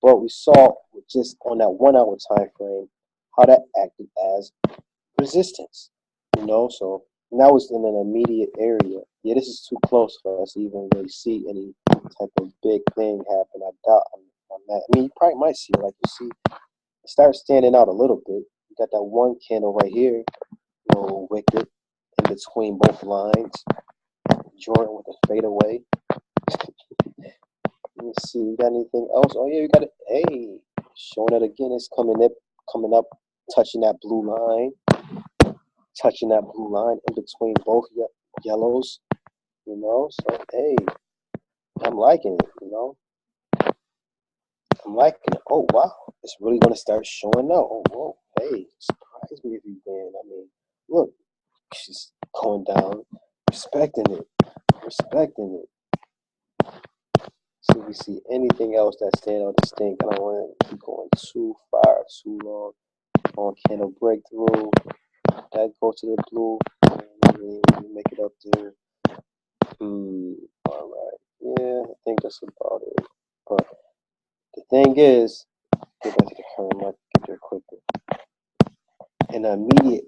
But we saw just on that 1 hour time frame how that acted as resistance. You know, so now it's in an immediate area. Yeah, this is too close for us to even really see any type of big thing happen. I doubt on that. I mean, you probably might see it. Like you see, it starts standing out a little bit. You got that one candle right here, a little wicked in between both lines. Jordan with a fadeaway. Let me see, we got anything else? Oh yeah, we got it. Hey, showing it again. It's coming up, touching that blue line, in between both yellows. You know, so hey, I'm liking it. You know, I'm liking it. Oh wow, it's really gonna start showing out. Oh whoa, hey, surprise me if you can. I mean, look, she's going down, respecting it, respecting it. See if we see anything else that's stand out distinct. I don't want to keep going too far, too long. On candle breakthrough, that goes to the blue. Make it up there. All right. Yeah, I think that's about it. But the thing is, get back to the current market, get there quicker. In the immediate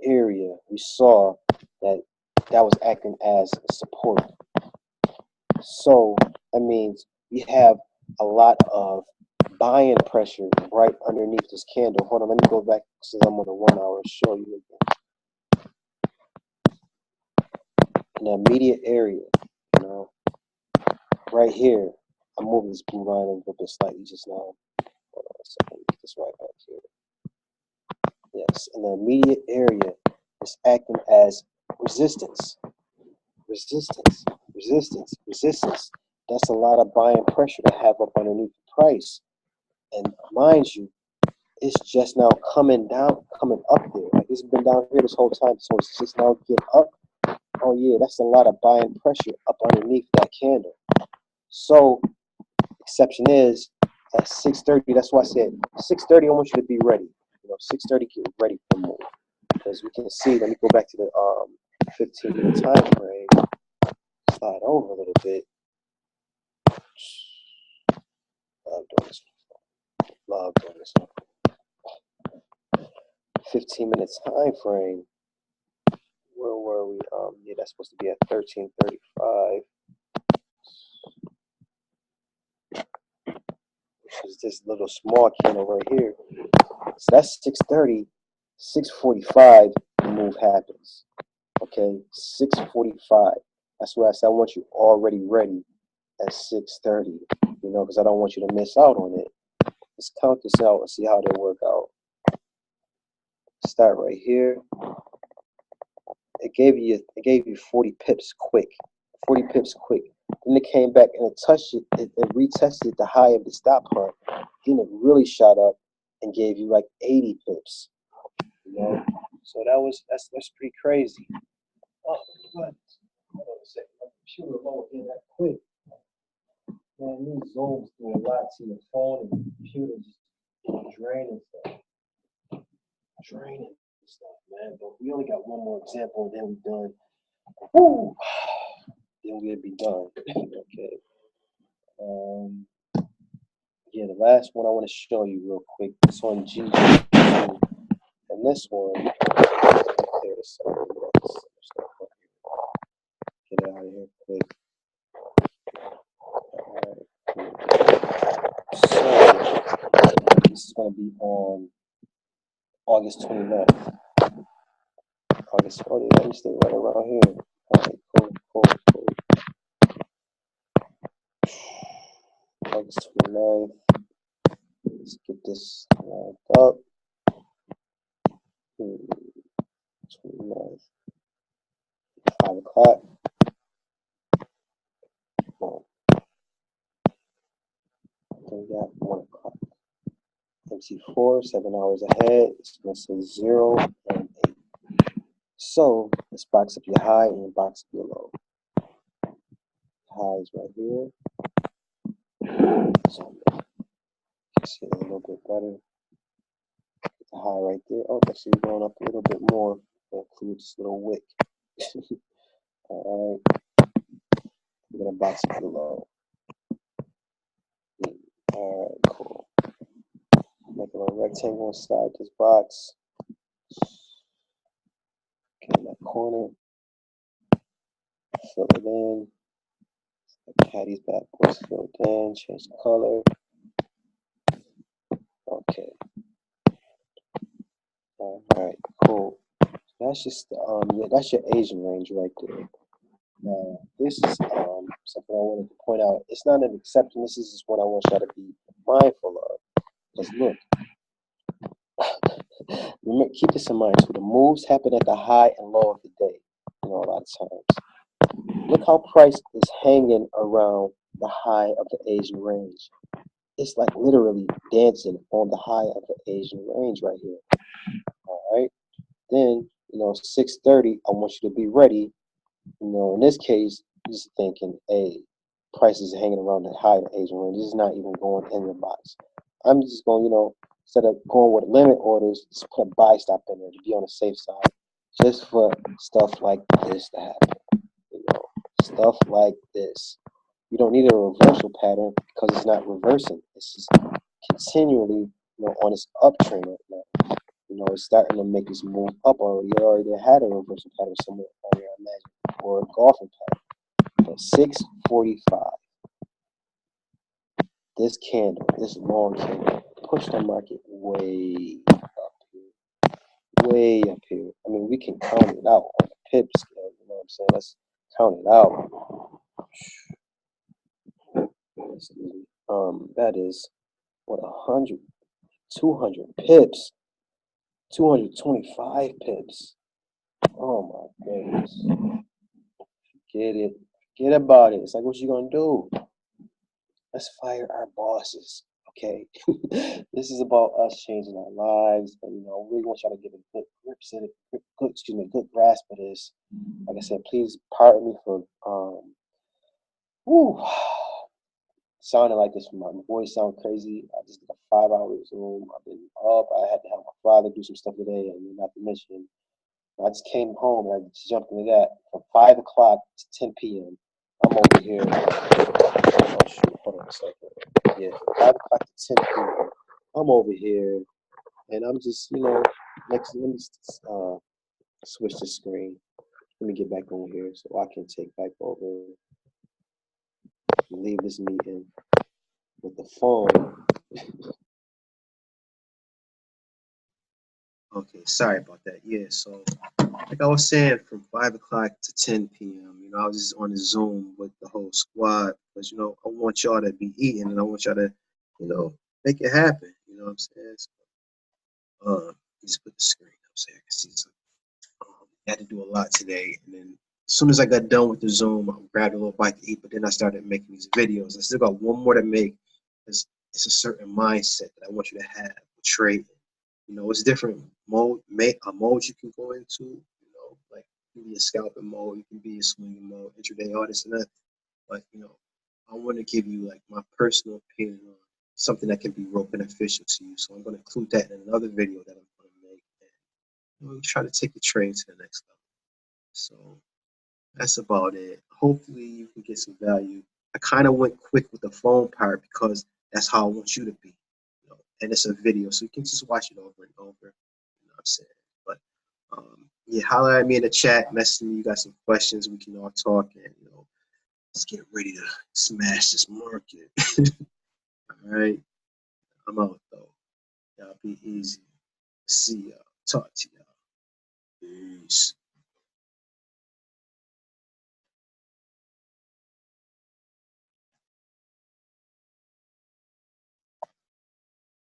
area, we saw that was acting as support. So that means we have a lot of buying pressure right underneath this candle. Hold on, let me go back since I'm on the 1 hour and show you again. In the immediate area, right here, I'm moving this blue line a little bit slightly just now. Hold on a second, get this right back here. Yes, in the immediate area, it's acting as resistance. Resistance, resistance, resistance. That's a lot of buying pressure to have up underneath the price. And mind you, it's just now coming up there. Like it's been down here this whole time, so it's just now getting up. Oh yeah, that's a lot of buying pressure up underneath that candle. So, exception is at 6:30. That's why I said 6:30. I want you to be ready. 6:30, get ready for more. Because we can see. Let me go back to the 15-minute time frame. Slide over a little bit. Love doing this. Love doing this. 15-minute time frame. Where were we? Yeah, that's supposed to be at 13:35. Which is this little small candle right here. So that's 6:30. 6:45, the move happens. Okay, 6:45. That's why I said I want you already ready at 6:30. Because I don't want you to miss out on it. Let's count this out and see how they work out. Start right here. It gave you 40 pips quick. 40 pips quick. Then it came back and it touched it. It retested the high of the stop hunt. Then it really shot up and gave you like 80 pips. So that's pretty crazy. Oh, what? Hold on a second. My computer won't get that quick. Man, these zooms do a lot to your phone and computer just draining stuff, man. But we only got one more example and then we're done. Woo! Then we'll be done. Okay. Yeah, the last one I want to show you real quick. It's on G. And this one, get it out of here quick. Alright. So, this is going to be on August 29th. August 20th. Let me stay right around here. Alright, cool. August 29th. Let's get this lined up. 29th. 5 o'clock. Boom. Then we got 1 o'clock. MC4, 7 hours ahead. It's going to say 0 and 8. So let's box up your high and box up your low. High is right here. So you can see it a little bit better. Get the high right there. Oh, actually going up a little bit more. That includes this little wick. Alright. We're going to box up the low. Alright, cool. Make a little rectangle inside this box. Get in that corner. Fill it in. Caddy's bad boys filled in. Change the color. Okay. Alright, cool. That's just yeah, that's your Asian range right there. Now, this is something I wanted to point out. It's not an exception. This is just what I want y'all to be mindful of. Because look, remember, keep this in mind. So the moves happen at the high and low of the day. A lot of times. Look how price is hanging around the high of the Asian range. It's like literally dancing on the high of the Asian range right here. All right. Then 6:30, I want you to be ready. In this case, just thinking, hey, prices are hanging around the high Asian range. This is not even going in the box. I'm just going, instead of going with limit orders, just put a buy stop in there to be on the safe side, just for stuff like this to happen. Stuff like this. You don't need a reversal pattern because it's not reversing. It's just continually, on its uptrend right now. It's starting to make this move up already. It already had a reversal pattern somewhere earlier, I imagine, or a golfing pattern. But 645, this candle, this long candle, pushed the market way up here. Way up here. I mean, we can count it out on the pip scale, you know what I'm saying? Let's count it out. That is, what, 100, 200 pips, 225 pips. Oh my goodness. Get it. Get about it. It's like, what you gonna do? Let's fire our bosses. Okay. This is about us changing our lives. And we want y'all to get a good grip of it, good grasp of this. Like I said, please pardon me for whew, sounding like this. My voice sound crazy. I just did a 5-hour Zoom. I've been up. I had to help my father do some stuff today, and not to mention, I just came home and I just jumped into that from 5 o'clock to 10 p.m. I'm over here. Oh shoot! Hold on a second. Yeah, from 5 o'clock to 10 p.m. I'm over here, and I'm just, next. Let me switch the screen. Let me get back on here so I can take back over. Leave this meeting with the phone. Okay, sorry about that. Yeah, so like I was saying, from 5 o'clock to 10 p.m., I was just on the Zoom with the whole squad because, I want y'all to be eating and I want y'all to, make it happen. You know what I'm saying? So, just put the screen up so I can see something. I had to do a lot today, and then as soon as I got done with the Zoom, I grabbed a little bite to eat, but then I started making these videos. I still got one more to make because it's a certain mindset that I want you to have with trading. It's different modes you can go into. Like you can be a scalping mode, you can be a swinging mode, intraday artist, and that. But I want to give you like my personal opinion on something that can be real beneficial to you. So I'm going to include that in another video that I'm going to make, and try to take the trade to the next level. So that's about it. Hopefully you can get some value. I kind of went quick with the phone part because that's how I want you to be. And it's a video, so you can just watch it over and over. You know what I'm saying? But yeah, holler at me in the chat, message me. You got some questions, we can all talk, and let's get ready to smash this market. All right, I'm out though. Y'all be easy. See y'all. Talk to y'all. Peace.